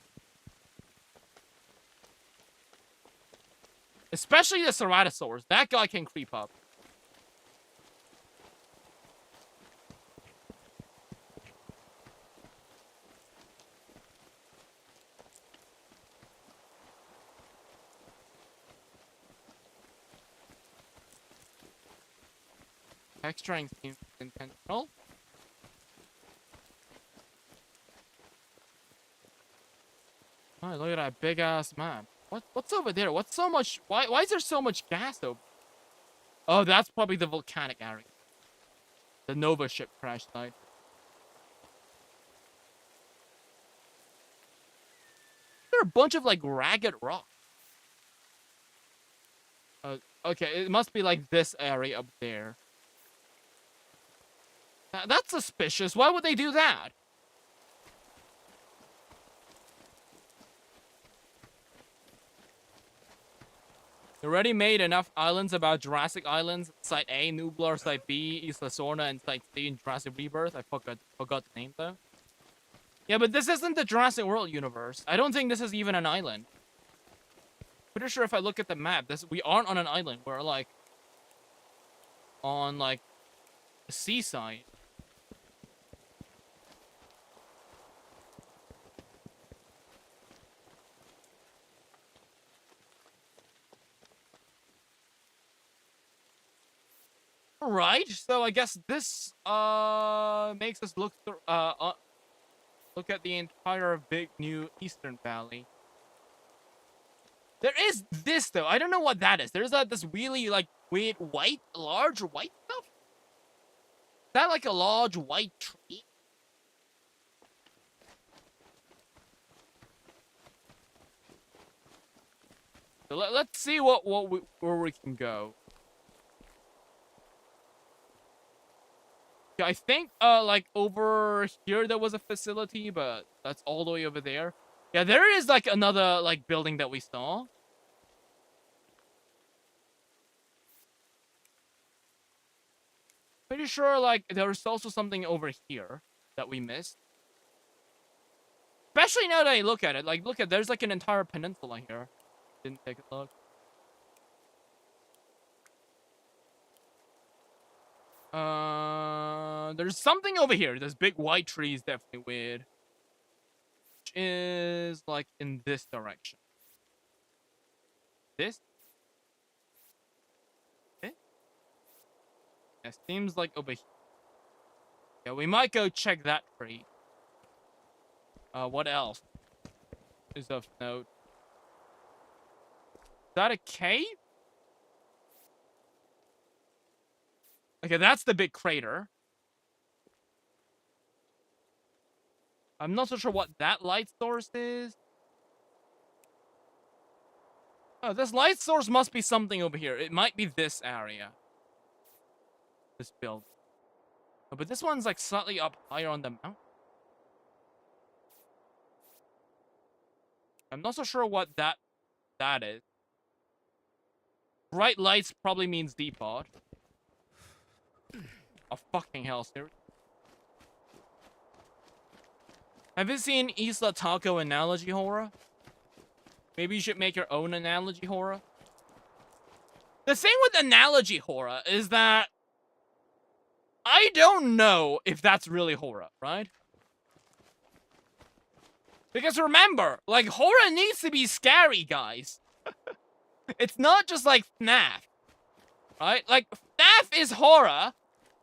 Especially the Ceratosaurs. That guy can creep up. Texturing seems intentional. Oh, look at that big ass map. What's over there? What's so much? Why is there so much gas over? Oh, that's probably the volcanic area. The Nova ship crash site. There are a bunch of like ragged rocks. Okay, it must be like this area up there. That's suspicious. Why would they do that? They already made enough islands about Jurassic Islands. Site A, Nublar, Site B, Isla Sorna, and Site C in Jurassic Rebirth. I forgot the name though. Yeah, but this isn't the Jurassic World universe. I don't think this is even an island. Pretty sure if I look at the map, we aren't on an island. We're like on like a seaside. Alright, so I guess this makes us look at the entire big new Eastern Valley. There is this though. I don't know what that is. There's this really like weird large white stuff. Is that like a large white tree? So let's see where we can go. I think, like, over here there was a facility, but that's all the way over there. Yeah, there is, like, another, like, building that we saw. Pretty sure, like, there's also something over here that we missed. Especially now that I look at it. Like, there's, like, an entire peninsula here. Didn't take a look. There's something over here. This big white tree is definitely weird. Which is like in this direction. This? Okay. Yeah, seems like over here. Yeah, we might go check that tree. What else is of note? Is that a cave? Okay, that's the big crater. I'm not so sure what that light source is. Oh, this light source must be something over here. It might be this area. This building. Oh, but this one's like slightly up higher on the mountain. I'm not so sure what that is. Bright lights probably means depot. Oh, fucking hell, seriously. Have you seen Isla Taco Analogy Horror? Maybe you should make your own analogy horror. The thing with analogy horror is that I don't know if that's really horror, right? Because remember, like, horror needs to be scary, guys. It's not just like FNAF. right? Like, FNAF is horror,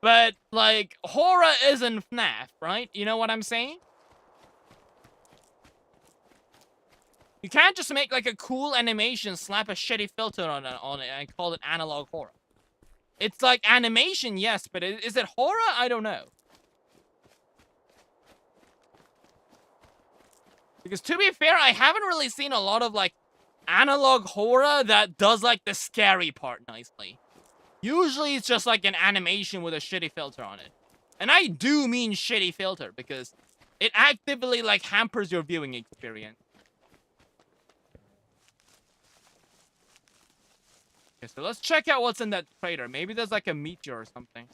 but, like, horror isn't FNAF, right? You know what I'm saying? You can't just make, like, a cool animation, slap a shitty filter on it, and call it analog horror. It's like animation, yes, but is it horror? I don't know. Because to be fair, I haven't really seen a lot of, like, analog horror that does, like, the scary part nicely. Usually it's just, like, an animation with a shitty filter on it. And I do mean shitty filter, because it actively, like, hampers your viewing experience. Okay, so let's check out what's in that crater. Maybe there's, like, a meteor or something.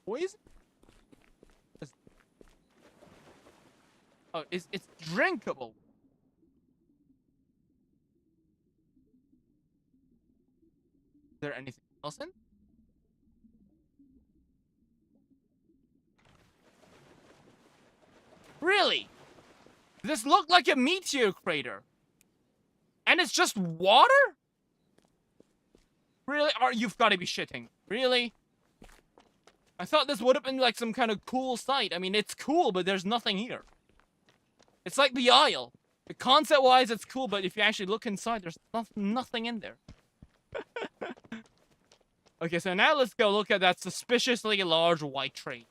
Poison? Oh, it's drinkable. Is there anything else in? Really? This looked like a meteor crater. And it's just water? Really? You've got to be shitting. Really? I thought this would have been like some kind of cool sight. I mean, it's cool, but there's nothing here. It's like the Isle. Concept-wise, it's cool, but if you actually look inside, there's nothing in there. Okay, so now let's go look at that suspiciously large white tree.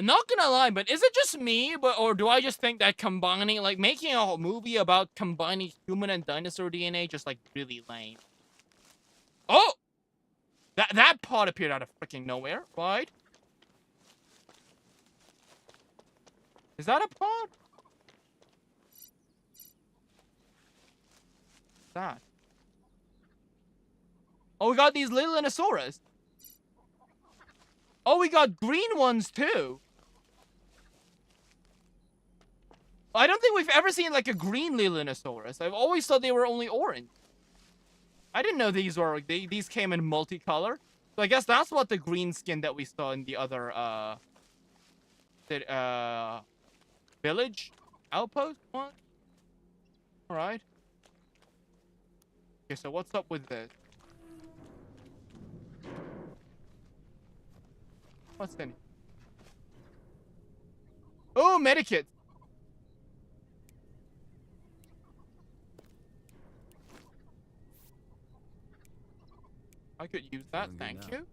Not gonna lie, but is it just me, or do I just think that combining, like, making a whole movie about combining human and dinosaur DNA just, like, really lame? Oh! That pod appeared out of freaking nowhere, right? Is that a pod? What's that? Oh, we got these little Dinosaurs. Oh, we got green ones, too. I don't think we've ever seen, like, a green Lilinosaurus. I've always thought they were only orange. I didn't know these were, these came in multicolor. So I guess that's what the green skin that we saw in the other, village outpost one. Alright. Okay, so what's up with this? What's in it? Oh, medikit. I could use that, thank you.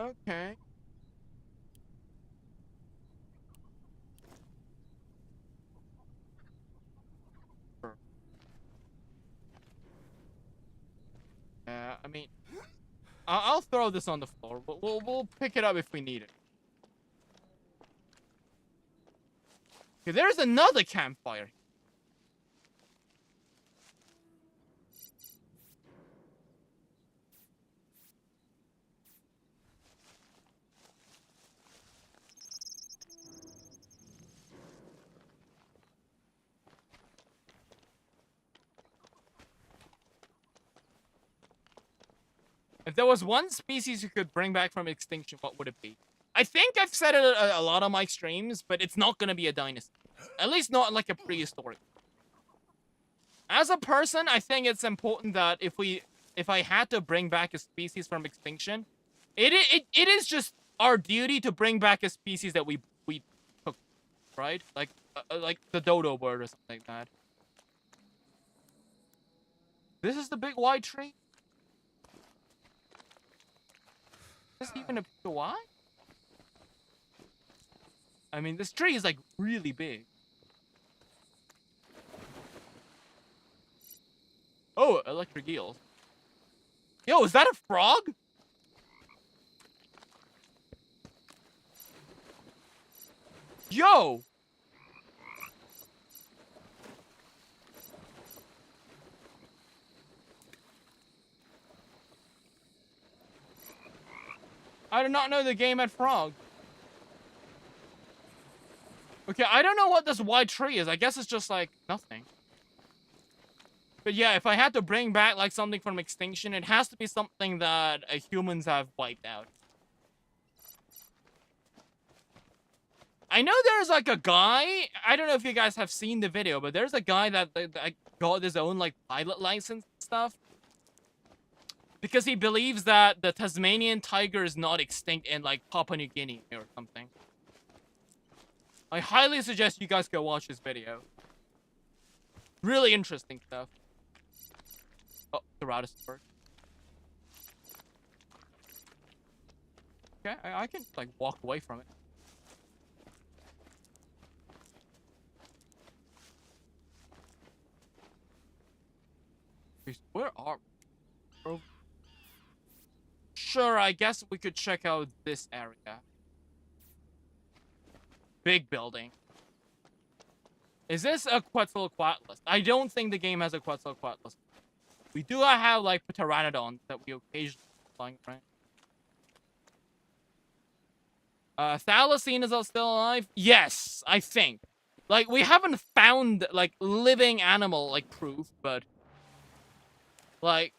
Okay. I mean, I'll throw this on the floor. We'll pick it up if we need it. Okay, there's another campfire. If there was one species you could bring back from extinction, what would it be? I think I've said it a lot on my streams, but it's not gonna be a dinosaur. At least not like a prehistoric. As a person, I think it's important that if I had to bring back a species from extinction, it is just our duty to bring back a species that we took, right? Like the dodo bird or something like that. This is the big white tree. Is this even a why? I mean, this tree is like really big. Oh, electric eels. Yo, is that a frog? Yo! I did not know the game had frog. Okay, I don't know what this white tree is. I guess it's just like nothing. But yeah, if I had to bring back like something from extinction, it has to be something that humans have wiped out. I know there's like a guy, I don't know if you guys have seen the video, but there's a guy that got his own like pilot license and stuff. Because he believes that the Tasmanian tiger is not extinct in like Papua New Guinea or something. I highly suggest you guys go watch this video. Really interesting stuff. Oh, the route is work. Okay, I can like walk away from it. Where are we? Sure, I guess we could check out this area. Big building. Is this a Quetzalcoatlus? I don't think the game has a Quetzalcoatlus. We do have like pteranodons that we occasionally find, right? Thalassian is still alive? Yes, I think. Like, we haven't found like living animal like proof, but like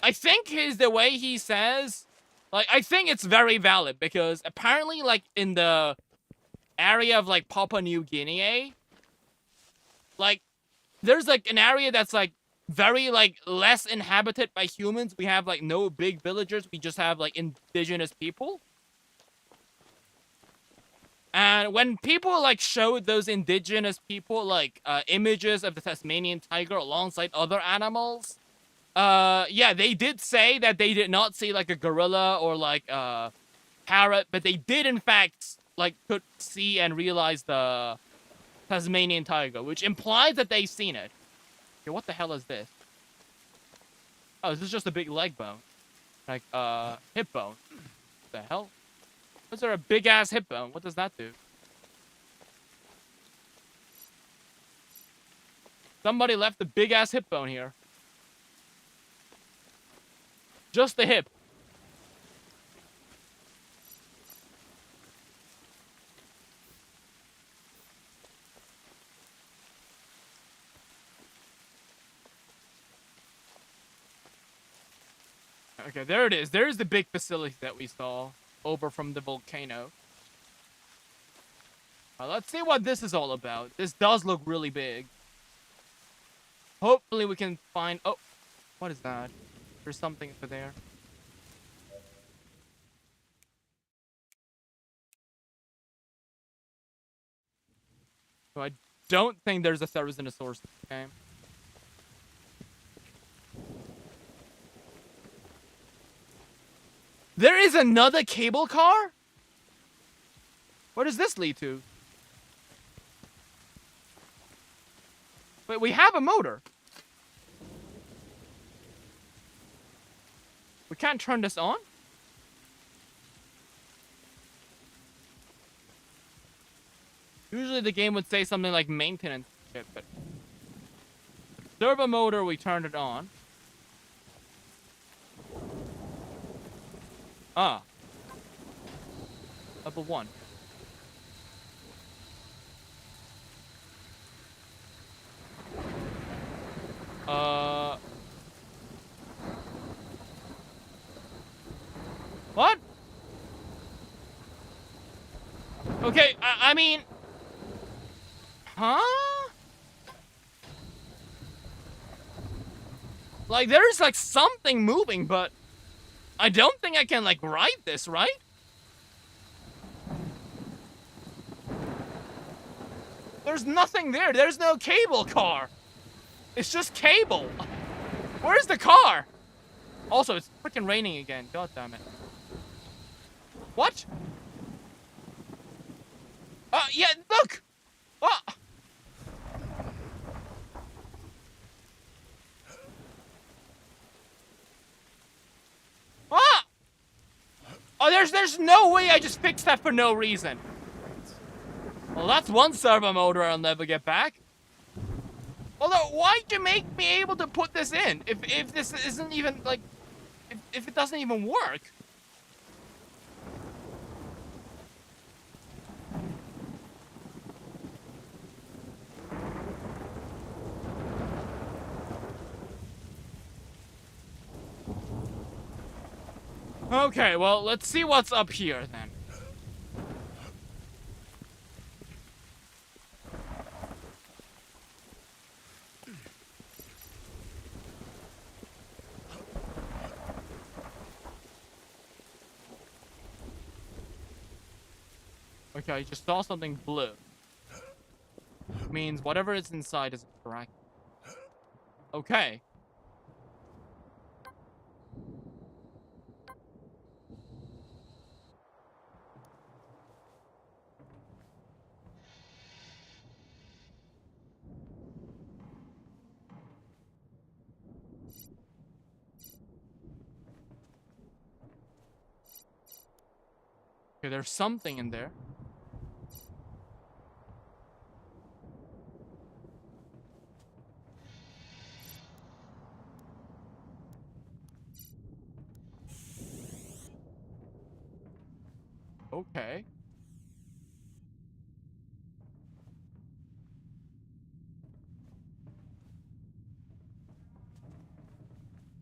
I think the way he says, like, I think it's very valid because apparently, like, in the area of, like, Papua New Guinea, like, there's, like, an area that's, like, very, like, less inhabited by humans. We have, like, no big villagers. We just have, like, indigenous people. And when people, like, showed those indigenous people, like, images of the Tasmanian tiger alongside other animals, yeah, they did say that they did not see, like, a gorilla or, like, a parrot, but they did, in fact, like, could see and realize the Tasmanian tiger, which implies that they've seen it. Okay, what the hell is this? Oh, this is just a big leg bone. Like, hip bone. What the hell? Was there a big-ass hip bone? What does that do? Somebody left a big-ass hip bone here. Just the hip. Okay, there it is. There's the big facility that we saw over from the volcano. Let's see what this is all about. This does look really big. Hopefully we can find... Oh, what is that? There's something over there. So I don't think there's a Therizinosaurus in this game. There is another cable car? Where does this lead to? Wait, we have a motor. We can't turn this on? Usually the game would say something like maintenance shit, but... Servo motor, we turned it on. Ah. Level 1. What? Okay, I mean... Huh? Like, there's, like, something moving, but... I don't think I can, like, ride this, right? There's nothing there. There's no cable car. It's just cable. Where's the car? Also, it's freaking raining again. God damn it. What? Yeah, look! Oh, there's no way I just fixed that for no reason. Well, that's one servo motor I'll never get back. Although, why'd you make me able to put this in if this isn't even like if it doesn't even work? Okay, well, let's see what's up here then. Okay, I just saw something blue. Means whatever is inside is correct. Okay. Okay, there's something in there. Okay.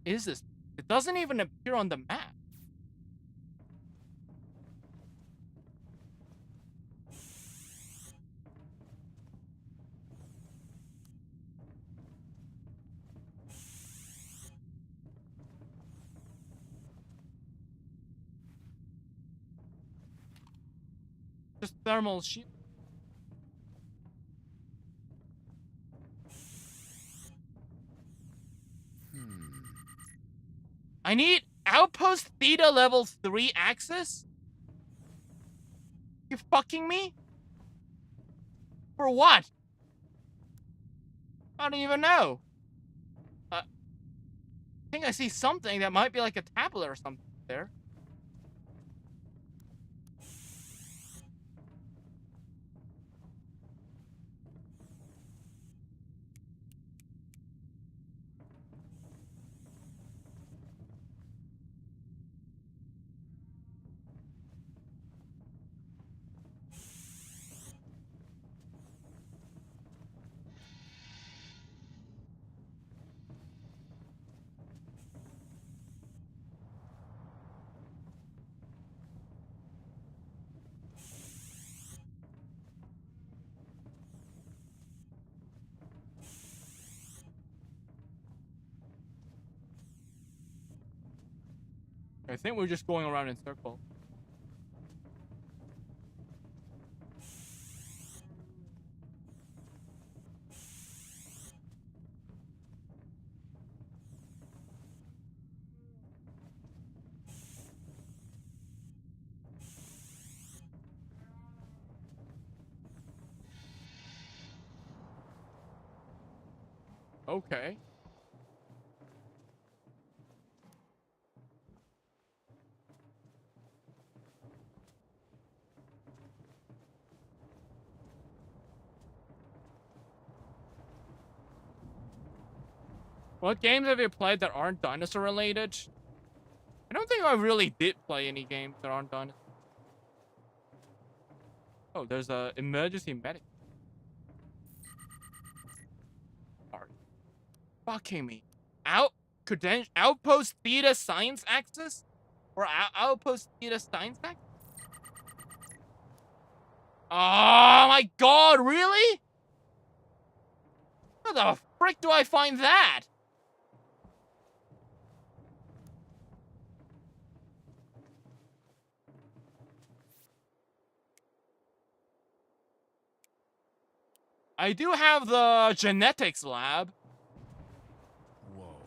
Is this? It doesn't even appear on the map. Just thermal shield. I need outpost theta level 3 access? You fucking me? For what? I don't even know. I think I see something that might be like a tablet or something there. I think we're just going around in circles. Okay. What games have you played that aren't dinosaur related? I don't think I really did play any games that aren't dinosaur. Oh, there's a emergency medic. Are you fucking me? Outpost theta science access? Or outpost theta science access? Oh my god, really? How the frick do I find that? I do have the genetics lab. Whoa.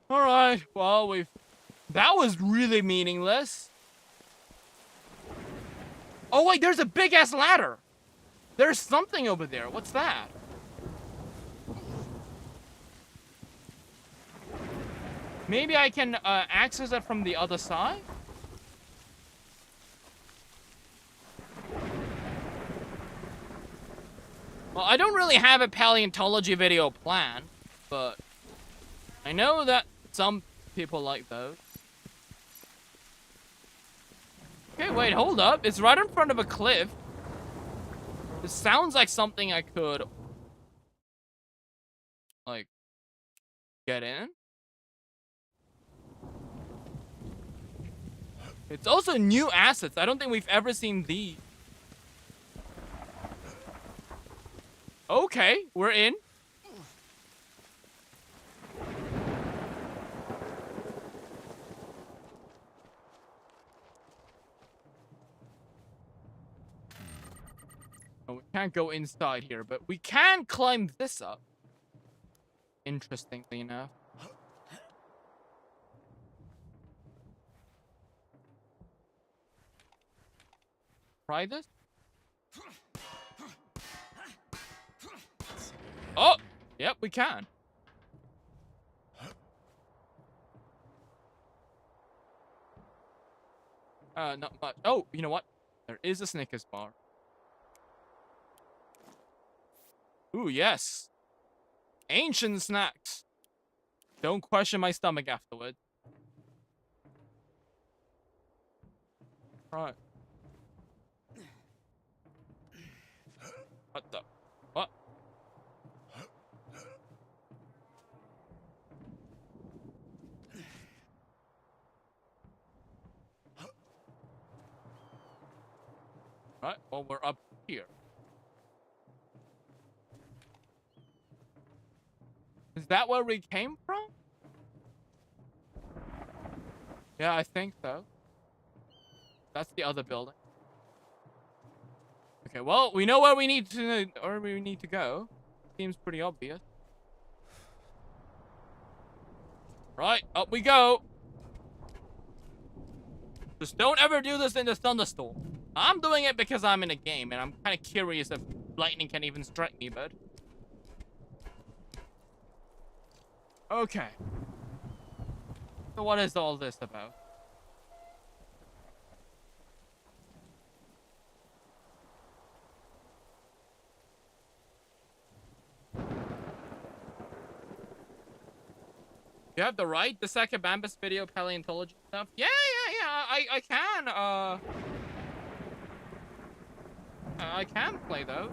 Alright, well, that was really meaningless. Oh, wait, there's a big-ass ladder. There's something over there. What's that? Maybe I can access it from the other side? Well, I don't really have a paleontology video planned, but I know that some people like those. Okay, wait, hold up. It's right in front of a cliff. This sounds like something I could, like, get in. It's also new assets. I don't think we've ever seen these. Okay, we're in. Oh, we can't go inside here, but we can climb this up. Interestingly enough. Try this? Oh! Yep, we can. Not much. Oh, you know what? There is a Snickers bar. Ooh, yes. Ancient snacks. Don't question my stomach afterward. Right. What the? What? Right, well, we're up here. Is that where we came from? Yeah, I think so. That's the other building. Okay, well, we know where we need to go. Seems pretty obvious. Right, up we go. Just don't ever do this in the thunderstorm. I'm doing it because I'm in a game, and I'm kind of curious if lightning can even strike me, but... Okay. So what is all this about? You have the right? The second Bambus video paleontology stuff? Yeah. I can, I can play those.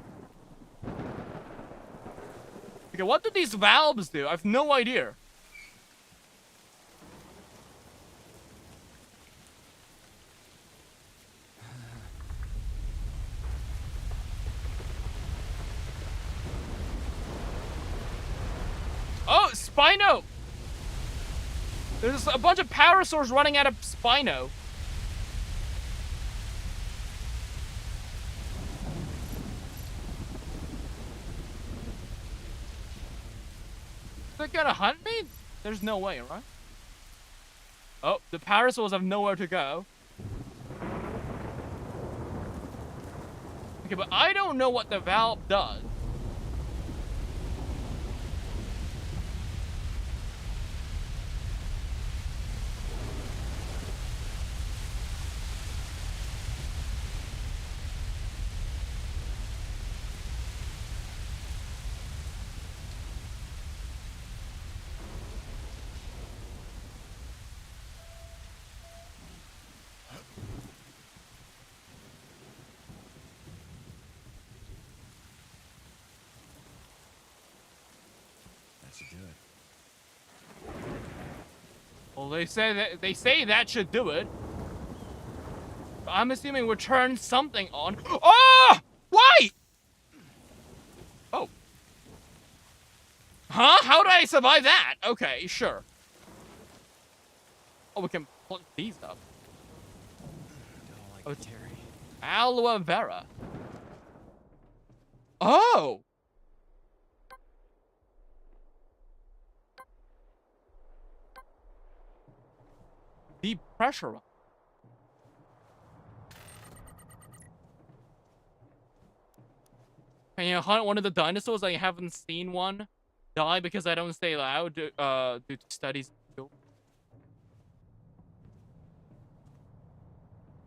Okay, what do these valves do? I have no idea. Oh, Spino! There's a bunch of parasaurs running out of Spino. They're gonna hunt me? There's no way, right? Oh, the parasaurs have nowhere to go. Okay, but I don't know what the valve does. Should do it. Well, they say that should do it. But I'm assuming we turn something on. Oh! Why? Oh. Huh? How did I survive that? Okay, sure. Oh, we can plug these up. Oh, Terry. Aloe vera. Oh! Deep pressure. Can you hunt one of the dinosaurs? I haven't seen one die because I don't stay loud due to studies.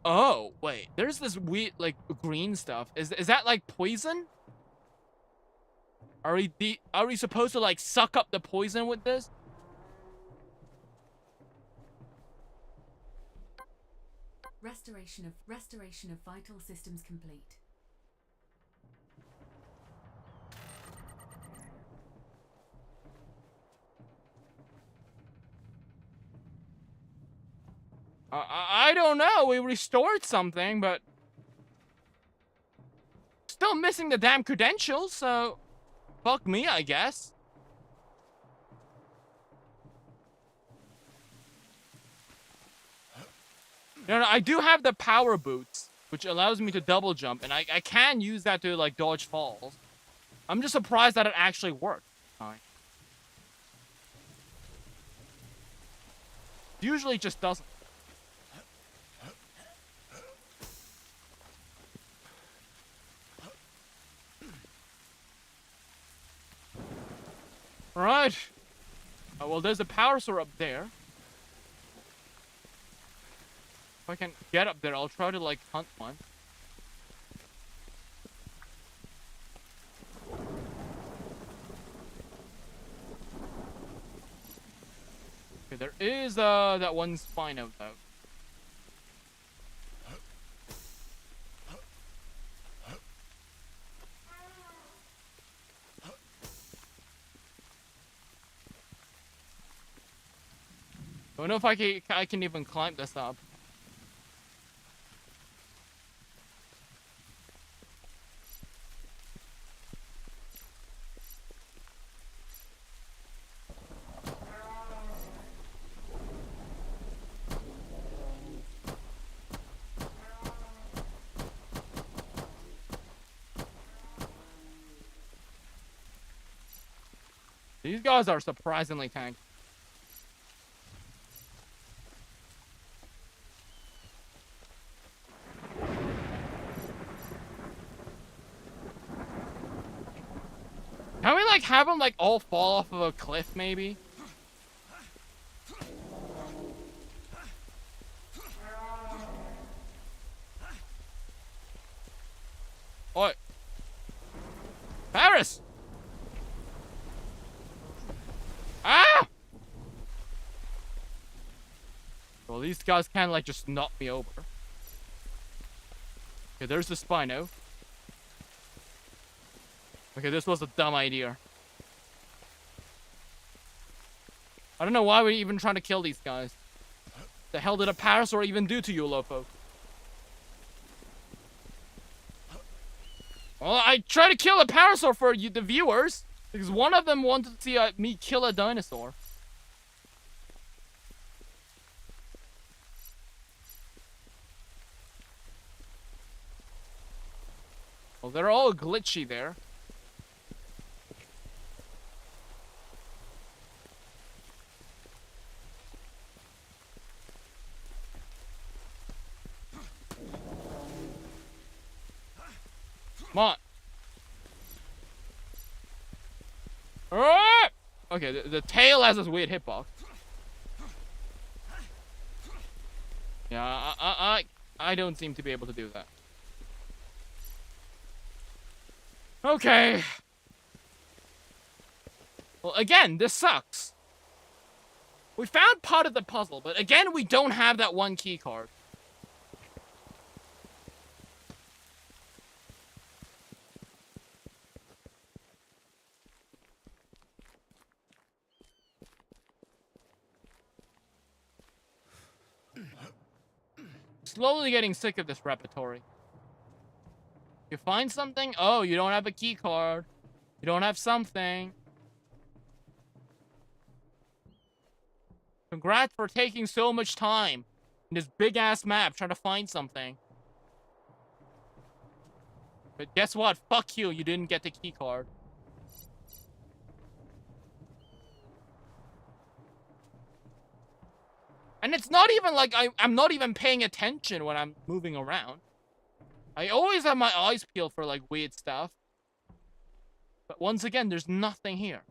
Oh, wait. There's this weird, like, green stuff. Is that, like, poison? Are we supposed to, like, suck up the poison with this? Restoration of vital systems complete. I don't know. We restored something, but still missing the damn credentials, so fuck me, I guess. No, I do have the power boots, which allows me to double jump, and I can use that to, like, dodge falls. I'm just surprised that it actually worked. Usually it just doesn't. Right. Oh, well, there's a power source up there. If I can get up there, I'll try to, like, hunt one. Okay, there is, that one Spino, though. I don't know if I can even climb this up. These guys are surprisingly tanky. Can we, like, have them, like, all fall off of a cliff, maybe? Oi. Paris! Ah! Well, these guys can, like, just knock me over. Okay, there's the Spino. Okay, this was a dumb idea. I don't know why we're even trying to kill these guys. The hell did a Parasaur even do to you, Lopho? Well, I try to kill a Parasaur for you, the viewers, because one of them wanted to see me kill a dinosaur. Well, they're all glitchy there. Come on. Ah! Okay, the tail has this weird hitbox. Yeah, I don't seem to be able to do that. Okay. Well, again, this sucks. We found part of the puzzle, but again, we don't have that one key card. Slowly getting sick of this repertory. You find something? Oh, you don't have a key card. You don't have something. Congrats for taking so much time in this big-ass map trying to find something. But guess what? Fuck you, you didn't get the key card. And it's not even like I'm not even paying attention when I'm moving around. I always have my eyes peeled for like weird stuff. But once again, there's nothing here.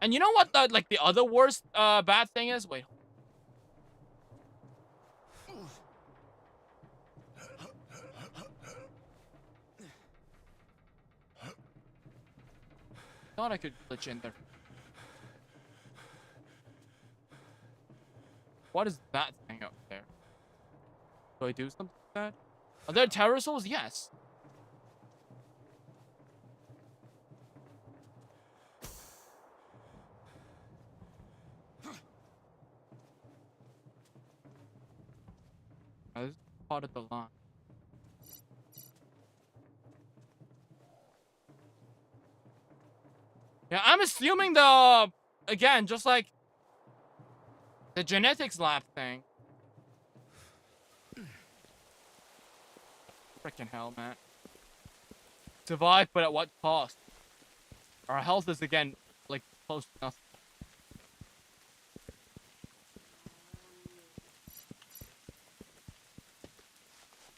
And you know what the other worst bad thing is? Wait. Thought I could glitch in there. What is that thing up there? Do I do something with that? Are there pterosaurs? Yes. This is part of the line. Yeah, I'm assuming again, just like the genetics lab thing. Freaking hell, man. Survive, but at what cost? Our health is, again, like, close to nothing.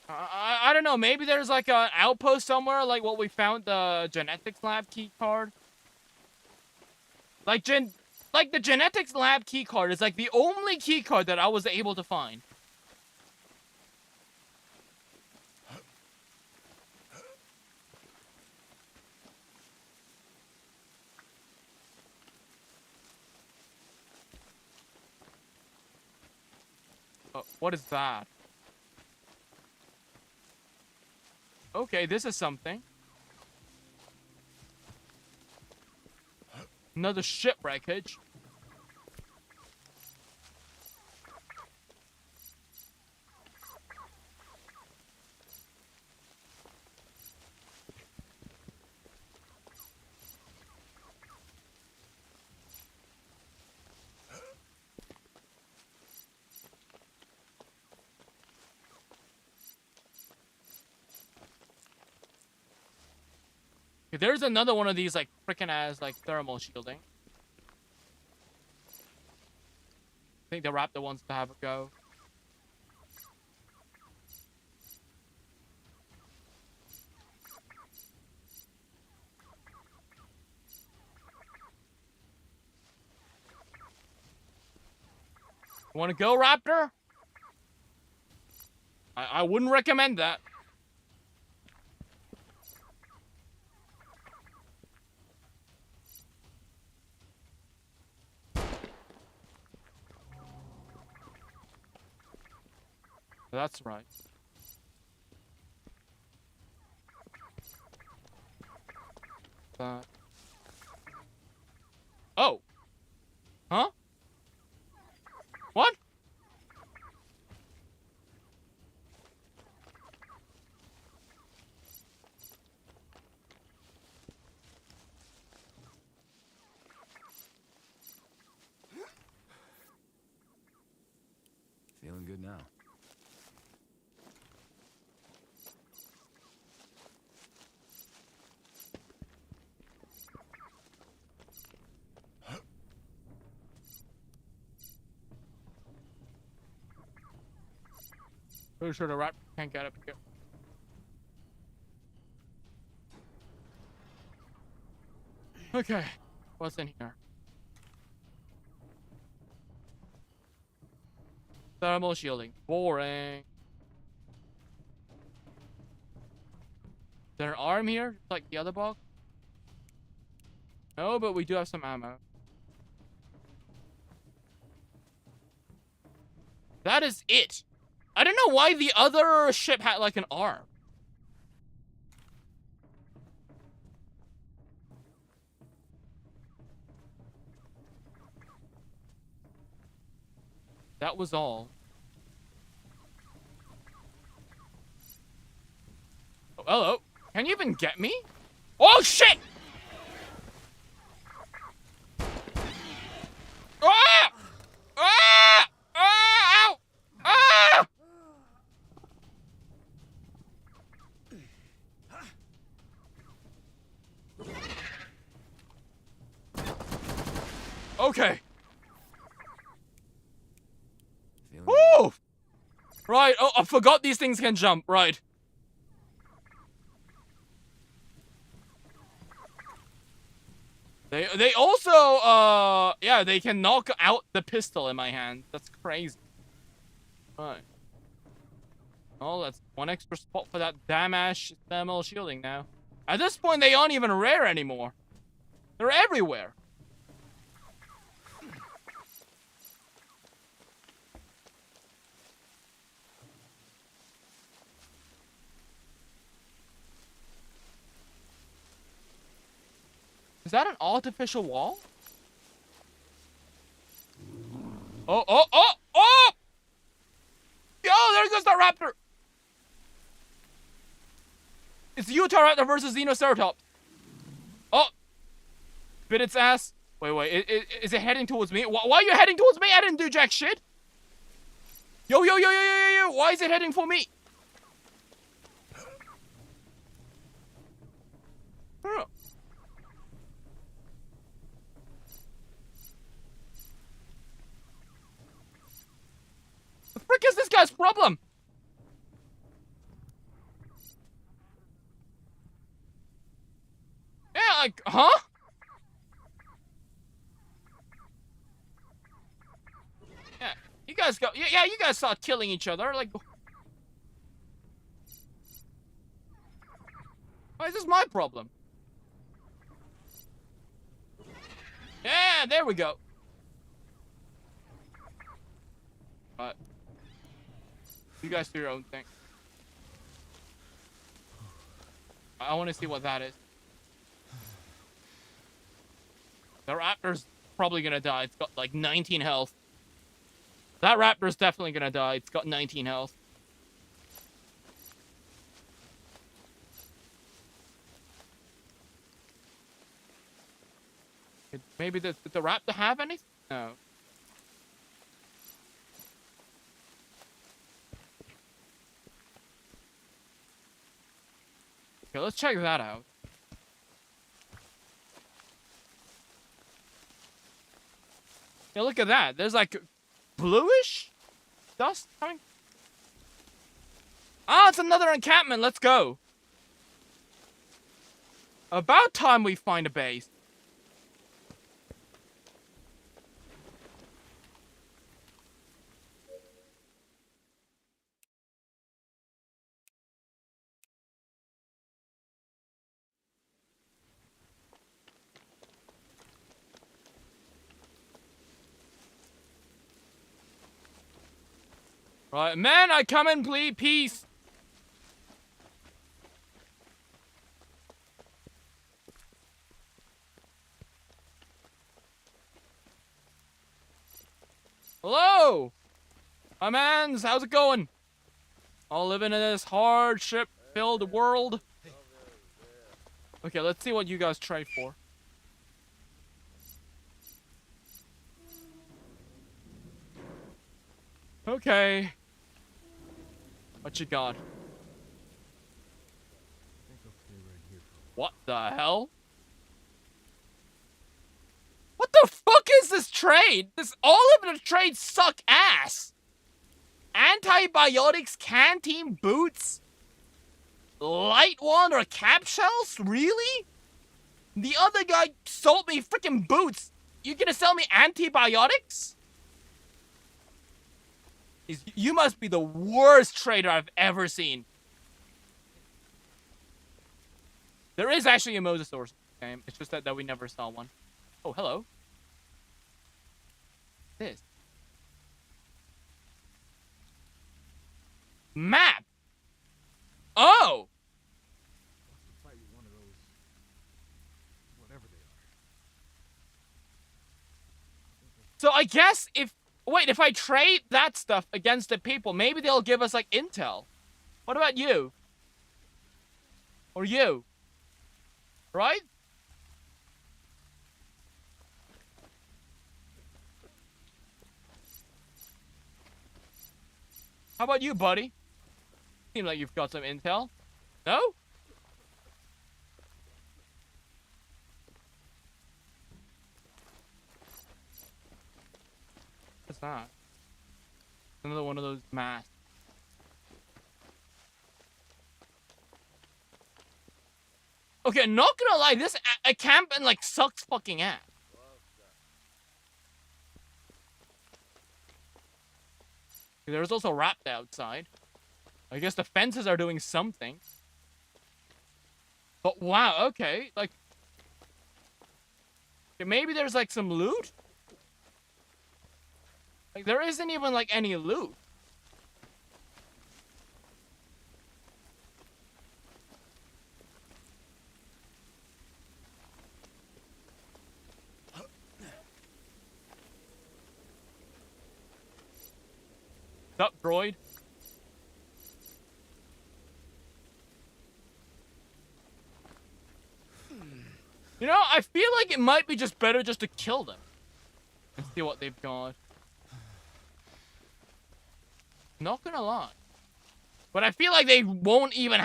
I don't know, maybe there's, like, an outpost somewhere, like what we found the genetics lab key card. Like, the genetics lab key card is, like, the only key card that I was able to find. What is that? Okay, this is something. Another ship wreckage. Okay, there's another one of these, like, frickin' ass, like, thermal shielding. I think the raptor wants to have a go. Want to go, raptor? I wouldn't recommend that. That's right. Oh. Huh? What? Feeling good now. Pretty sure the rat can't get up here. Okay, what's in here? Thermal shielding. Boring. Is there an arm here? Just like the other box? No, but we do have some ammo. That is it. I don't know why the other ship had like an arm. That was all. Oh, hello. Can you even get me? Oh, shit! Ah! Ah! Ah! Ow! Ah! Okay. Feeling Woo! Right. Oh, I forgot these things can jump. Right. They also yeah, they can knock out the pistol in my hand. That's crazy. Right. Oh, that's one extra spot for that damage thermal shielding now. At this point, they aren't even rare anymore. They're everywhere. Is that an artificial wall? Oh, oh, oh, oh! Yo, there goes the raptor! It's Utah Raptor versus Dinosaurs. Oh! Bit its ass. Wait, is it heading towards me? Why are you heading towards me? I didn't do jack shit. Yo, why is it heading for me? Oh. The frick is this guy's problem? Yeah, like, huh? Yeah, you guys go. Yeah, you guys start killing each other. Like, why is this my problem? Yeah, there we go. Alright. You guys do your own thing. I want to see what that is. The raptor's probably gonna die. It's got like 19 health. That raptor's definitely gonna die. It's got 19 health. Maybe did the raptor have anything? No. Okay, let's check that out. Yeah, look at that. There's like bluish dust coming. Ah, it's another encampment. Let's go. About time we find a base. Right, man, I come in, please, peace. Hello, my mans, how's it going? All living in this hardship-filled world. Okay, let's see what you guys trade for. Okay. What you got? What the hell? What the fuck is this trade? All of the trades suck ass. Antibiotics, canteen boots, light wand or cap shells? Really? The other guy sold me freaking boots. You gonna sell me antibiotics? You must be the worst trader I've ever seen. There is actually a Mosasaurus game. It's just that we never saw one. Oh, hello. This. Map. Oh. So I guess if I trade that stuff against the people, maybe they'll give us, like, intel. What about you? Or you? Right? How about you, buddy? Seems like you've got some intel. No? that? Another one of those masks. Okay, not gonna lie, this camping like sucks fucking ass. There's also wrapped outside. I guess the fences are doing something. But wow, okay, like maybe there's like some loot? Like there isn't even like any loot. What's up, droid? You know, I feel like it might be just better just to kill them. And see what they've got. Not gonna lie. But I feel like they won't even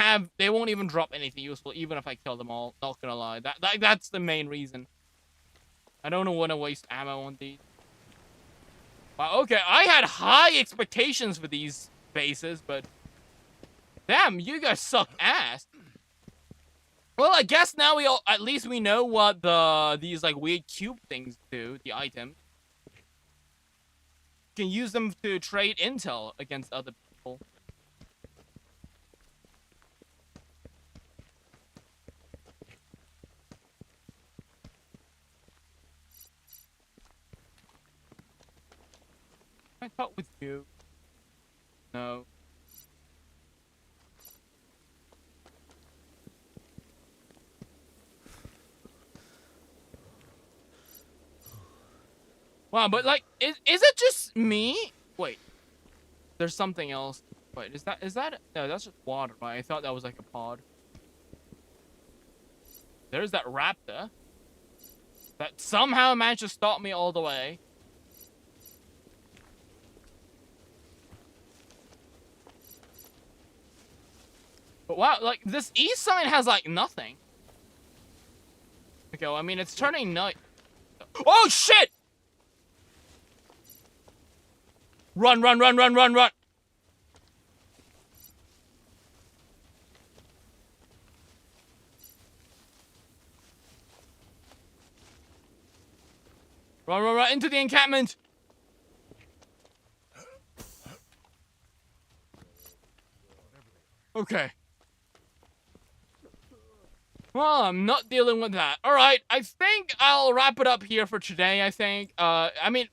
drop anything useful, even if I kill them all. Not gonna lie. That's the main reason. I don't want to waste ammo on these. Wow, okay, I had high expectations for these bases, but damn, you guys suck ass. Well, I guess now at least we know what these like weird cube things do, the items. You can use them to trade intel against other people. Can I talk with you? No. Wow, but like, is it just me? Wait, there's something else. Wait, is that? No, that's just water, right? I thought that was like a pod. There's that raptor that somehow managed to stop me all the way. But wow, like this east side has like nothing. Okay, well, I mean it's turning night. Oh shit! Run, run, run, run, run, run! Run, run, run into the encampment! Okay. Well, I'm not dealing with that. Alright, I think I'll wrap it up here for today, I think. I mean,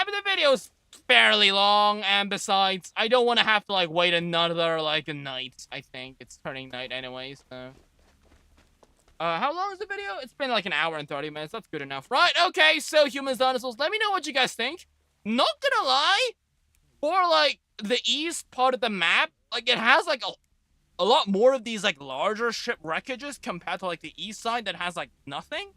the video's fairly long, and besides, I don't want to have to, like, wait another, like, a night, I think. It's turning night anyway, so... how long is the video? It's been, like, an hour and 30 minutes. That's good enough. Right, okay, so, humans, dinosaurs, let me know what you guys think. Not gonna lie, for, like, the east part of the map, like, it has, like, a lot more of these, like, larger ship wreckages compared to, like, the east side that has, like, nothing.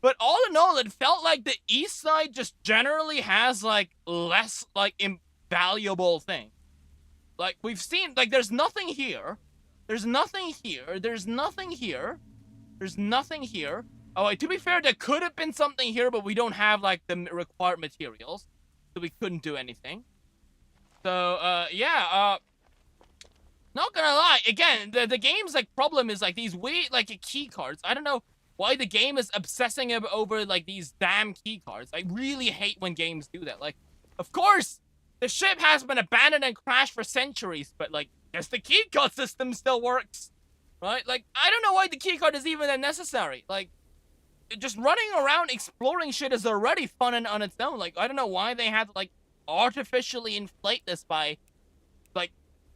But all in all, it felt like the east side just generally has, like, less, like, invaluable things. Like, we've seen, like, there's nothing here. There's nothing here. There's nothing here. There's nothing here. Oh, wait, to be fair, there could have been something here, but we don't have, like, the required materials. So we couldn't do anything. So, yeah, not gonna lie, again, the game's, like, problem is, like, these weird, like, key cards. I don't know why the game is obsessing over, like, these damn key cards. I really hate when games do that. Like, of course, the ship has been abandoned and crashed for centuries, but, like, guess the key card system still works, right? Like, I don't know why the key card is even necessary. Like, just running around exploring shit is already fun on its own. Like, I don't know why they had to, like, artificially inflate this by, like,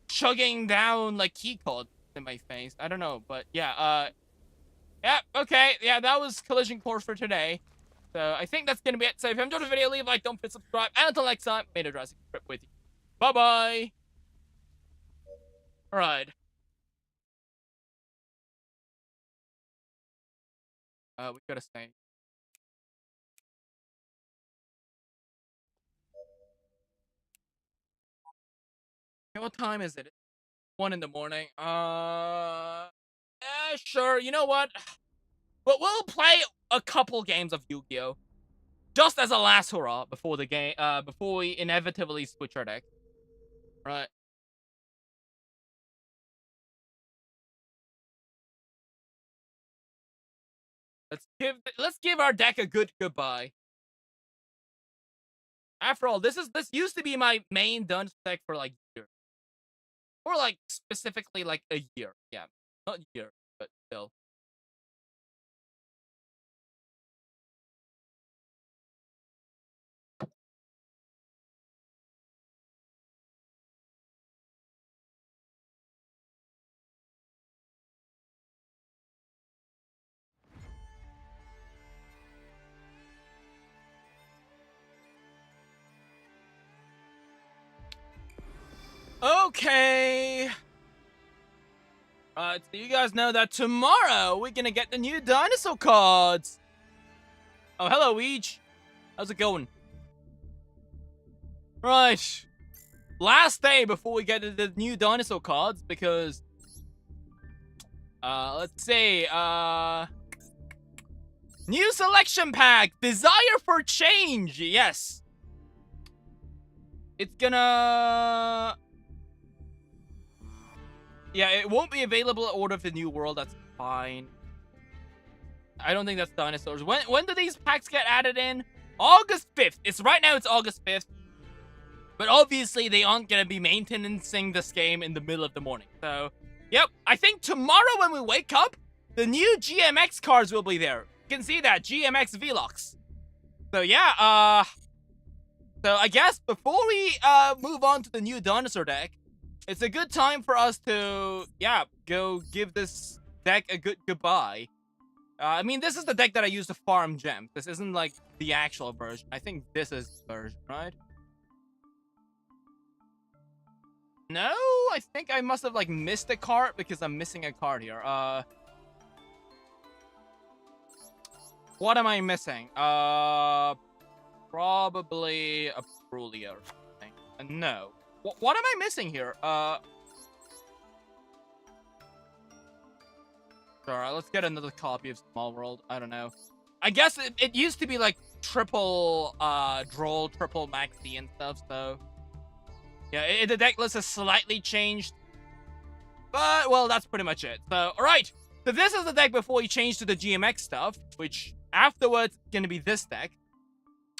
chugging down, like, key cards in my face. I don't know, but yeah, yeah, okay, yeah, that was Collision Course for today. So I think that's gonna be it. So if you enjoyed the video, leave a like, don't forget to subscribe, and until next time, may the Jurassic Trip with you. Bye-bye! Alright. We gotta stay. Okay, what time is it? It's 1 in the morning. Sure, you know what? But we'll play a couple games of Yu-Gi-Oh! Just as a last hurrah before the game, before we inevitably switch our deck. Right. Let's give our deck a good goodbye. After all, this used to be my main dungeon deck for like years. Or like specifically like a year. Yeah. Not a year, but still. Okay. So you guys know that tomorrow we're gonna get the new dinosaur cards. Oh, hello, Weege. How's it going? Right. Last day before we get the new dinosaur cards because let's see, new selection pack, Desire for Change. Yes. It's gonna yeah, it won't be available at Order of the New World. That's fine. I don't think that's Dinosaurs. When do these packs get added in? August 5th. Right now it's August 5th. But obviously they aren't going to be maintaining this game in the middle of the morning. So, yep. I think tomorrow when we wake up, the new GMX cards will be there. You can see that. GMX Velox. So, yeah. So, I guess before we move on to the new dinosaur deck, it's a good time for us to, yeah, go give this deck a good goodbye. I mean, this is the deck that I use to farm gems. This isn't, like, the actual version. I think this is the version, right? No, I think I must have, like, missed a card because I'm missing a card here. What am I missing? Probably a Brulia or something. No. What am I missing here? Alright, let's get another copy of Small World. I don't know. I guess it used to be like triple Droll, triple Maxi and stuff, so yeah, the deck list has slightly changed. But well, that's pretty much it. So alright. So this is the deck before you change to the GMX stuff, which afterwards is gonna be this deck.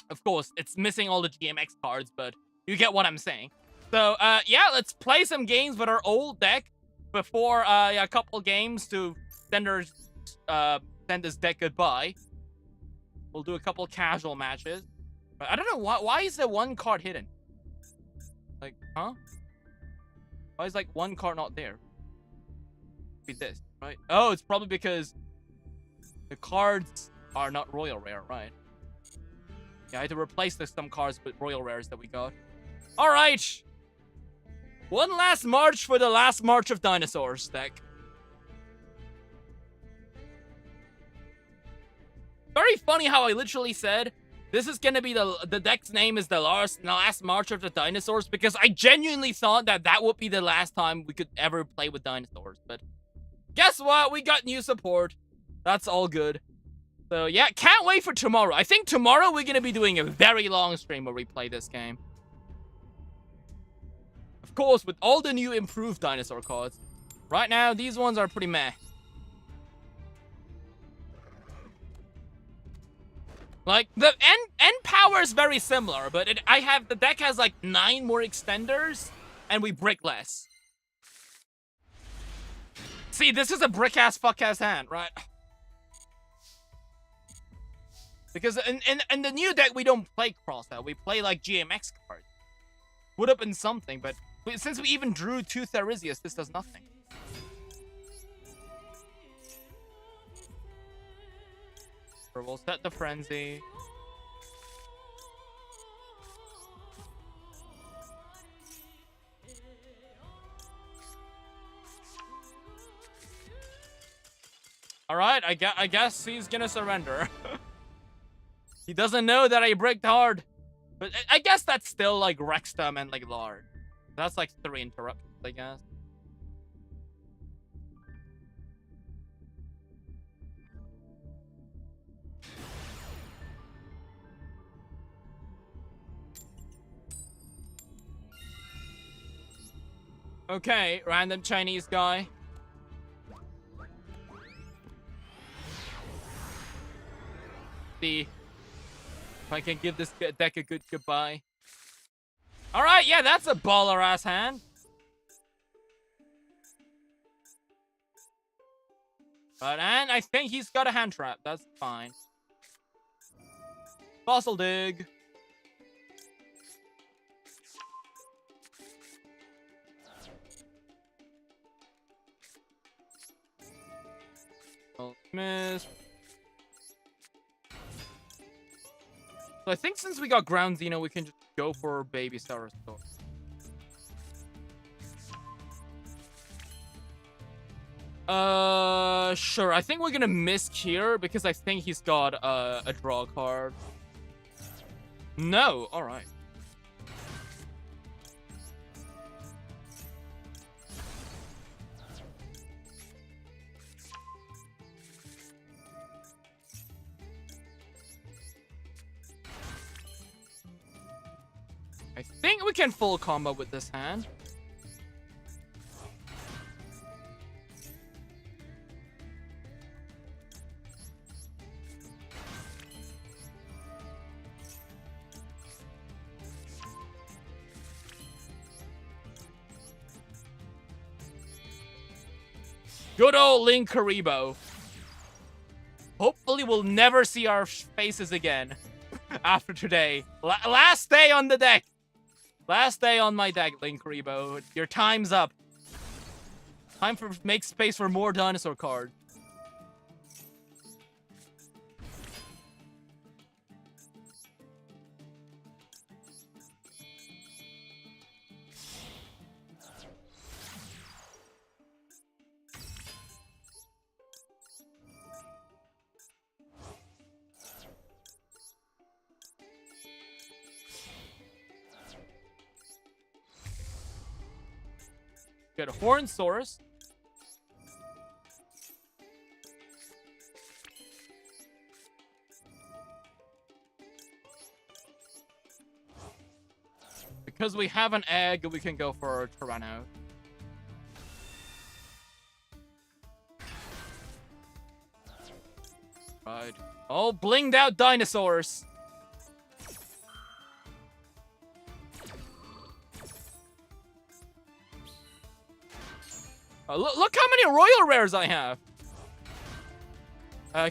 Of course, it's missing all the GMX cards, but you get what I'm saying. So yeah, let's play some games with our old deck before a couple games to send this deck goodbye. We'll do a couple casual matches. But I don't know why is there one card hidden? Like, huh? Why is like one card not there? Be this, right? Oh, it's probably because the cards are not royal rare, right? Yeah, I had to replace some cards with royal rares that we got. All right. One last march for the last March of Dinosaurs deck. Very funny how I literally said this is gonna be the deck's name is the last March of the Dinosaurs because I genuinely thought that would be the last time we could ever play with dinosaurs. But guess what? We got new support. That's all good. So yeah, can't wait for tomorrow. I think tomorrow we're gonna be doing a very long stream where we play this game. Of course, with all the new improved dinosaur cards. Right now, these ones are pretty meh. Like, the end power is very similar, but the deck has like 9 more extenders, and we brick less. See, this is a brick-ass fuck-ass hand, right? Because in the new deck, we don't play cross-out. We play like GMX cards. Would have been something, but since we even drew 2 Theresias, this does nothing. We'll set the frenzy. Alright, I guess he's gonna surrender. He doesn't know that I bricked hard. But I guess that's still like Rexstum and like Lard. That's like 3 interruptions, I guess. Okay, random Chinese guy. See if I can give this deck a good goodbye. Alright, yeah, that's a baller ass hand. And I think he's got a hand trap. That's fine. Fossil dig. Oh, miss. So I think since we got ground Xeno, we can just go for Baby Saurus. Sure. I think we're gonna miss here because I think he's got a draw card. No, all right. I think we can full combo with this hand. Good old Link Karibo. Hopefully we'll never see our faces again after today. Last day on the deck. Last day on my deck, Link Karibo. Your time's up. Time for make space for more dinosaur cards. Get a Hornsaurus. Because we have an egg, we can go for Tyranno. Right. Oh, blinged out dinosaurs. Look how many royal rares I have.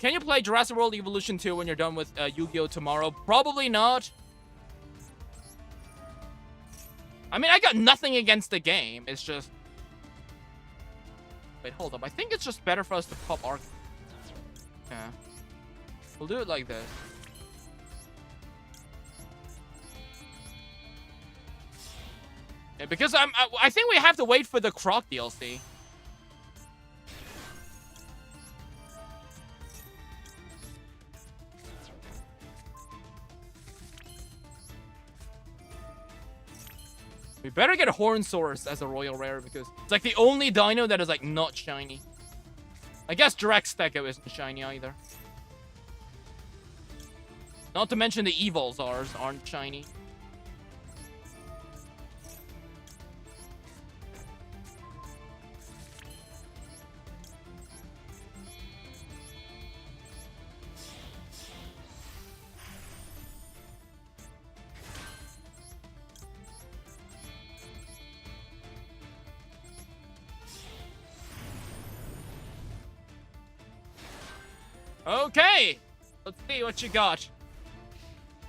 Can you play Jurassic World Evolution 2 when you're done with Yu-Gi-Oh! Tomorrow? Probably not. I mean, I got nothing against the game. It's just... Wait, hold up. I think it's just better for us to pop Arc. Yeah. We'll do it like this. Yeah, because I think we have to wait for the Croc DLC. We better get a Hornsaurus as a royal rare because it's like the only dino that is like not shiny. I guess Direct Stecco isn't shiny either. Not to mention the Evolzars aren't shiny. Okay, let's see what you got.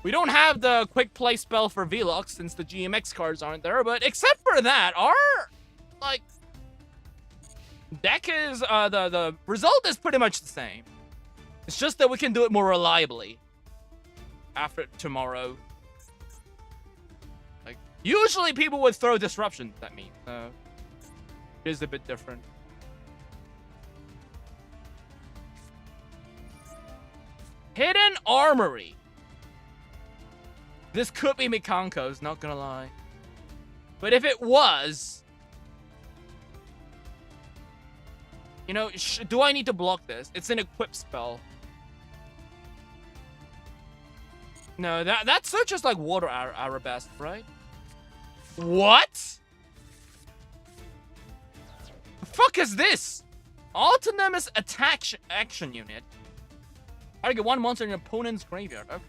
We don't have the quick play spell for Velox since the GMX cards aren't there, but except for that, our, like, deck is, the result is pretty much the same. It's just that we can do it more reliably after tomorrow. Like, usually people would throw disruptions at me, so it is a bit different. Hidden Armory. This could be Mikanko's, not gonna lie. But if it was... You know, do I need to block this? It's an equip spell. No, that searches like Water Arabesque, right? What? fuck is this? Autonomous action unit. Target one monster in your opponent's graveyard. Okay.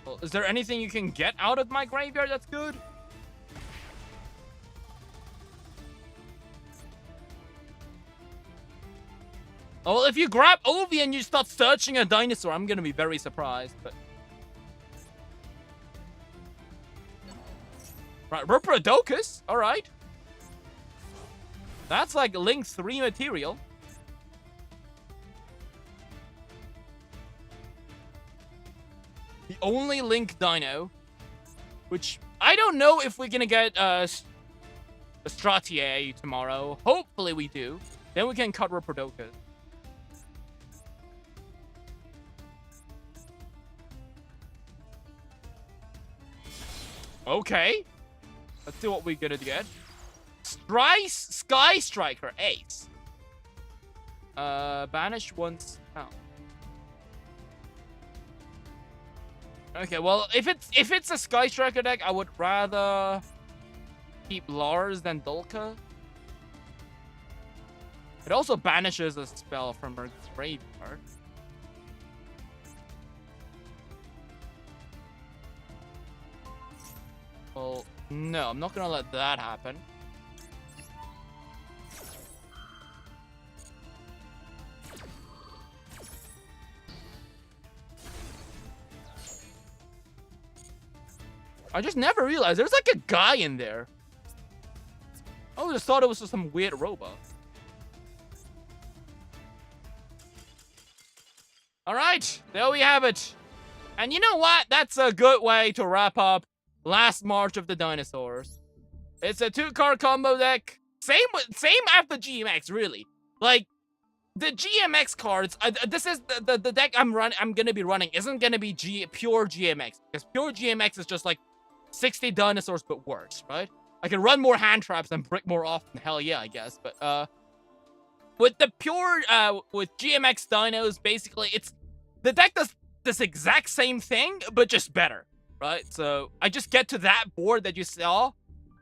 Well, is there anything you can get out of my graveyard that's good? Oh, well, if you grab Ovi and you start searching a dinosaur, I'm gonna be very surprised, but... Right, Reprodokus, alright. That's like Link 3 material. The only Link dino, which I don't know if we're gonna get a Stratier tomorrow. Hopefully we do. Then we can cut Reprodokus. Okay. Let's see what we're gonna get. Sky Striker Ace. Banish once. Oh. Okay, well, if it's a Sky Striker deck, I would rather keep Lars than Dulka. It also banishes a spell from her graveyard. Well, no, I'm not gonna let that happen. I just never realized there's like a guy in there. I just thought it was just some weird robot. Alright, there we have it. And you know what? That's a good way to wrap up last March of the Dinosaurs. It's a 2-card combo deck. Same after GMX, really. Like, the GMX cards, this is the deck I'm gonna be running isn't gonna be pure GMX. Because pure GMX is just like 60 dinosaurs but worse, right? I can run more hand traps and brick more often. Hell yeah, I guess. But with the pure with GMX dinos, basically the deck does this exact same thing, but just better, right? So I just get to that board that you saw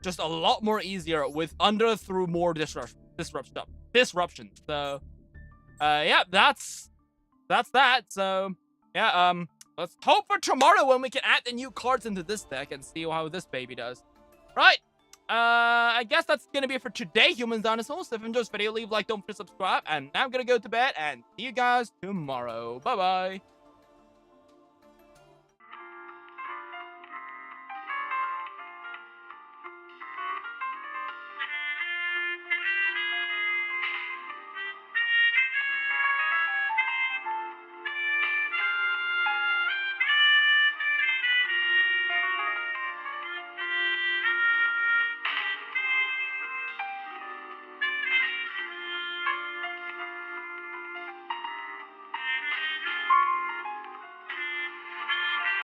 just a lot more easier with under through more disruption. So yeah, that's that. So yeah, let's hope for tomorrow when we can add the new cards into this deck and see how this baby does. Right. I guess that's gonna be it for today, humans, dinosaurs. If you enjoyed this video, leave a like, don't forget to subscribe, and now I'm gonna go to bed and see you guys tomorrow. Bye bye.